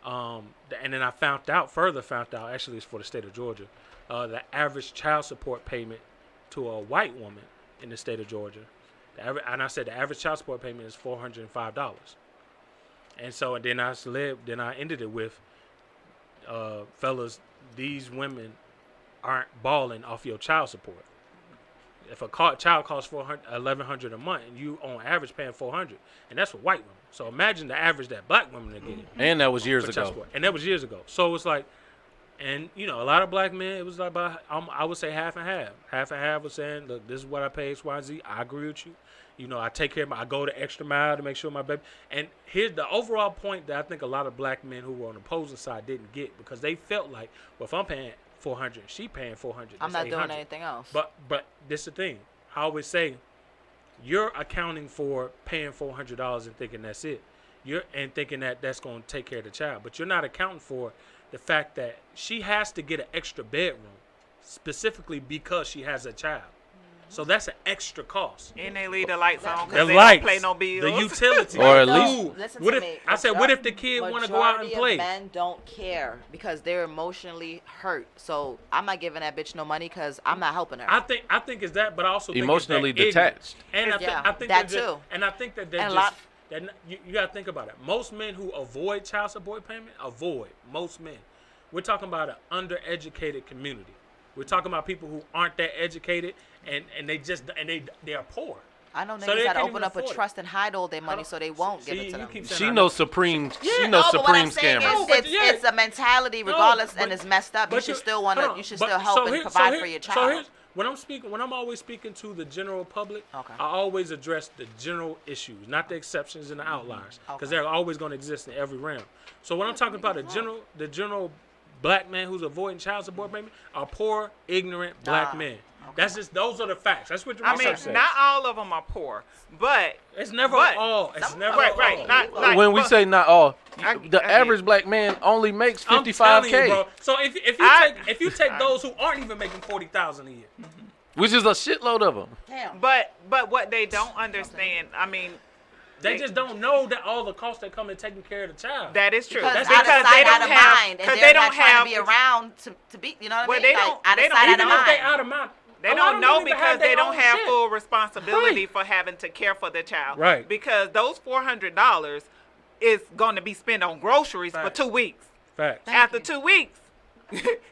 and then I found out, actually it's for the state of Georgia, the average child support payment to a white woman in the state of Georgia, and I said the average child support payment is $405. And so, and then I ended it with, fellas, these women aren't balling off your child support. If a child costs $1,100 a month, and you on average paying $400, and that's for white women. So imagine the average that black women are getting. And that was years for child ago. support. And that was years ago. So it's like, and a lot of black men, it was like about, I would say half and half. Half and half was saying, look, this is what I pay X, Y, Z. I agree with you. I take care of I go the extra mile to make sure my baby. And here's the overall point that I think a lot of black men who were on the opposing side didn't get, because they felt like, well, if I'm paying $400, she paying $400. I'm not doing $800. anything else. But this is the thing. I always say, you're accounting for paying $400 and thinking that's it. And thinking that that's going to take care of the child. But you're not accounting for the fact that she has to get an extra bedroom specifically because she has a child. So that's an extra cost. And they leave the lights on The because they lights, don't pay no bills. the utilities, Or at the least- food. Listen What to if me. I said, what if the kid want to go out and Majority play? of men don't care because they're emotionally hurt. So I'm not giving that bitch no money because I'm not helping her. I think it's that, but I also think Emotionally it's that ignorant. detached. And Yeah, I think that they're too. And I think that they're And a just lot- that you got to think about it. Most men who avoid child support payment most men. We're talking about an undereducated community. We're talking about people who aren't that educated and they are poor. I know So niggas they that can't open even up a afford it. trust and hide all their money so they won't give See, it to you them. keep saying She I knows supreme. She knows No, but what I'm supreme saying scammers. is but it's a mentality regardless, and it's messed up. You should still help and provide for your child. When I'm always speaking to the general public, Okay. I always address the general issues, not the exceptions and the outliers, because they're always going to exist in every realm. So when I'm talking about the general black man who's avoiding child support payment are poor, ignorant black men. That's just, those are the facts. That's what the research says. Not all of them are poor, but it's never all. It's never right. all. Not, like, when we say not all, the I average black man only makes I'm telling you, $55K, bro. So if you take those who aren't even making $40,000 a year, which is a shitload of them. Damn. but what they don't understand, I mean, they just don't know that all the costs that come in taking care of the child. that is true. Because Because out of sight, they don't out of have, mind, and because they're they not don't trying have to be around to be, you know what I Well, mean? they Like, don't- out they of don't- sight, out Even of if they mind. out of mind. They a lot don't of know them even because have their they don't own have shit. full responsibility Right. for having to care for the child. Right. Because those $400 is going to be spent on groceries for Facts. 2 weeks. Facts. After 2 weeks,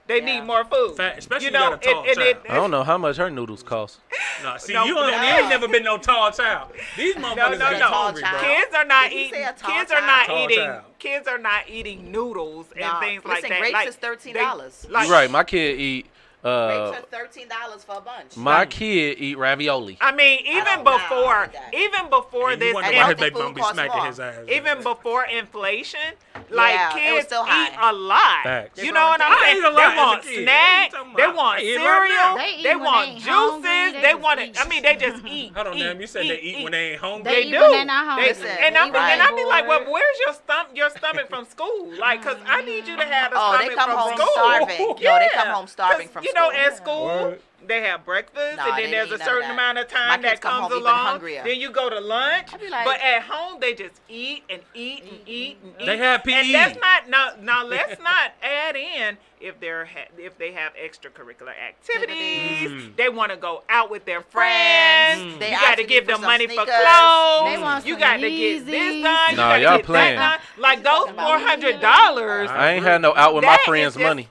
they need more food. Fact, especially you you know, got a tall child. I don't know how much her noodles cost. Nah, see, No, you no. ain't never been no tall child. These motherfuckers no, are no. hungry, bro. Kids are not Did he eating. say a tall Kids are child? not Tall eating. child. Kids are not eating noodles and No, things like listen, that. grapes like, is $13. they- like, You're right. My kid eat. Grapes are $13 for a bunch. My kid eat ravioli. I mean, I even don't know before, about that. even before And you this, wonder and why his healthy baby food mom be costs smacking more. his ass. even before inflation, like Yeah, it was kids still eat high. a lot. Facts. You know what I'm I saying? ate a lot They as a want kid. snacks, What you talking they about? want I eat right cereal, now. They eat they when want they ain't hungry, juices, they they just want eat. it. I mean, they just eat. Hold on, damn. You said they eat when they ain't hungry. They They eat do. when they're not hungry. Listen, And I right. be like, well, Bored. where's your stomach from school? Like, cause I need you to have a Oh, stomach they come from home school. starving. No, they come home starving 'Cause, from you know, school. at school Word. they have breakfast, Nah, and they then there's ain't a none of certain that. amount of My time kids that come comes home even along. hungrier. Then you go to lunch. I be like- But at home they just eat and eat and eat and eat. They have PE. And that's not now. Let's not add in if they have extracurricular activities. They want to go out with their friends. They You got to asking give you for them some money for sneakers. clothes. They want You some got to get this Yeezys. done. Nah, you y'all gotta get playing. that done. Like those talking about $400. I ain't had no out with my That is friends' just- money.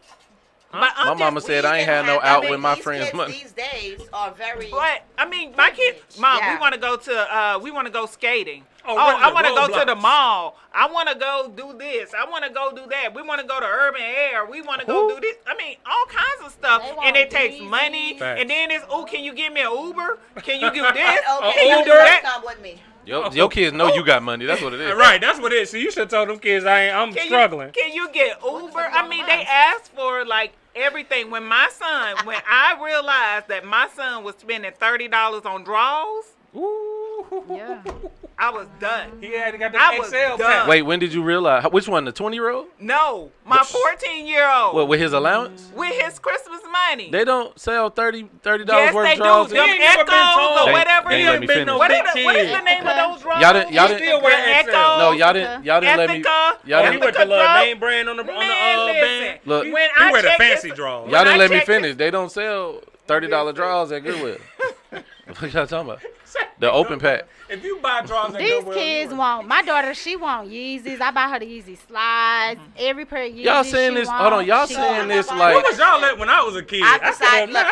But I'm My just- mama said I ain't had no out with my friends' money. These days are very. But I mean, my kids, Mom, Yeah. we want to go skating. Oh, Oh, regular I want to go to the Roblox. mall. I want to go do this. I want to go do that. We want to go to Urban Air. We want to go do this. I mean, all kinds of stuff. They want And it takes Yeezys. money. Facts. And then it's, oh, can you give me an Uber? Can you do this? Okay, Can you you do that? come with me. Your kids know you got money. That's what it is. Right, that's what it is. So you should have told them kids I'm Can struggling. Can you get Uber? I mean, they ask for like everything. When I realized that my son was spending $30 on draws, Ooh. Yeah. I was done. He had got the I was Excel done. pack. Wait, when did you realize? Which one? The 20-year-old? No, my 14-year-old. What, with his allowance? With his Christmas money. They don't sell $30 Yes, worth they of draws. do. He Them ain't never been Echoes told. or They- whatever. they it ain't let is. me been no finish. big What is kid. the name of those draws? Y'all didn't- He still wear The Excel. Echoes. No, y'all didn't let me. Ethica. Y'all Oh, he didn't, went to Ethica. the name brand on the Man, band. Look, he, when he I wear the checked fancy his- draws. y'all didn't I let me checked finish. They don't sell $30 draws at Goodwill. What y'all talking about? The open pack. If you buy draws at These Goodwill, kids you want, my daughter, she want Yeezys. I buy her the Yeezy slides. Every pair of Yeezys Y'all saying she this? want, Hold on, y'all she saying want. this What like was y'all at when I was a kid? I decided loved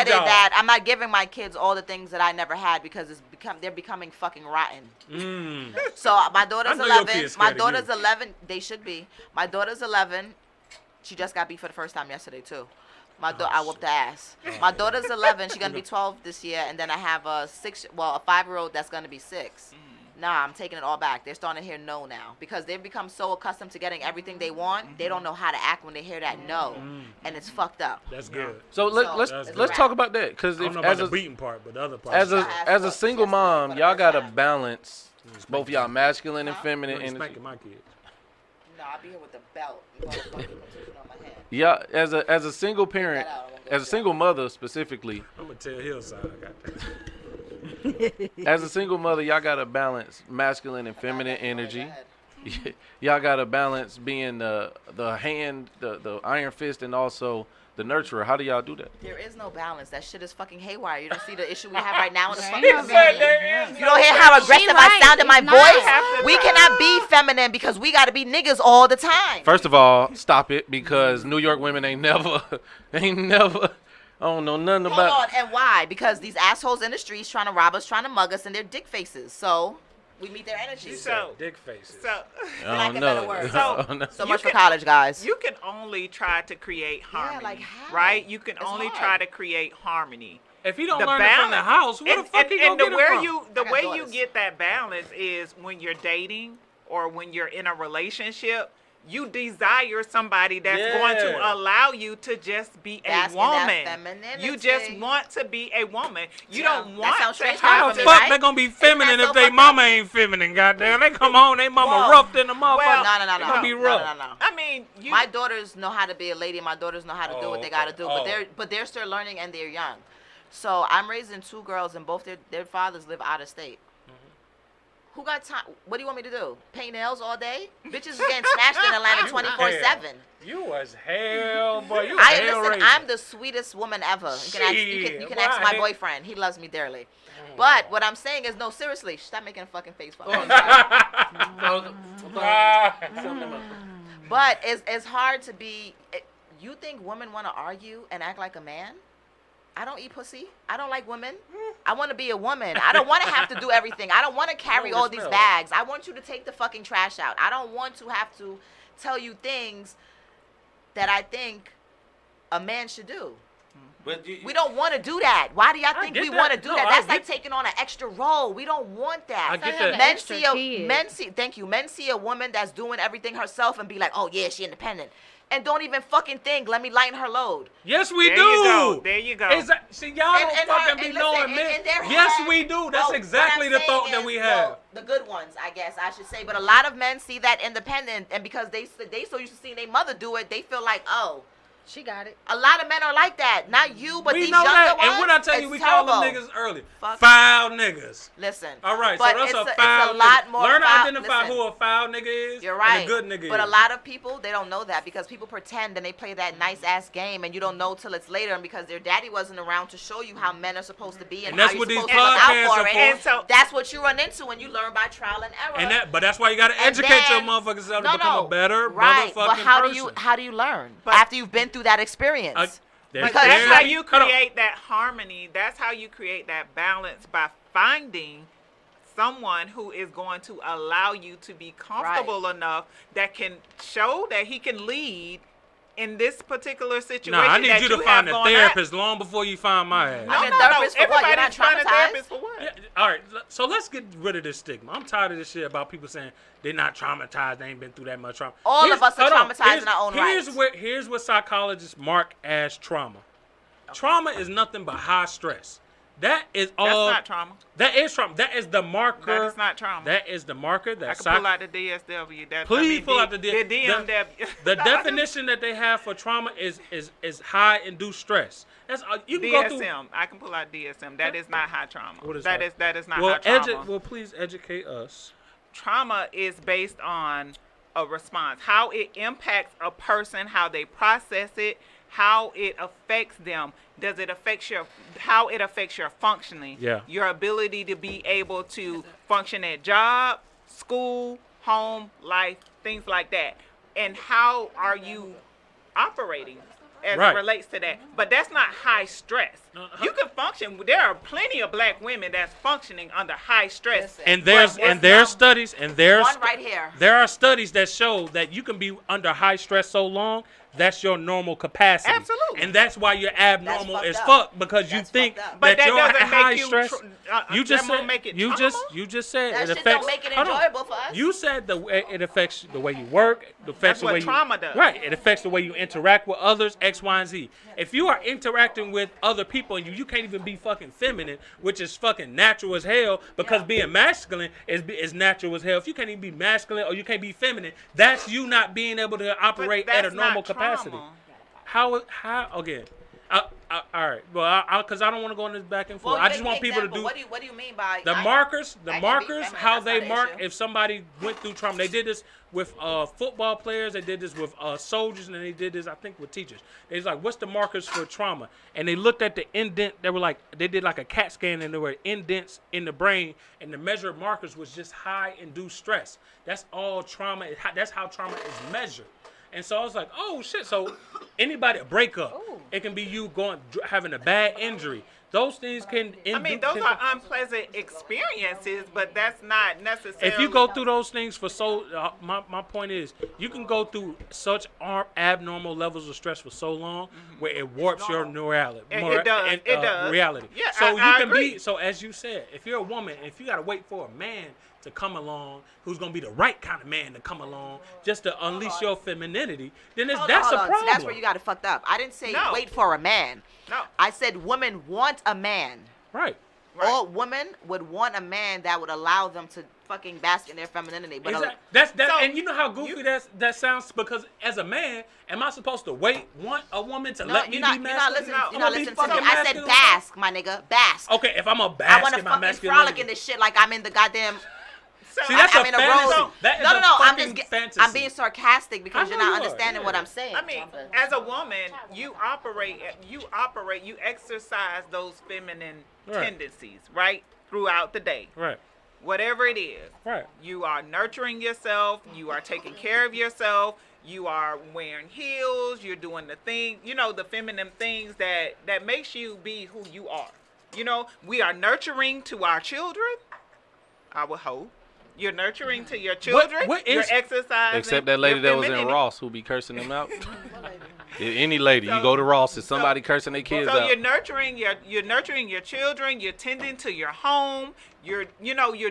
y'all. that I'm not giving my kids all the things that I never had because they're becoming fucking rotten. Mm. So my daughter's I know your 11. kids My scared of daughter's you. 11. They should be. My daughter's 11. She just got beat for the first time yesterday too. I whooped her ass. My daughter's 11. She's gonna be 12 this year, and then I have a 5-year-old that's gonna be 6. Nah, I'm taking it all back. They're starting to hear no now because they've become so accustomed to getting everything they want. They don't know how to act when they hear that no, and it's fucked up. That's good. so. That's Let's good. talk about that because I don't know about the beating part, but the other part. as a single mom, y'all gotta balance both y'all masculine and feminine You ain't energy. spanking my kids. No, I'll be here with the belt. You motherfucker, put it on my head. Yeah, as a single parent, Get that out, I won't go as a to single mother specifically, I'm gonna tell Hillside I got that. as a single mother, y'all gotta balance masculine and feminine energy. Y'all gotta balance being the hand, the iron fist, and also the nurturer. How do y'all do that? There is no balance. That shit is fucking haywire. You don't see the issue we have right now in the There fucking ain't no community. balance. You don't hear how aggressive right. I sound in my It's voice? not. We cannot be feminine because we gotta be niggas all the time. First of all, stop it because New York women ain't never. I don't know nothing Hold about. on, and why? Because these assholes in the streets trying to rob us, trying to mug us, and they're dick faces. So we meet their energy. So- Dick faces. So, I lack don't of better know. words. I don't know. So You much for can- college, guys. you can only try to create harmony, like how? right? You can It's only hard. try to create harmony. If he don't The learn it from the balance. house, where the fuck he gonna and get it from? the I got way you daughters. get that balance is when you're dating or when you're in a relationship. You desire somebody that's going Yeah. to allow you to just be a That's woman. femininity. You just want to be a woman. You Yeah, don't that want sounds to strange How coming the from me, fuck right? they gonna be Isn't that feminine so if they fucked mama up? ain't feminine? Goddamn, they come home, they mama Whoa. rough than the motherfucker. Well, No. They gonna be rough. No. I mean, you. My daughters know how to be a lady. My daughters know how to do Oh, what they gotta okay. do. Oh. But they're still learning and they're young. So I'm raising 2 girls and both their fathers live out of state. Who got time? What do you want me to do? Paint nails all day? Bitches is getting smashed in Atlanta 24/7. You was hell, boy. You Listen. hell I'm the sweetest woman ever. You can Shit, ask why? my boyfriend. He loves me dearly. But what I'm saying is, no, seriously, stop making a fucking face for me. But it's hard to be. You think women want to argue and act like a man? I don't eat pussy. I don't like women. I want to be a woman. I don't want to have to do everything. I don't want to carry all these bags. I want you to take the fucking trash out. I don't want to have to tell you things that I think a man should do. But We don't want to do that. Why do y'all think get we that. want to do No, that? I That's get- like taking on an extra role. We don't want that. I get have that. an Men extra see kid. men see a woman that's doing everything herself and be like, oh yeah, she independent, and don't even fucking think, let me lighten her load. Yes, we There do. you go. There you go. See, y'all don't And fucking be listen, knowing men. and their Yes, head- we do. well, That's what exactly I'm the saying thought that is, we well, have. the good ones, I guess I should say. But a lot of men see that independent, and because they so used to seeing their mother do it, they feel like, oh, She got it. a lot of men are like that. Not you, but We these know younger that. ones. And what I tell you, it's we call them terrible. niggas early. Fuck. Foul niggas. Listen. All right, but so that's it's a foul it's a lot nigga. more Learn to foul- identify listen. who a foul nigga is You're right. and a good nigga but is. a lot of people, they don't know that because people pretend and they play that nice ass game and you don't know till it's later, and because their daddy wasn't around to show you how men are supposed to be and, And that's how what you're these supposed to look podcasts out are for it. for. And so- That's what you run into when you learn by trial and error. But that's why you got to And educate then- your motherfucking self to No, become no. a better right. motherfucking But how person. do you learn But- after you've been through that experience? There's- Because that's there's- how you hold on. create that harmony. That's how you create that balance by finding someone who is going to allow you to be comfortable enough that can show that he can lead in this particular situation. Nah, I need that you to have find a going therapist long before you find my ass. No, I mean, no, therapist for what? You're Everybody's not finding a traumatized? therapist for what? Yeah, all right, so let's get rid of this stigma. I'm tired of this shit about people saying they're not traumatized. They ain't been through that much trauma. All of us are hold on. traumatized in our own here's right. Here's what psychologists mark as trauma. Trauma is nothing but high stress. That is all. That's not trauma. That is trauma. That is the marker. That is not trauma. That is the marker that I can pull out the DSW. Please pull out the DMW. The definition that they have for trauma is high induced stress. That's you can go through. DSM. I can pull out DSM. That is not high trauma. What is that? that? That is not high trauma. Well, please educate us. Trauma is based on a response, how it impacts a person, how they process it, how it affects them. Does it affect how it affects your functioning? Yeah. Your ability to be able to function at job, school, home, life, things like that. And how are you operating as Right. it relates to that? But that's not high stress. You can function. There are plenty of black women that's functioning under high stress. Listen. And there's studies and there's One right here. There are studies that show that you can be under high stress so long that's your normal capacity. Absolutely. And that's why you're abnormal fucked as up. fuck because you That's think fucked up. But that that you're doesn't at high make you stress. You just that won't said make it you trauma? just said That it shit affects. don't make it hold on. enjoyable for us. You said it affects the way you work. It affects That's the what way trauma does. Right. It affects the way you interact with others. X, Y, and Z. If you are interacting with other people and you can't even be fucking feminine, which is fucking natural as hell, because being masculine is natural as hell. If you can't even be masculine or you can't be feminine, that's you not being able to operate at a that's normal not capacity. trauma. How again? All right. Well, because I don't want to go into this back and forth. Well, I just make want an people to example. do What do you mean by the I- markers. The I can be markers, feminine, how that's they not an mark issue. if somebody went through trauma. They did this with football players. They did this with soldiers, and they did this, I think, with teachers. They was like, "What's the markers for trauma?" And they looked at the indent. They did like a CAT scan, and there were indents in the brain, and the measured markers was just high induced stress. That's all trauma. That's how trauma is measured. And so I was like, oh shit. So anybody, a breakup, it can be you having a bad injury. those things can. I mean, those are unpleasant experiences, but that's not necessarily. If you go through those things for so, my point is, you can go through such abnormal levels of stress for so long, where it warps your reality. It does. Reality. Yeah, so you I can agree. be. So as you said, if you're a woman, if you gotta wait for a man to come along, who's gonna be the right kind of man to come along, just to unleash your femininity, then that's a problem. See, that's where you got it fucked up. I didn't say wait for a man. No. I said women want a man. Right. All women would want a man that would allow them to fucking bask in their femininity. But And you know how goofy that sounds, because as a man, am I supposed to want a woman to let me be masculine? You're not listening to me. I said bask, my nigga. Bask. Okay, if I'm a bask I want to in my fucking masculinity. frolic in this shit like I'm in the goddamn. See, that's I'm a in a fantasy. rose. That is No. a fantasy. I'm being sarcastic because I you're know not you are, understanding what I'm saying. I mean, as a woman, you exercise those feminine tendencies, right? Throughout the day. Right. Whatever it is. Right. You are nurturing yourself, you are taking care of yourself, you are wearing heels, you're doing the thing, the feminine things that makes you be who you are. We are nurturing to our children, I would hope. You're nurturing to your children. You're exercising. Except that lady that was in femininity. Ross who be cursing them out. Any lady, you go to Ross, is somebody cursing their kids So out. you're nurturing your children. You're tending to your home. You're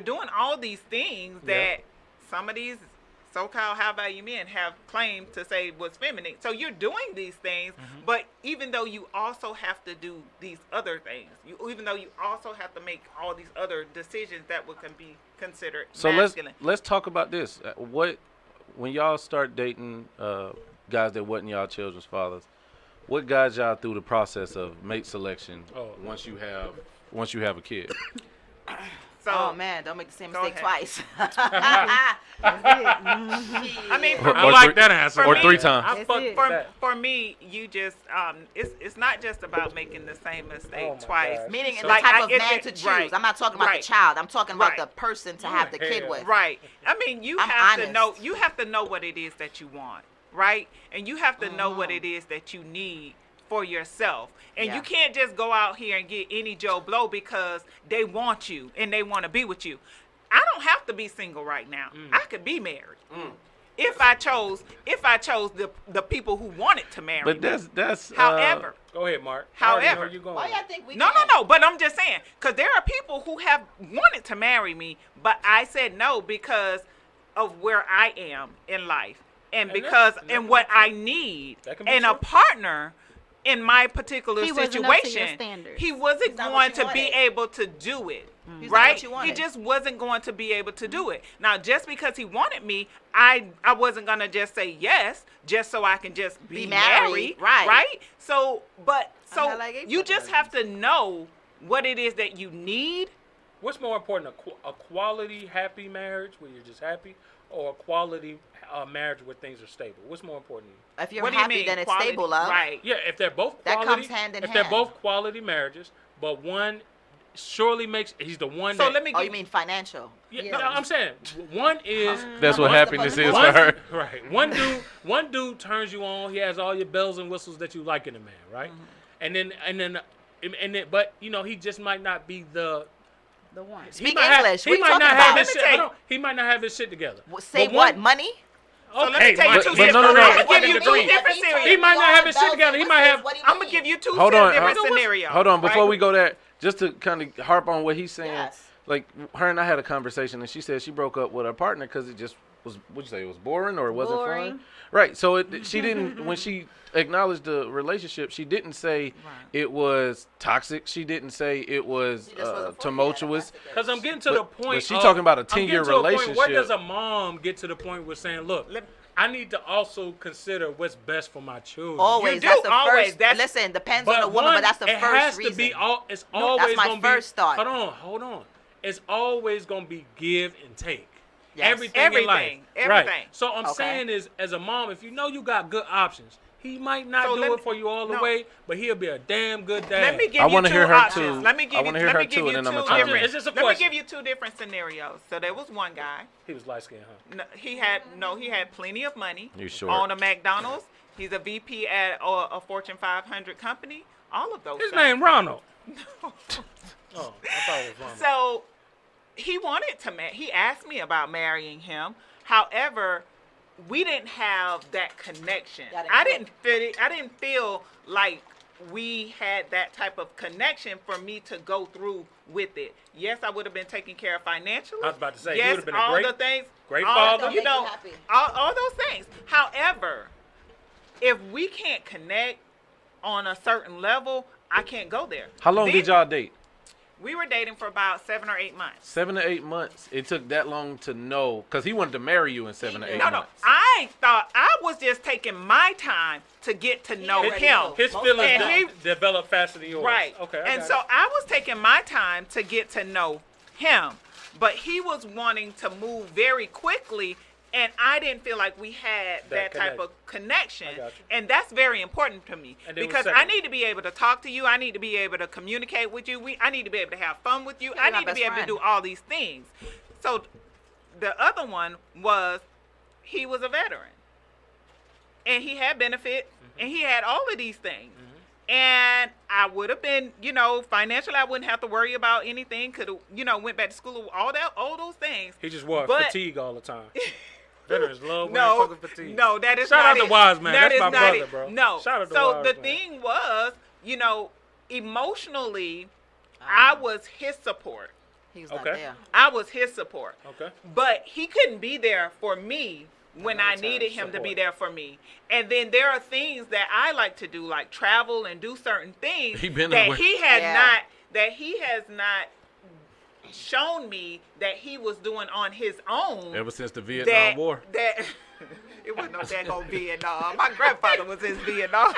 doing all these things that some of these so-called high-value men have claimed to say was feminine. So you're doing these things, but even though you also have to do these other things, even though you also have to make all these other decisions that can be considered So masculine. let's talk about this. When y'all start dating guys that wasn't y'all children's fathers, what guides y'all through the process of mate selection once you have a kid? So, oh man, don't make the same mistake twice. I mean, for I me, like that answer. Or 3 times. I fuck with that. for me, you just it's not just about making the same mistake twice. God. Meaning So- the type of it's man it- to choose. right, I'm not talking about right, the child. I'm talking about right. the person to have the kid hell. with. Right. I mean, you I'm have to honest. know. You have to know what it is that you want, right? And you have to know what it is that you need for yourself. And Yeah. you can't just go out here and get any Joe Blow because they want you and they want to be with you. I don't have to be single right now. I could be married. If I chose the people who wanted to marry But me. that's However, Go ahead, Mark. I already know However. where you're going Why with y'all it. think we No, can? but I'm just saying, because there are people who have wanted to marry me, but I said no because of where I am in life and because and what I need That can be and a true. partner in my particular He wasn't up to your situation. standards. He wasn't He's not going what you to be wanted. able to do it. He's not Right? what you He wanted. just wasn't going to be able to do it. Now, just because he wanted me, I wasn't going to just say yes just so I can just be married, married. right. Right? So, but, I'm so not like you April just does. have to know what it is that you need. What's more important, a quality happy marriage where you're just happy, or a quality marriage where things are stable? What's more important to you? If you're What do you happy, mean? then it's Quality? stable, love. Right. Yeah, if they're both That quality, comes hand in if they're hand. both quality marriages, but one surely makes he's the one. So that, let me Oh, give you mean financial? Yeah, no, I'm saying one is That's what What's the happiness is fucking for her. right. One dude turns you on. He has all your bells and whistles that you like in a man, right? And then, but he just might not be the. The one. He Speak might English. He What might you not talking have about? his Let me shit. tell you. hold on. He might not have his shit together. Say But what? one- Money? So let me tell you Mike, two but different. no, no, no. I'm But gonna give you two degree. different He scenarios. might not have his shit together. He might have. I'm gonna give you two Hold on, different hold- scenarios. Hold on, before right? we go there, just to kind of harp on what he's saying. Yes. Like her and I had a conversation, and she said she broke up with her partner because it just was. What'd you say? It was boring, or it wasn't Boring. fun. Right. So she didn't. When she acknowledged the relationship, she didn't say it was toxic. She didn't say it was She just wasn't for it. tumultuous. Because I'm getting to the point. But she talking about a I'm getting 10-year to a point, relationship. Where does a mom get to the point where saying, "Look, Let- I need to also consider what's best for my children." Always. You do, That's the always. first. That's- Listen, depends on the woman, but that's the it first has reason. to be it's No, always that's my gonna first be, thought. Hold on. It's always gonna be give and take. Yes. Everything in life. Everything. Right. So I'm Okay. saying is, as a mom, if you know you got good options, he might not So do let it me- for you all the no. way, but he'll be a damn good dad. Let me give I you wanna two hear her options. too. Let me give I you. wanna hear Let her me give too, you and then I'ma two chime in. different. It's just a Let me question. give you two different scenarios. So there was one guy. He was light skinned, huh? No, he had plenty of money. You short. Owned a McDonald's. He's a VP at a Fortune 500 company. All of those. His things. name Ronald. Oh, I thought it was fun. So he wanted to he asked me about marrying him. However, we didn't have that connection. I didn't feel like we had that type of connection for me to go through with it. Yes, I would have been taken care of financially. I was about to say, yes, you would have been a all great, the things, great all, father. You know, happy. all those things. However, if we can't connect on a certain level, I can't go there. How long did y'all date? We were dating for about 7 or 8 months. 7 to 8 months. It took that long to know, because he wanted to marry you in 7 to 8 No, months. I thought I was just taking my time to get to know him. His feelings And he- developed faster than yours. Right. Okay. And so I was taking my time to get to know him, but he was wanting to move very quickly, and I didn't feel like we had that type of connection. I got you. And that's very important to me And then because second. I need to be able to talk to you. I need to be able to communicate with you. I need to be able to have fun with you. I my need to be best able to friend. do all these things. So the other one was he was a veteran. And he had benefits, and he had all of these things. And I would have been, financially, I wouldn't have to worry about anything. Could have, went back to school, all those things. He just wore But- fatigue all the time. Veterans love wearing No, fucking fatigue. no, that is Shout not out to it. Wise Man. That That's is my not brother, it. bro. No. Shout out to So Wise the Man. thing was, emotionally, I was his support. He was not Okay. there. I was his support. Okay. But he couldn't be there for me when I needed him to be there for me. And then there are things that I like to do, like travel and do certain things He been that away. he had Yeah. he has not shown me that he was doing on his own. Ever since the Vietnam War. That it wasn't no daggone Vietnam. My grandfather was in Vietnam.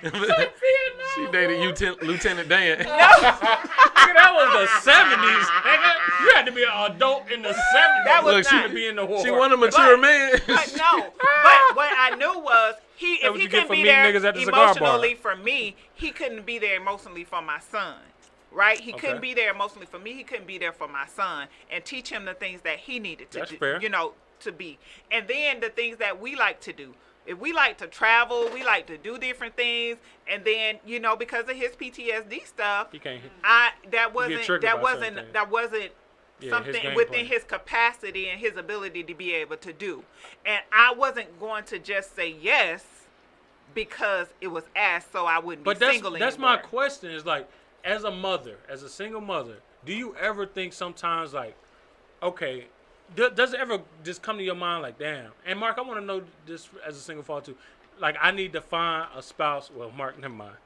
She dated Lieutenant Dan. Nigga, that was the 70s, nigga. You had to be an adult in the 70s. That was Look, she- not. to be in the war. She wasn't a mature But- man. But no, but what I knew was That's if what he you get couldn't for be meeting there niggas at the cigar bar. emotionally for me, he couldn't be there emotionally for my son. Right? He Okay. couldn't be there emotionally for me. He couldn't be there for my son and teach him the things that he needed to That's do, fair. to be. And then the things that we like to do. If we like to travel, we like to do different things, and then because of his PTSD stuff, He can't. that wasn't triggered by certain things. Yeah, his something game within plan. his capacity and his ability to be able to do. And I wasn't going to just say yes because it was asked, so I wouldn't But be that's single that's my anymore. question. Is like, as a mother, as a single mother, do you ever think sometimes like, okay, does it ever just come to your mind like, damn? And Mark, I want to know this as a single father too. Like, I need to find a spouse. Well, Mark, never mind.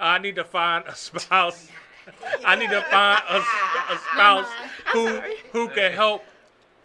I need to find a spouse. I need to find a spouse who can help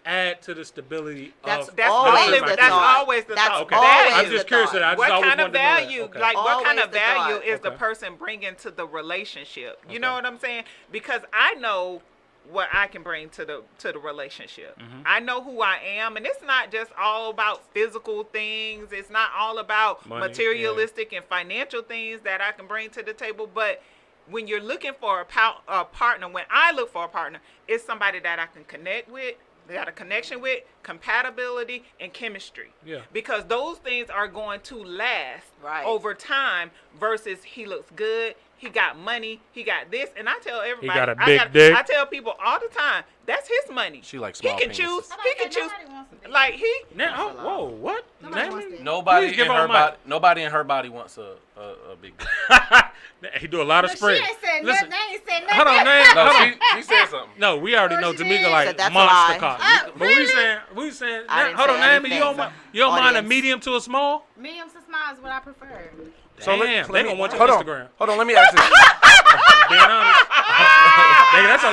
add to the stability That's of That's always always, the that's thought. always the That's thought. Okay. always I'm the just curious. thought. I just What always kind of wanted to know that. value, Okay. like what kind Always of the value thought. is the Okay. person bringing to the relationship? You Okay. know what I'm saying? Because I know what I can bring to the relationship. Mm-hmm. I know who I am, and it's not just all about physical things. It's not all about Money, materialistic and financial things that I can bring to the table. But when you're looking for a partner, when I look for a partner, it's somebody that I can connect with. They got a connection with, compatibility, and chemistry. Yeah. Because those things are going to last Right. over time versus he looks good, he got money, he got this. And I tell everybody, got a big dick. I tell people all the time, that's his money. She likes He small can penises. choose. He can choose. Nobody wants a big Like he, Now, whoa, what? Nobody Name wants it? to- Nobody Please give in her her a mic. body. Nobody in her body wants a big. He do a lot of Look, spread. she ain't said Listen, nothing. They ain't said nothing. hold on, man. No, Hold on. she said something. No, we already No, know she Tomika didn't. like Said that's a monster lie. cock. But Really? we saying. I didn't Hold on, say Naomi, anything. you don't mind a Audience. medium to a small? Medium to small is what I prefer. So damn, they gonna want your hold on. Instagram. Hold on, let me ask this. Being honest, nigga, that's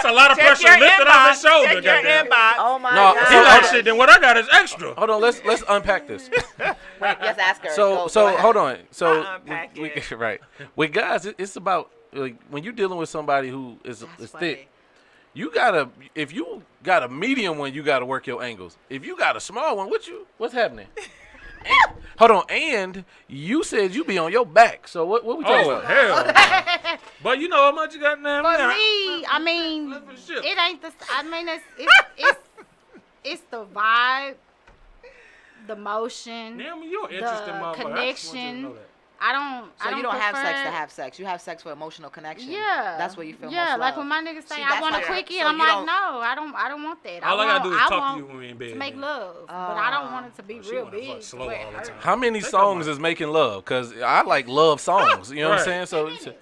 a lot of check pressure your lifted off his inbox. shoulder. Check your Goddamn. inbox. Oh my No, God. He like shit. Then what I got is extra. Hold on, let's unpack this. Yes, ask her. So Go ahead. hold on. So Unpack it. right with guys, it's about like when you're dealing with somebody who is That's thick. funny. You gotta, if you got a medium one, you gotta work your angles. If you got a small one, what's happening? Hold on, and you said you be on your back. So what we talking Oh about? hell! But you know how much you got now. For me, I mean, Look for the shit. it ain't the. I mean, it's the vibe, the motion, Naomi, you're interesting, the motherfucker. I just want you to connection. know that. I don't. So I don't you don't have sex prefer- to have sex. You have sex for emotional connection. Yeah. That's where you feel Yeah, most like love. when my niggas say See, I that's want a why- quickie, so and I'm you like, don't- no, I don't want that. All I gotta do is talk to want you when we in bed. to make then. love, but I don't want it to be She real wanna big. fuck slow where it all the hurts. time. How many Think songs about is making love? Because I like love songs. You know what I'm saying? Right. So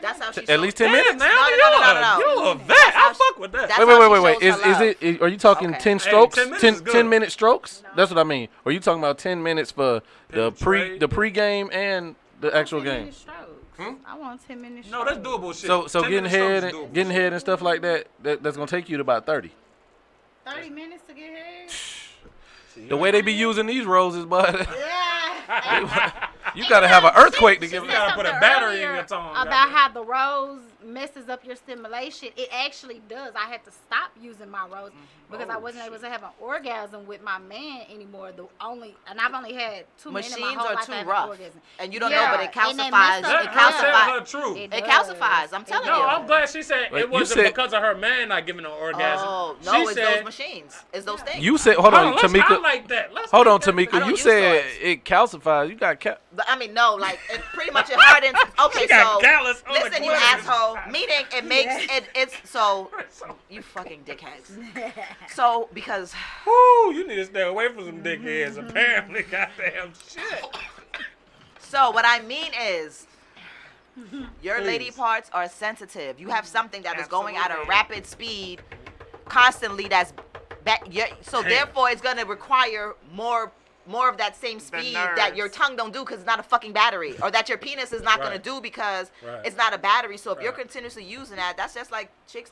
That's how she at least 10 minutes. Now No. you a vet. I fuck with that. That's Wait. how she Is shows her it? Are you talking Okay. 10 Hey, strokes? 10 minutes 10 is good. 10-minute strokes? That's what I mean. Or are you talking about 10 minutes for the Penetrate. pre-game and the actual 10 game? minute strokes. I want 10 minutes. No, that's doable shit. So 10 getting minute head strokes is and doable getting shit. head and stuff like that's gonna take you to about 30. 30 minutes to get head. The way they be using these roses, but Yeah. you gotta have an earthquake to She give said it. gotta put a something battery in earlier your tongue, about goddamn. how the rose messes up your stimulation. It actually does. I had to stop using my rose because I wasn't able to have an orgasm with my man anymore. And I've only had 2 men in my Machines whole are life too have rough. an orgasm. And you don't Yeah, know, but it and they calcifies. mess up Let It her tell her calcifies. truth. It It does. calcifies. I'm telling No, you. I'm glad she said Wait, it you wasn't said- because of her man not giving her orgasm. Oh, no, she it's said, those machines. It's those things. You said, hold on, let's Tomika. highlight that. Hold on, I Tomika. don't You use said toys. it calcifies. You got But, I mean, no, like, it pretty much it hardens. Okay, She got so, callus on the listen, you clitoris. asshole. Meaning, it makes it's so, you fucking dickheads. So, because, Woo, you need to stay away from some dickheads. Apparently, goddamn shit. so what I mean is, your lady Please. parts are sensitive. You have something that is going at a Absolutely. rapid speed constantly that's so Damn. therefore it's going to require more of that same speed that nerves. your tongue don't do because it's not a fucking battery, or that your penis is not going Right. to do because Right. it's not a battery. So if you're Right. continuously using that's just like chicks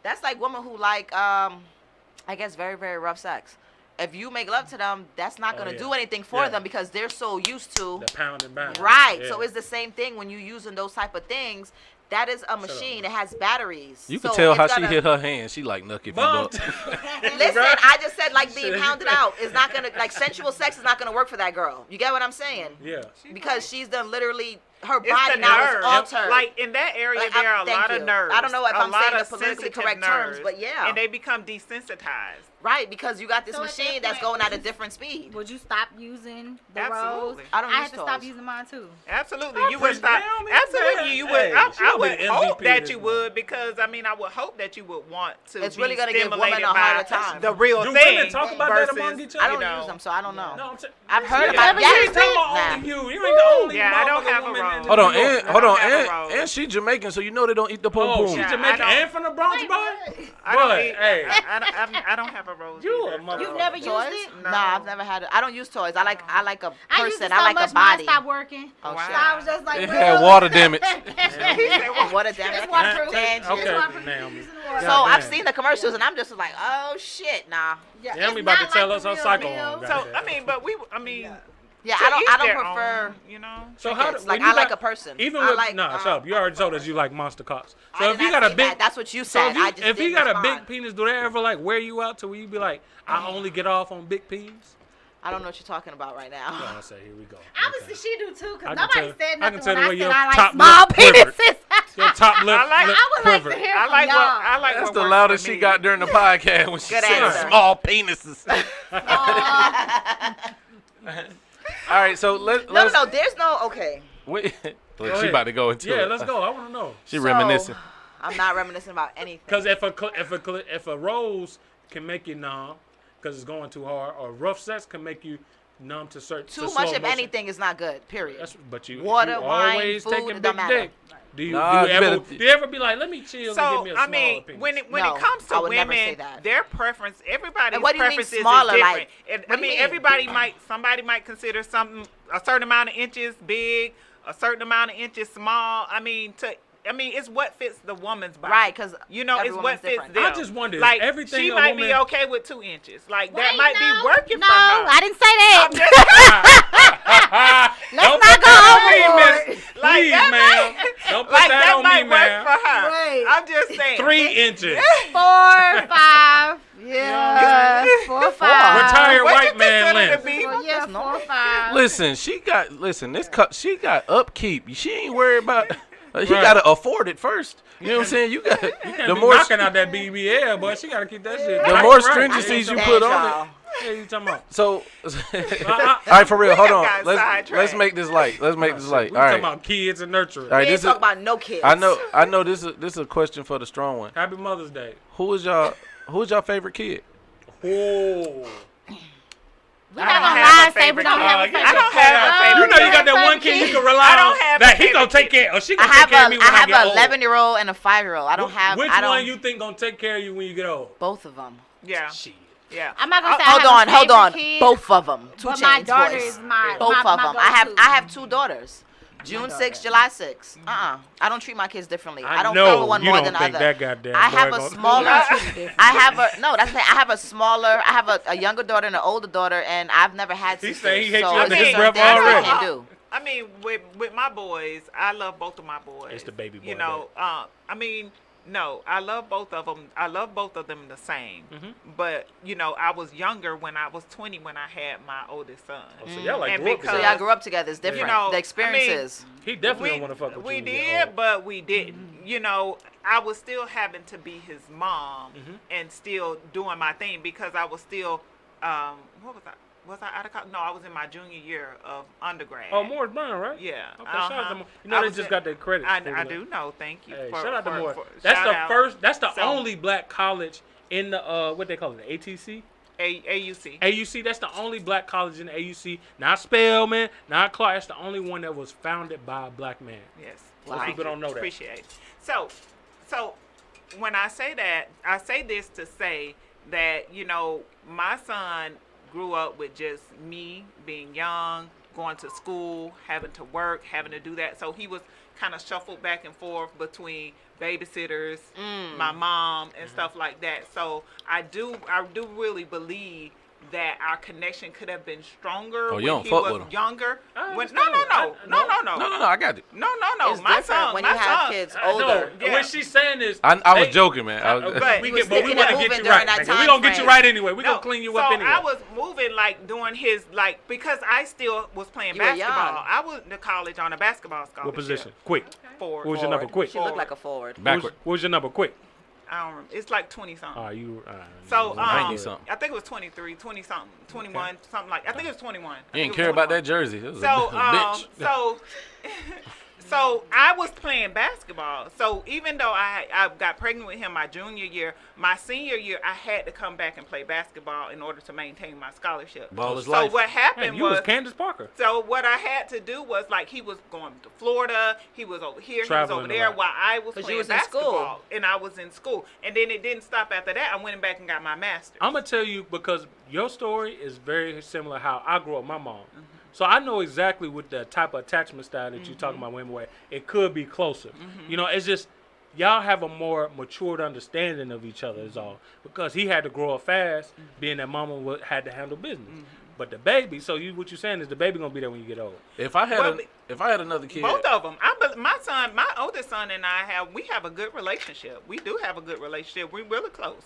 that's like women who like I guess very, very rough sex. If you make love to them, that's not Oh, going to yeah. do anything for Yeah. them because they're so used to The pound and pound. right. Yeah. So it's the same thing when you're using those type of things. That is a machine. It has batteries. You so can tell it's how she gonna- hit her hand. She like, look, if you Bump. go. Listen, I just said like being Shit. pounded out is not gonna like sensual sex is not gonna work for that girl. You get what I'm saying? Yeah. Because she's done literally her It's body the now nerves. is altered. Like in that area, Like, there are a thank lot you. of nerves. I don't know if a I'm lot saying the of politically sensitive correct terms, nerves, but yeah. And they become desensitized. right, because you got this So at machine that that's point, going at a would you- different speed. Would you stop using the Absolutely. rose? I don't I use had to stop toys. using mine too. Absolutely, I you would appreciate stop. Naomi. Absolutely, you would. Hey, she I gonna would be the hope MVP that this you month. would, because I mean, I would hope that you would want to. It's be really gonna give women stimulated a by harder time. the real Do thing. women talk about that among each other? I don't you know. use them, so I don't know. No, I'm I've heard yeah. about You ain't yes. talking about Nah. only you. You ain't the only Yeah, I don't motherfucking have a woman rose. in Hold on, New York. and hold on, I don't have a rose. and she Jamaican, so you know they don't eat the pom Oh, pom. she's Yeah, Jamaican I don't- and from the Bronx, boy? I don't Boy, eat- hey. I don't have a rose. You either. a mother- You've never used Toys? it? No. Nah, I've never had it. I don't use toys. I like a I used it person. so I like much a body. mine stopped working. Oh Wow. So shit. I was just like, It well, had water damage. What a damn It's waterproof. Tangent. Okay, It's waterproof. Naomi. Using the water. So God I've damn. seen the commercials and I'm just like, oh shit, nah. Yeah, Naomi it's about to not tell like us the her real cycle deal. on. So goddamn. I mean, but Yeah, to I each don't their prefer. own, you know. So how It's do, like when you I like got- a person. Even I with like, shut up. You already told us you like monster cocks. I So did if you not got a say big, that. That's what you so said. if you, I just if you didn't got a big respond. penis, do they ever like wear you out to where you be like, I only get off on big penis? I don't know what you're talking about right now. Oh, I say here we go. Obviously, she do too, I because can nobody tell- said I can nothing tell when the I way said your I like top small lip quivered. penises. Your top lip, I like- lip I would like to quivered. hear I from like y'all. what I like. That's what the works loudest for she me. got during the podcast when she Good said answer. small penises. All right, so No, let's. no, there's no. Okay. Wait, Go she ahead. about to go into Yeah, it. let's go. I want to know. She So, reminiscing. I'm not reminiscing about anything. Because if a rose can make you numb because it's going too hard, or rough sex can make you numb to certain Too to much slow of motion. anything is not good. Period. But you Water, you wine, always food, taking it big don't matter. dick. Do you, Nah, do, you you ever, better- do you ever be like, let me chill and So give me a I smaller mean, penis? when No, it comes I to would never say women, that. their preference, everybody's And what do you mean preferences smaller, is different. like, And, what I do you mean, mean? somebody might consider something a certain amount of inches big, a certain amount of inches small. I mean, it's what fits the woman's body. Right, 'cause you know, it's every what woman's fits different. them. I just wonder, is like everything she a might be woman- okay with 2 inches. Like that Wait, might no, be working no, for her. I didn't say that. I'm just- Let's Don't not put go that on me, overboard. miss. Like Please, that ma'am. might- Don't put like that on might me, work ma'am. for her. Right. I'm just saying. 3 inches. 4, 5. Yeah. 4, 5. Retired What white you man consider length. to be? Well, yeah, That's 4, 5. Listen, she got upkeep. She ain't worried about. He Right. got to afford it first. You know what I'm saying? You got Can't the be more knocking out that BBL, but she got to keep that shit. the tight, more right. stringencies you Thanks, put on y'all. it. Yeah, you talking about? So, all right, for real. Hold on. got Let's sidetracked. make this light. Let's make this light. We All talking right. about kids and nurturing. All right. We This ain't is. talk about no kids. I know. This is a question for the strong one. Happy Mother's Day. Who's y'all favorite kid? Oh. We're I not don't gonna have lie a and say we favorite don't kid. have a I favorite don't kid. have a favorite You know you got that Favorite one kid you kid? can rely I don't on have a that he favorite gonna take kid. care. Or she I gonna take care of me when I have get an old. 11-year-old and a 5-year-old. I don't have. Which I don't. one you think gonna take care of you when you get old? Both of them. Yeah. Shit. Yeah. I'm not gonna say Hold I on, have a hold on. favorite kid, Both of them. Two but my chains, daughter boys. is my Both my, of my them. go-to. I have 2 daughters. June 6th, July 6th. I don't treat my kids differently. I don't know favor one you more don't than think other. that goddamn I boy have a gonna- smaller. I have a no. That's the thing. I have a smaller. I have a younger daughter and an older daughter, and I've never had He sisters. say he hate so you under it's his just breath things I already. can't do. I mean, with my boys, I love both of my boys. It's the baby boy You know, I mean, no, I love both of them. I love both of them the same. Mm-hmm. But you know, I was younger when I was 20 when I had my oldest son. Oh, so y'all like And grew up because- So together. y'all grew up together. It's different. You know, The experiences. He definitely don't want to fuck with you. We when you get did, old. but we didn't. You know, I was still having to be his mom and still doing my thing because I was still, what was I? Was I out of college? No, I was in my junior year of undergrad. Oh, Morris Brown, right? Yeah. Okay, shout out to Morris. You know I they was just in- got their credit. I do know. Thank you. Hey, for, shout out to for- Morris. for- That's shout the out. first. That's the So- only black college in the what they call it, the ATC. AUC. AUC. That's the only black college in the AUC. Not Spelman, not Clark. That's the only one that was founded by a black man. Yes. Most Thank people you. don't know that. Appreciate it. So when I say that, I say this to say that, you know, my son grew up with just me being young, going to school, having to work, having to do that. So he was kind of shuffled back and forth between babysitters, my mom, and stuff like that. So I do really believe that our connection could have been stronger Oh, when you don't he fuck was with him. younger. I No, understand. no. No, I got it. No. It's My different son, when my you have son- kids I know. older. Yeah. What she's saying is, I was they- joking, man. But we was get, but we thinking want to of get moving you right. during that nigga. We time gonna get you frame. right anyway. We No, gonna clean you so up anyway. I was moving like doing his like because I still was playing You were young. basketball. I went to college on a basketball scholarship. What position? Quick. Forward. What was your number? Quick. She looked like a forward. Backward. What was your number? Quick. I don't remember. It's like 20 something. You. So 90 something. I think it was 23, 20 something, 21, something like. I think it was 21. You didn't care about that jersey. It was So, a bitch. so I was playing basketball. So even though I got pregnant with him my junior year, my senior year I had to come back and play basketball in order to maintain my scholarship. Ball is so life. what happened Man, you was was Candace Parker. so what I had to do was like he was going to Florida, he was over here, Traveling he was over a there lot. while I was 'Cause you playing was in school. basketball and I was in school. And then it didn't stop after that. I went back and got my master's. I'm gonna tell you because your story is very similar how I grew up with my mom. So I know exactly what the type of attachment style that you're talking about women where it could be closer. You know, it's just y'all have a more matured understanding of each other is all. Because he had to grow up fast, being that mama had to handle business. But the baby, so what you're saying is the baby gonna be there when you get old. If I had Well, if I had another kid, Both of them. My oldest son and we have a good relationship. We do have a good relationship. We're really close.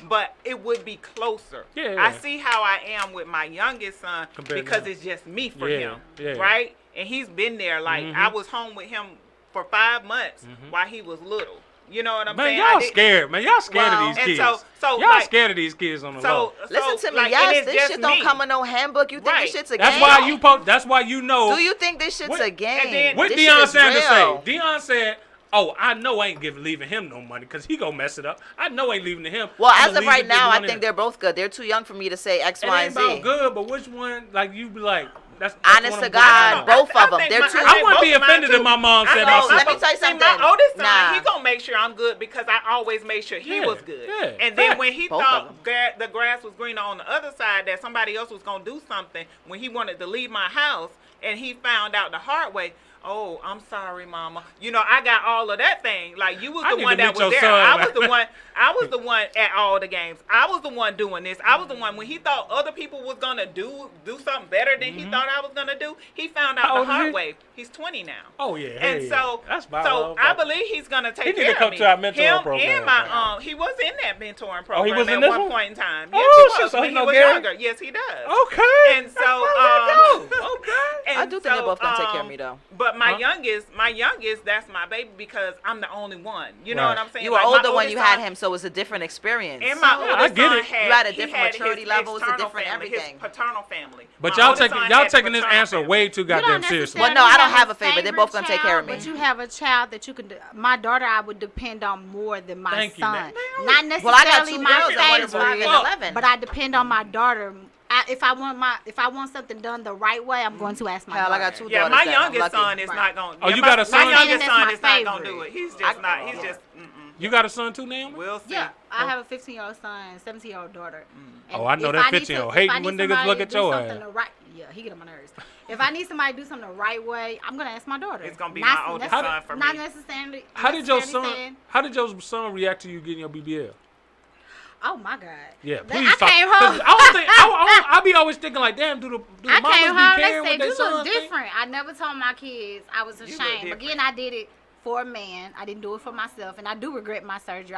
But it would be closer. Yeah. I see how I am with my youngest son Compared because now. it's just me for Yeah, him. yeah. Right? And he's been there. Like, I was home with him for 5 months while he was little. You know what I'm Man, saying? y'all scared, man. Y'all scared Well, of these and kids. so, y'all like- scared of these kids on the low. Listen to me, like, and yes, it's this just shit don't me. come in no handbook. You think Right. this shit's a That's game? why you that's why you know. Do you think this shit's What- a game? and then- What This Deion shit is Sanders real. say? Deion said, "Oh, I know I ain't leaving him no money because he gonna mess it up. I know I ain't leaving to him." Well, I'ma as of leave right it now, to I one of think them. they're both good. They're too young for me to say X, It Y, ain't and about Z. good, but which one? Like you be like, that's Honest one to of them black God, men. both of them. think They're my- too. I I think wouldn't be both of mine offended too. if my mom said I my know, sister. let me tell you See, something. my oldest son, Nah. he gonna make sure I'm good because I always made sure he Yeah, was good. yeah, And then facts. when he Both of thought the grass was greener on the other side, that somebody else was gonna do something, when he wanted to leave my house, and he found out the hard way. Oh, I'm sorry, Mama. You know, I got all of that thing. Like you was I the need one to that meet was your there. son, I man. was the one. I was the one at all the games. I was the one doing this. I was the one when he thought other people was gonna do something better than he thought I was gonna do. He found How out old the is hard he? way. He's 20 now. Oh yeah, And hey, so, that's about so I believe he's gonna take He need care to come of me. to our mentoring Him program, and my man. he was in that mentoring program Oh, he was in at this one one? point in time. Oh, Yes, he shit, was so when he he know was Gary? younger. Yes, he does. Okay. And so, okay. and I do think they're both gonna take care of me though. But my youngest, that's my baby because I'm the only one. You know what I'm saying? You were older when you had him, so it was a different experience. And my oldest son you had a different maturity level, it's a different everything. His paternal family. But y'all taking this answer way too goddamn seriously. Well, no, I don't have a favorite. They're both gonna take care of me. But you have a child that you can. My daughter, I would depend on more than my son. Not necessarily well, I got 2 my girls, and one's 3 and favorite, 11. but I depend on my daughter. If I want something done the right way, I'm going to ask my daughter. I got 2 daughters. Yeah, my youngest son is not going. Oh, you got a son? My youngest son is not going to do it. He's just not. He's just. You got a son too, Naomi? We'll see. Yeah, I have a 15-year-old son, 17-year-old daughter. Oh, I know that 15-year-old hating when niggas look at your ass. Yeah, he get on my nerves. If I need somebody to do something the right way, I'm gonna ask my daughter. It's gonna be my oldest son for me. Not necessarily. How did your son react to you getting your BBL? Oh my God. Yeah, I please talk. came home. I be always thinking like, damn, do the I mamas came be home. caring They what said they you son look think? different. I never told my kids I was ashamed. Again, I did it for a man. I didn't do it for myself, and I do regret my surgery.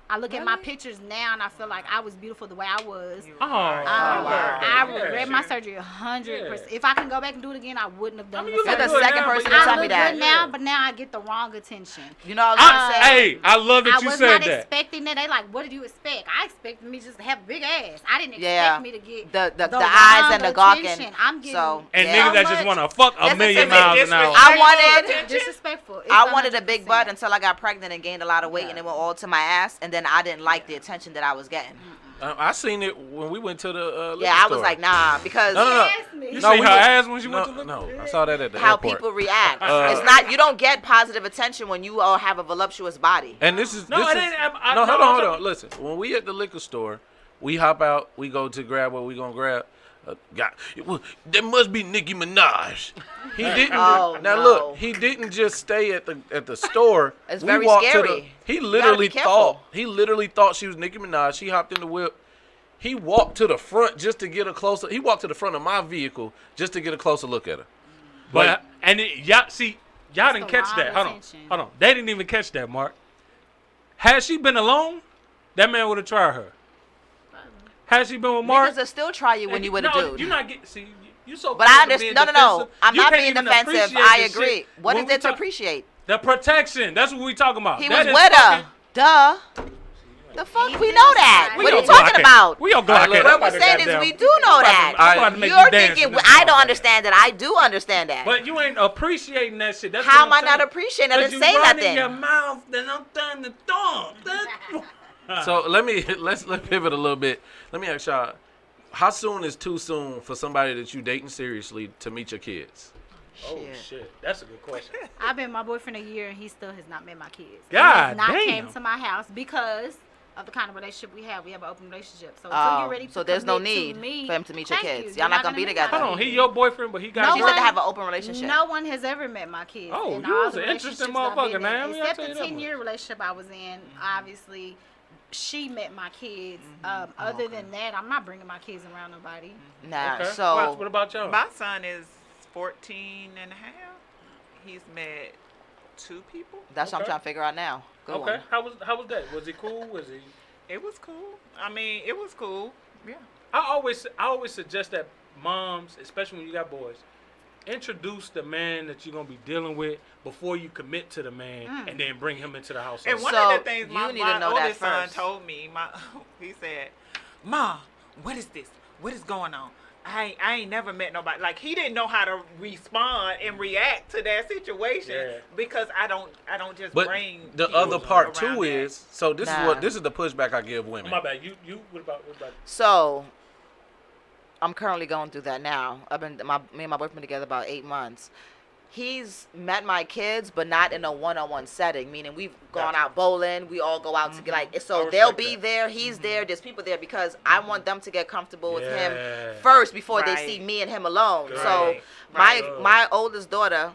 I look at my pictures now, and I feel like I was beautiful the way I was. I regret my surgery 100%. If I can go back and do it again, I wouldn't have done it. You're the second person to tell me that. Good now, but now I get the wrong attention. You know what I was gonna say? Hey, I love that you said that. I was not expecting that. They like, what did you expect? I expected me just to have a big ass. I didn't expect me to get the eyes and the gawking. I'm getting niggas that just want to fuck a million miles an hour. I wanted disrespectful. I wanted a big butt until I got pregnant and gained a lot of weight, and it went all to my ass, and then I didn't like the attention that I was getting. I seen it when we went to the liquor I was store. like, nah, because No. You seen her ass when she went to the No, I saw that at the how airport. people react. It's not, you don't get positive attention when you all have a voluptuous body. And this is hold on. Listen, when we at the liquor store, we hop out, we go to grab what we gonna grab. There must be Nicki Minaj. He didn't. Look, he didn't just stay at the store. It's very scary. He literally thought she was Nicki Minaj. She hopped in the whip. He walked to the front just to get a closer. He walked to the front of my vehicle just to get a closer look at her. But y'all didn't catch that. Hold on. They didn't even catch that, Mark. Had she been alone, that man would have tried her. Had she been with Mark, Niggas will still try you when you with a dude. You're not getting. You so. But I understand. No. I'm not being defensive. I agree. Shit. What is there to appreciate? The protection. That's what we talking about. He was with her. Duh. The fuck? We know that. What are you talking about? We all Glock it. What we're saying is we do know that. You're thinking I don't understand that. I do understand that. But you ain't appreciating that shit. That's how am I not appreciating? I didn't say nothing. You running your mouth, then I'm trying to thumb. So let's pivot a little bit. Let me ask y'all, how soon is too soon for somebody that you dating seriously to meet your kids? Oh shit, that's a good question. I've been with my boyfriend a year and he still has not met my kids. God he has not damn. came to my house because of the kind of relationship we have. We have an open relationship. So until you're ready to so there's no need for him to meet your kids. Y'all not gonna be together. Hold on, he your boyfriend, but he got. She said to have an open relationship. No one has ever met my kids. Oh, you was an interesting motherfucker, man. Except the 10-year relationship I was in. Obviously, she met my kids. Other than that, I'm not bringing my kids around nobody. Nah. Okay. So what about y'all? My son is 14 and a half. He's met 2 people. That's what I'm trying to figure out now. Good one. How was that? Was he cool? Was he? It was cool. I mean, it was cool. Yeah. I always suggest that moms, especially when you got boys, introduce the man that you're gonna be dealing with before you commit to the man, and then bring him into the household. And one of the things my oldest son told me, he said, "Ma, what is this? What is going on? I ain't never met nobody." Like, he didn't know how to respond and react to that situation because I don't just bring. The other part too is this is the pushback I give women. My bad. You what about? So I'm currently going through that now. I've been me and my boyfriend together about 8 months. He's met my kids, but not in a one-on-one setting. Meaning we've gone out bowling. We all go out to get so they'll be there. He's there. There's people there because I want them to get comfortable with him first before they see me and him alone. So my oldest daughter,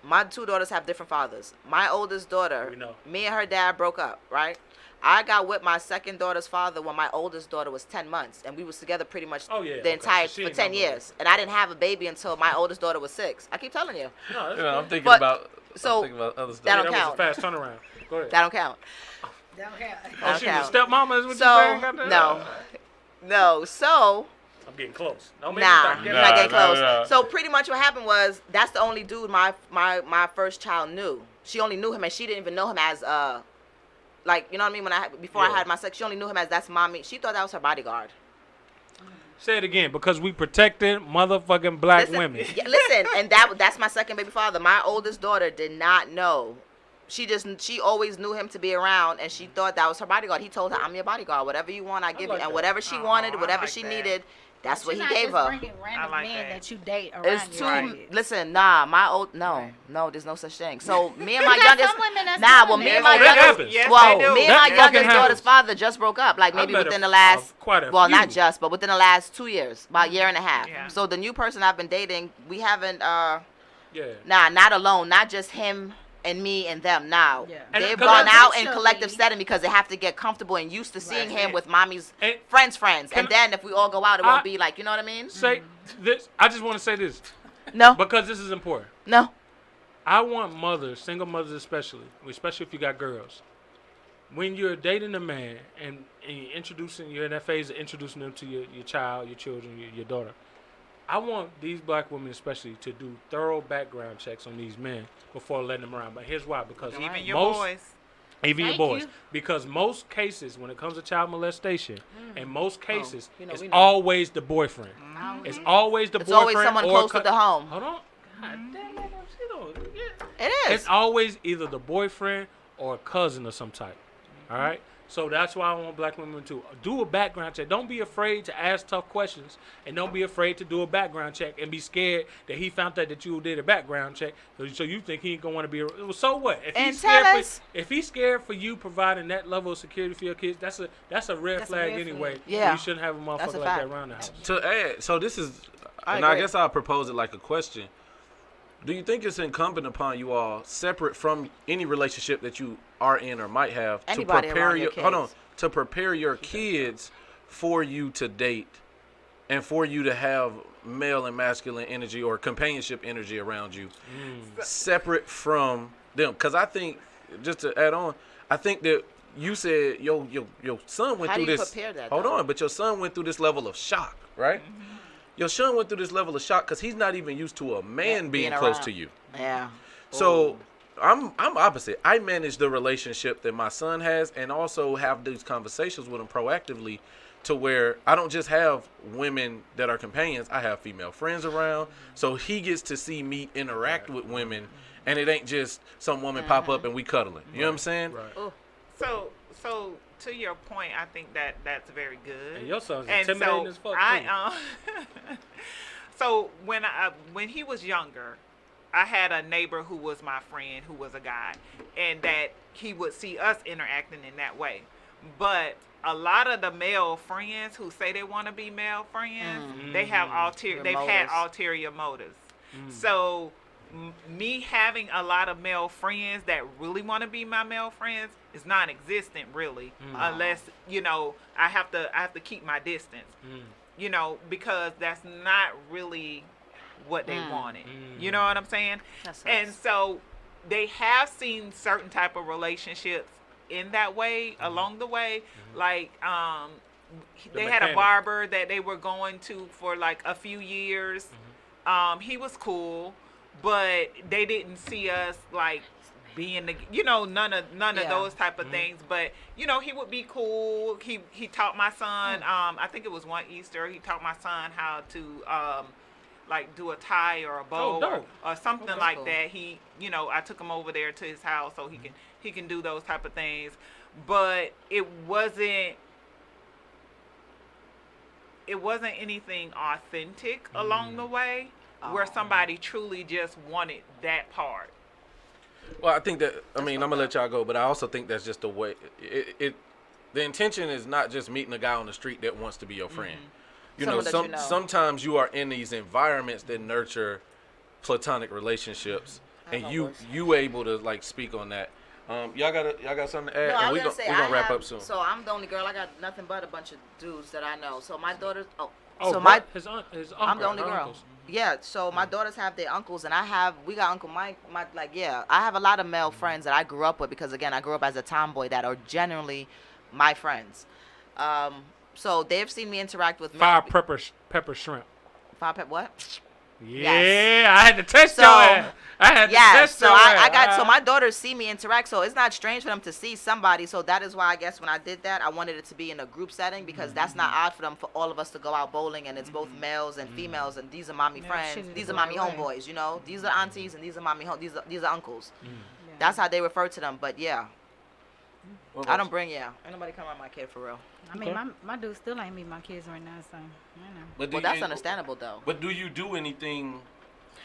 my 2 daughters have different fathers. My oldest daughter, me and her dad broke up. Right. I got with my second daughter's father when my oldest daughter was 10 months, and we was together pretty much the entire for 10 years. And I didn't have a baby until my oldest daughter was 6. I keep telling you. No, I'm thinking about other stuff. That don't count. That was a fast turnaround. Go ahead. That don't count. That don't count. Oh, she was stepmama, is what you saying? No. So I'm getting close. No, maybe Nah, not you're not getting close. nah. So pretty much what happened was that's the only dude my first child knew. She only knew him, and she didn't even know him as like, you know what I mean? Before I had my sex, she only knew him as that's mommy. She thought that was her bodyguard. Say it again, because we protected motherfucking black Listen, women. yeah, listen, and that's my second baby father. My oldest daughter did not know. She always knew him to be around, and she thought that was her bodyguard. He told her, "I'm your bodyguard. Whatever you want, I give you." And whatever she wanted, I whatever like she that. needed, that's what he You're gave not her. just bringing random like men that. that you date around It's too. your kids. Listen, nah, no, there's no such thing. So me and my You got youngest, some women that's nah, well, doing me that. and my that youngest, happens. Yes, well, they do. me and That my fucking youngest happens. daughter's father just broke up, like maybe met within a- the last, quite a well, few. not just, but within the last 2 years, about a year and a half. Yeah. So the new person I've been dating, we haven't, Yeah. not alone, not just him and me and them now. Yeah. And They've 'cause gone out in eventually- collective setting because they have to get comfortable and used to seeing him with mommy's And- friends. Can And then if we all go out, it I- won't be like, you know what I mean? Say this. I just want to say this No, because this is important. no. I want mothers, single mothers especially if you got girls, when you're dating a man and you're in that phase of introducing them to your child, your children, your daughter, I want these black women especially to do thorough background checks on these men before letting them around. But here's why: because Even your most, boys. even your Thank boys, you. because most cases when it comes to child molestation, in most cases, you know, it's we know. always the boyfriend. It's always the It's boyfriend always someone or close to the home. Hold on. God damn it, she don't get. It is. It's always either the boyfriend or a cousin of some type. All right? So that's why I want black women to do a background check. Don't be afraid to ask tough questions, and don't be afraid to do a background check and be scared that he found out that you did a background check. So you think he ain't gonna want to be. Well, so what? If And he's tell scared us. if he's scared for you providing that level of security for your kids, that's a red That's a flag red anyway. flag. Yeah. You shouldn't have a motherfucker That's a like that fact. around the house. To add, so this is, I and I agree. guess I'll propose it like a question. Do you think it's incumbent upon you all, separate from any relationship that you are in or might have, Anybody to prepare around your hold on, kids. to prepare your kids for you to date and for you to have male and masculine energy or companionship energy around you, separate from them? Because I think, just to add on, I think that you said your son went How through do you this. prepare that, Hold though? on, but your son went through this level of shock, right? Your son went through this level of shock because he's not even used to a man being close around. to you. Yeah. So I'm opposite. I manage the relationship that my son has, and also have these conversations with him proactively, to where I don't just have women that are companions. I have female friends around, so he gets to see me interact with women, and it ain't just some woman pop up and we cuddling. You know what I'm saying? Right. So to your point, I think that's very good. And your son's And intimidating so as fuck, I so when he was younger, I had a neighbor who was my friend, who was a guy, and that he would see us interacting in that way. But a lot of the male friends who say they want to be male friends, they have they've had motives. ulterior motives. So me having a lot of male friends that really want to be my male friends is non-existent, really, unless I have to keep my distance, because that's not really what they wanted. You know what I'm saying? That sucks. And so they have seen certain type of relationships in that way along the way, like they had a mechanic. barber that they were going to for like a few years. He was cool, but they didn't see us like being none of Yeah. those type of things. But he would be cool. He taught my son, I think it was one Easter, he taught my son how to like do a tie or a bow dope. or something that's like cool. that. He I took him over there to his house so he can do those type of things. But it wasn't anything authentic along the way where somebody truly just wanted that part. Well, I think that, I'm gonna let y'all go, but I also think that's just the way the intention is not just meeting a guy on the street that wants to be your friend. Someone that you know. Sometimes you are in these environments that nurture platonic relationships, and you able to like speak on that. Y'all got something to add? No, And I was we gonna say, we gonna I wrap have, up soon. So I'm the only girl. I got nothing but a bunch of dudes that I know. So my daughters. Oh, so my his uncle. I'm the only her girl. uncles. Yeah, so my daughters have their uncles, and we got Uncle Mike. I have a lot of male friends that I grew up with because, again, I grew up as a tomboy that are generally my friends. So they've seen me interact with men. Five pepper shrimp. What? Yeah, Yes. I had to test So- your ass. I had to Yeah, test so your I ass. got so my daughters see me interact, so it's not strange for them to see somebody. So that is why I guess when I did that, I wanted it to be in a group setting because that's not odd for them for all of us to go out bowling and it's both males and females and these are mommy friends, shit is these the are mommy right way. homeboys, you know, these are aunties and these are mommy these are uncles. That's how they refer to them. But yeah, I don't bring ain't nobody come around my kid for real. I mean, my dude still ain't meet my kids right now, so you know. But Well, that's understandable though. But do you do anything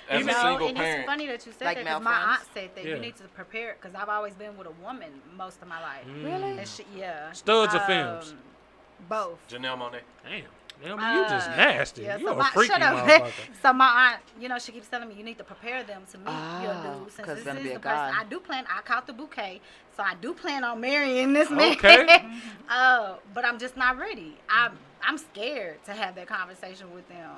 as You a know, single and parent? it's funny that you said Like that male because my aunt friends? said that Yeah. you need to prepare because I've always been with a woman most of my life. Really? And she, yeah. Studs or films? Both. Janelle Monáe. Damn. Damn, you just nasty. Yeah, You so a my, freaky shut up. motherfucker. So my aunt, you know, she keeps telling me you need to prepare them to meet your dude since 'cause this gonna is be the a person. guy. I do plan. I caught the bouquet, so I do plan on marrying this man. Okay. But I'm just not ready. I'm scared to have that conversation with them.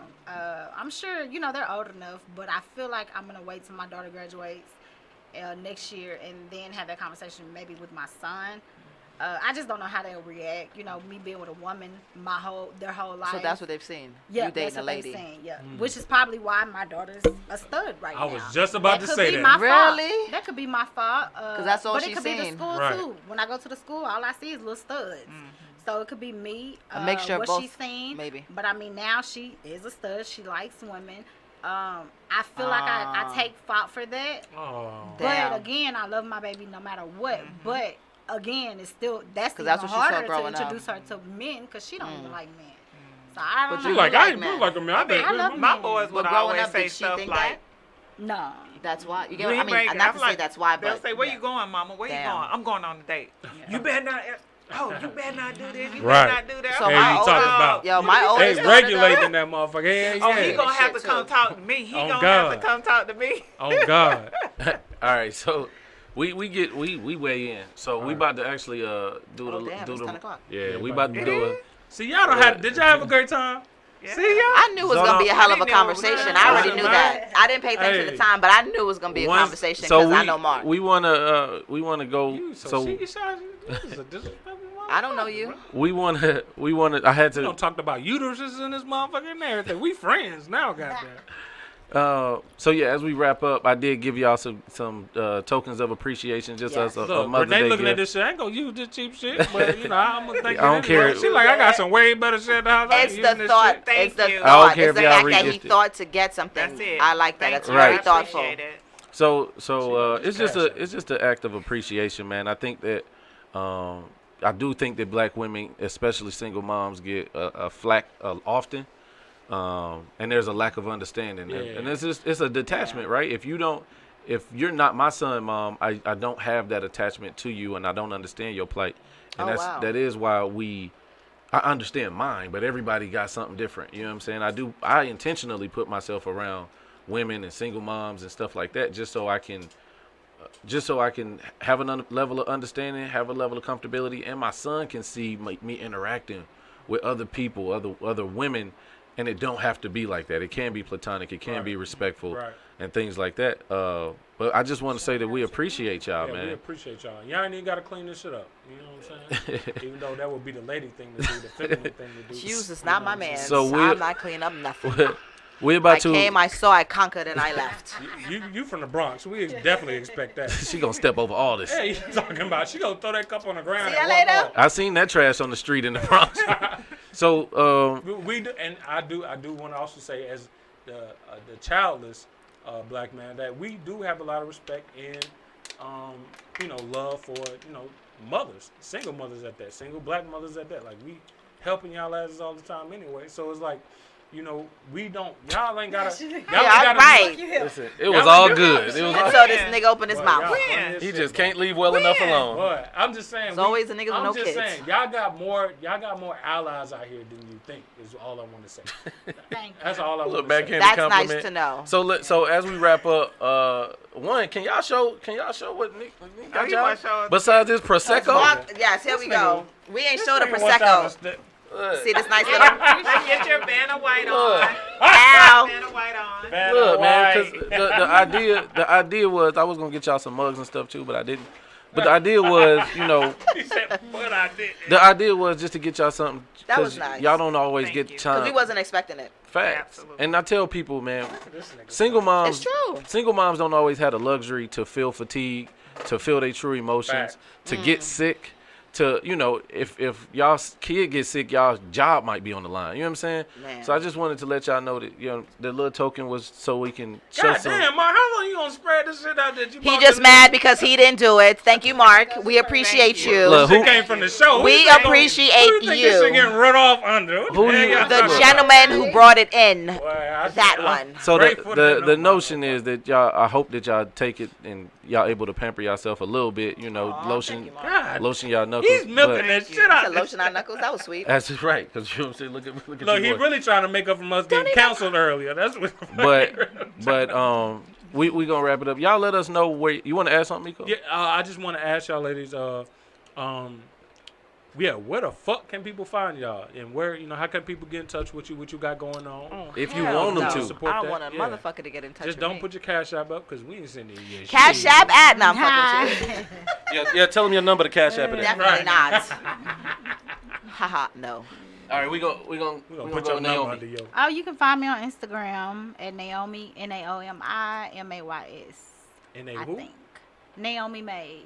I'm sure, you know, they're old enough, but I feel like I'm gonna wait till my daughter graduates next year and then have that conversation maybe with my son. I just don't know how they'll react. You know, me being with a woman their whole life. So that's what they've seen. Yeah, You dating that's a what lady. they've seen, yeah. Which is probably why my daughter's a stud right now. I was just about to could say be that. my fault. Really? That could be my fault. Because that's all but she's it could be seen. the school Right. too. When I go to the school, all I see is little studs. So it could be me. A mixture of what both, she's seen. maybe. But I mean, now she is a stud. She likes women. I feel like I take fault for that. Oh. Damn. But again, I love my baby no matter what. But again, it's still that's 'Cause even that's what she saw harder to growing up. introduce her to men because she don't even like men. So I don't But know. You you like, like I ain't men. built like a man. I bet. I love My men. boys But would growing always up, say did she stuff think like, No. That's why. You get. "You I ain't mean, break it." not I'm to like, say that's why, they'll but say, "Where you going, Mama? Where you Damn. going? I'm going on a date." You better not. Oh, you better not do this. You Right. better not do that. So I'm Hey, my you like, talking oldest, about? yo, my They oldest daughter regulating that motherfucker. Yeah, Oh, yeah. he gonna have to Shit, come too. talk to me. He On gonna God. have to come talk to me. Oh God. All right, so we weigh in. So we about to actually do Oh, the damn, do it's the 10 o'clock. yeah, we about to do it. See, y'all don't have. Did y'all have a great time? Yeah. See, y'all. I knew it was gonna be a hell of a I didn't know it was conversation. gonna I be. already Listen, knew man. that. I didn't pay attention to Hey. the time, but I knew it was gonna be a conversation because I know Mark. we wanna go. You So she shot you. This is a disrespectful I don't know motherfucker, you. bro. we wanna. I had We to. don't talk about uteruses in this motherfucker and everything. We friends now, goddamn. So yeah, as we wrap up, I did give y'all some tokens of appreciation, just Yes. as a Look, Mother's Renee Day looking at gift. this shit. I ain't gonna use this cheap shit, but you know, I'm gonna think I don't it anyway. care. She like, I got some way better shit in the house. I ain't It's using the this thought. shit. Thank It's the you. I don't thought. care It's if the y'all fact that he re-gift it. thought to get something. That's it. I like that. Thank That's you. very I thoughtful. appreciate it. So She it's just an act of appreciation, man. I think that I do think that black women, especially single moms, get a flack often, and there's a lack of understanding, and it's a detachment, right? If you're not my son, mom, I don't have that attachment to you, and I don't understand your plight, and that is why I understand mine, but everybody got something different. You know what I'm saying? I intentionally put myself around women and single moms and stuff like that just so I can have a level of understanding, have a level of comfortability, and my son can see me interacting with other people, other women, and it don't have to be like that. It can be platonic, it can be respectful, Right. and things like that. But I just want to say that we appreciate y'all, Yeah, we man. appreciate y'all. Y'all ain't even got to clean this shit up. You know what I'm saying? Even though that would be the lady thing to do, the feminine thing to do. Hughes is You not know my what I'm man. So So we're- I'm not cleaning up nothing. We're about I to. came, I saw, I conquered, and I left. You from the Bronx. We definitely expect that. She gonna step over all this. Hey, you talking about? She gonna throw that cup on the ground. See and ya walk later. off. I seen that trash on the street in the Bronx. So We do, and I do want to also say, as the childless black man, that we do have a lot of respect and love for mothers, single mothers at that, single black mothers at that. Like, we helping y'all asses all the time anyway. So it's like, we don't. Y'all ain't gotta. Y'all ain't gotta right. listen, it was all good. It was And all, so this nigga opened his Boy, mouth. y'all funny as he shit, just boy. can't leave well enough alone. Boy, I'm just saying. There's always the niggas with I'm no just kids. saying, y'all got more allies out here than you think. Is all I want to say. Thank you. That's all I want Look, to say. backhanded That's compliment. nice to know. So as we wrap up, can y'all show what Nick got you y'all? wanna show us? Besides this prosecco, Walk, yes, here we go. We ain't showed the Nigga wants y'all to prosecco. step- See this nice little. Get your Vanna White Look. on. Ow. Vanna White on. Vanna look, man, White. because the idea was I was gonna get y'all some mugs and stuff too, but I didn't. But the idea was, you know, He said, but I did. the idea was just to get y'all something. That was 'cause nice. Y'all don't always Thank get you. time. Because we wasn't expecting it. Facts. Absolutely. And I tell people, man, This nigga. single moms. It's true. Single moms don't always have the luxury to feel fatigue, to feel their true emotions, Facts. to get sick, to, you know, if y'all kid gets sick, y'all's job might be on the line. You know what I'm saying? Man. So I just wanted to let y'all know that, you know, the little token was so we can show God some. damn, Mark, how long you gonna spread this shit out that you He bought just this mad because he didn't do it. Thank you, Mark. We appreciate you. you. Look, Shit who- came from the show. We Who you think appreciate who you. Think this shit you. getting run off under? What Who the hell you- y'all The talking gentleman who brought it in. about? Boy, I- that I'm one. So grateful that the nobody- notion is that y'all, I hope that y'all take it and y'all able to pamper yourself a little bit, you know, lotion God, lotion y'all knuckles. he's milking but- that shit Said out. lotion on knuckles. That was sweet. That's right, because you know what I'm saying. Look at Look, you, he boy. really trying to make up from us getting counseled earlier. That's what. But we gonna wrap it up. Y'all let us know where you want to add something, Miko. Yeah, I just want to ask y'all ladies, yeah, where the fuck can people find y'all, and where, you know, how can people get in touch with you? What you got going on? If you Hell want them no. to. Support I that, want a yeah. motherfucker to get in touch Just with don't me. put your Cash App up because we ain't sending you shit. Cash App at. No, I'm fucking with you. Yeah, tell them your number to Cash App it. Definitely not. Haha, no. All right, we gonna We gonna put go your number Naomi. under your. Oh, you can find me on Instagram at Naomi NaomiMays. And they I who? think Naomi Mays.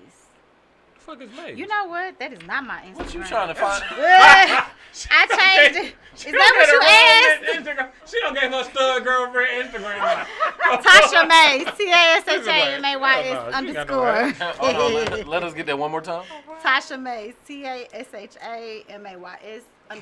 The fuck is May? You know what? That is not my Instagram. What you trying to find? I changed it. Is that what you asked? Instagram. She don't give her stud girlfriend Instagram. Tasha Mays. No, TASHAMAYS she got no _. Hold on, let us get that one more time. Tasha Mays. TASHAMAYS _.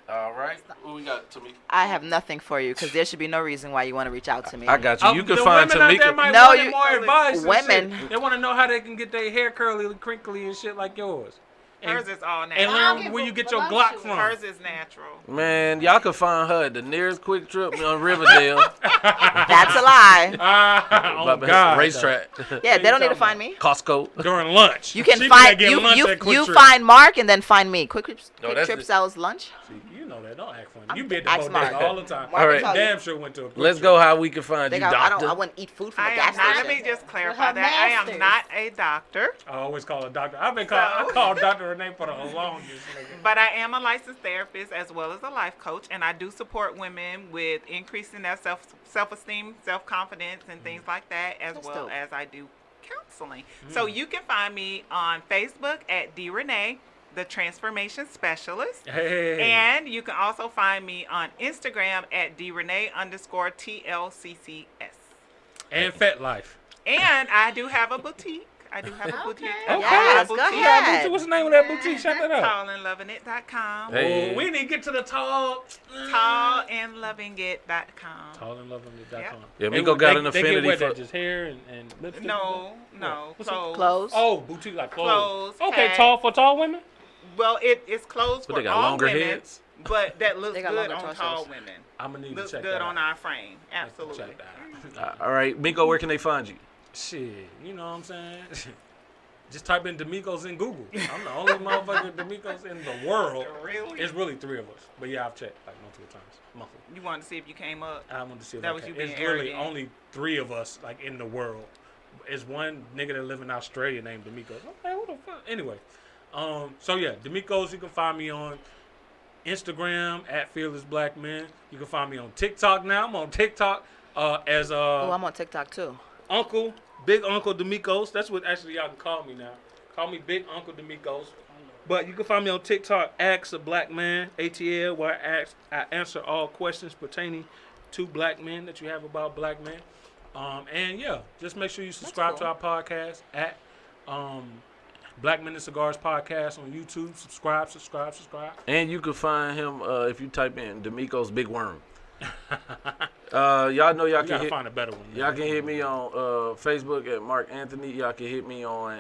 All right, what we got, Tomika? I have nothing for you because there should be no reason why you want to reach out to me. I got you. You can the find women out there Tomika. might No, want you- more advice. and Women. shit. They want to know how they can get their hair curly, crinkly, and shit like yours. Hers is all And natural. learn where you get your Glock from. Hers is natural. Man, y'all can find her at the nearest Quick Trip on Riverdale. That's a lie. Oh God. Racetrack. Yeah, they don't need to talking find me. Costco. During lunch. You can She find get lunch you at Quick Trip. find Mark and then find me. Quick Trip, No, Quick that's Trip the- sells lunch. See, you know that. Don't act funny. I'm You be at the ask bodega Mark. all the time. Mark All right. will tell you. Damn sure went to a Quick Let's Trip. go how we can find you, Think I doctor. wouldn't eat food from I a am gas not. station. Let me just clarify her that I am masters. not a doctor, I always call her doctor. I've been called. I called Dr. Renee for the longest. Nigga. but I am a licensed therapist as well as a life coach, and I do support women with increasing their self-esteem, self-confidence, and things like that, as That's well dope. as I do counseling. So you can find me on Facebook at D Renee, the Transformation Specialist. Hey. And you can also find me on Instagram at DRenee_TLCCS. And Fat Life. And I do have a boutique. I do have a boutique. Okay. Yes, I go have a boutique. ahead. What's the name of that boutique? Shout that out. TallandLovingIt.com. Hey. Oh, we need to get to the tall. TallandLovingIt.com. Tallandlovingit.com. Yeah, Miko got an They affinity get what, for- that just hair and lipstick? No, What's it? clothes. Clothes. Oh, boutique like clothes. Clothes, Okay, hats. tall for tall women. Well, it's clothes But for they got all longer women, heads? but that looks They got good longer on torsos. tall women. I'm gonna need Looks to check good that on out. our frame. Absolutely. Check that out. All right, Miko, where can they find you? Shit, you know what I'm saying? Just type in D'Amigos in Google. I'm the only motherfucker D'Amigos in the world. Really? It's really 3 of us. But yeah, I've checked like multiple times. Monthly. You wanted to see if you came up. I wanted to see if That I was can. you being It's literally arrogant. only 3 of us like in the world. It's one nigga that live in Australia named D'Amigos. Okay, who the fuck? Anyway, so yeah, D'Amigos. You can find me on Instagram at Fearless Black Men. You can find me on TikTok now. I'm on TikTok as Oh, I'm on TikTok too. Uncle, Big Uncle D'Amigos. That's what actually y'all can call me now. Call me Big Uncle D'Amigos. But you can find me on TikTok, Ask a Black Man, ATL, where I answer all questions pertaining to black men that you have about black men. And yeah, just make sure you subscribe to our podcast at Black Men and Cigars Podcast on YouTube. Subscribe. And you can find him if you type in D'Amico's Big Worm. Y'all know y'all You can gotta hit. find a better one. Y'all can hit me on Facebook at Mark Anthony. Y'all can hit me on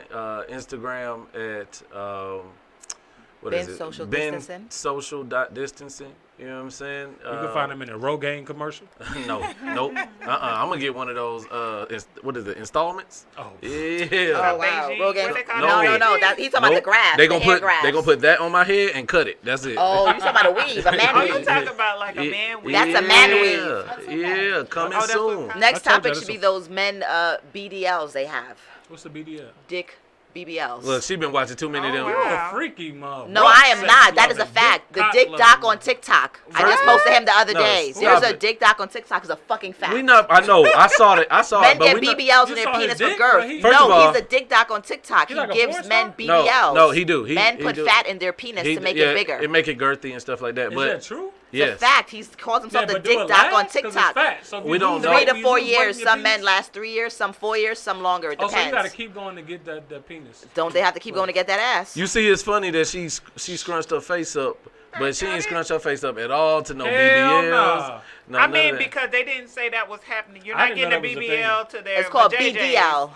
Instagram at what Ben is it? Social Ben Distancing. Social Distancing. You know what I'm saying? You can find them in a Rogaine commercial. Nope. I'm gonna get one of those. What is it? Installments? Oh, Yeah. Oh wow, Beijing. Rogaine. What they call No. it? No. He's talking about the grass. They the gonna hair put grass. they gonna put that on my head and cut it. That's it. Oh, you talking about a weave, a man Oh, you weave. talking about like a man with That's a man weave. Yeah, coming Oh, that's what- soon. Next I told topic you should that's be those men BDLs they have. what's the BDL? Dick BBLs. Look, she been watching too many of them. You're Wow. a freaky mom. No, I am not. That is a fact. The dick doc on TikTok. I just posted him the other No, day. stop There's a it. dick doc on TikTok. Is a fucking fact. We not. I know. I saw it. Men but get we not, BBLs in You their saw his penis for dick? girth. Like he- First of all- He's a dick doc on TikTok. He like a gives porn men star? BBLs. No, he do. Men he put do. fat in their penis to make it bigger. It make it girthy and stuff like that. Is but that true? It's a yes, fact. He calls himself the but do dick it doc on last? 'Cause it's TikTok. fat. So if We you don't lose know. weight, 3 to you 4 lose weight in years. your Some men penis? last 3 years, some 4 years, some longer. It Oh, so you depends. gotta keep going to get that penis. Don't they have to keep going to get that ass? you see, it's funny that she scrunched her face up, but she ain't scrunched her face up at all to no Hell BBLs. nah. No, I none of mean, that. because they didn't say that was happening. You're I not didn't getting know a that was a BBL to their It's called vajayjays. BDL.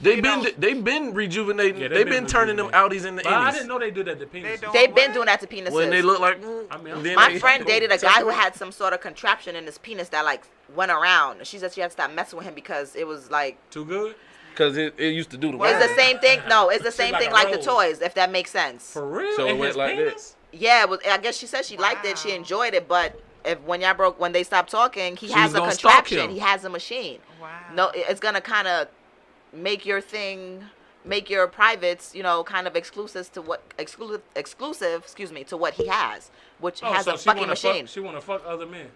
They've been rejuvenating. Yeah, they've been turning them outies into But I innies. didn't know they do that to penis. don't. They've been What? doing that to penises. When they look like, I mean, then My they- friend dated a guy who had some sort of contraption in his penis that like went around. She said she had to stop messing with him because it was like Too good? Cause it used to do the it's work. the same thing. No, it's the same like thing a like the rose. toys, if that makes sense. For real? So it In went his like penis? Yeah, it was, I guess she said she liked it, she Wow. enjoyed it, but when they stopped talking, he She has was a gonna stalk contraption. him. He has a machine. Wow. No, it's gonna kind of make your thing, make your privates, kind of exclusive to what to what he has, which has so a she fucking wanna machine. She want to fuck other men.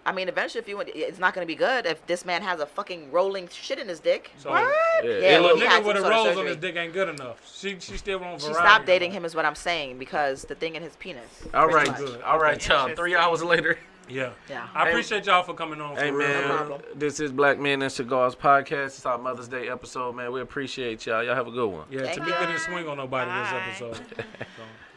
I mean, eventually, it's not gonna be good if this man has a fucking rolling shit in his dick. So What? Yeah, Yeah, it a look- he had nigga with a some sort of rose on surgery. his dick ain't good enough. She still wants She variety. stopped dating him, is what I'm saying, because the thing in his penis. all pretty right, much. Good. all right, y'all. 3 Interesting. hours later. Yeah. Yeah. I appreciate y'all for coming on. For Hey real. man, problem. this is Black Men and Cigars Podcast. It's our Mother's Day episode, man. We appreciate y'all. Y'all have a good one. Yeah, Thank Tomika you. didn't swing on nobody Bye. this episode. So.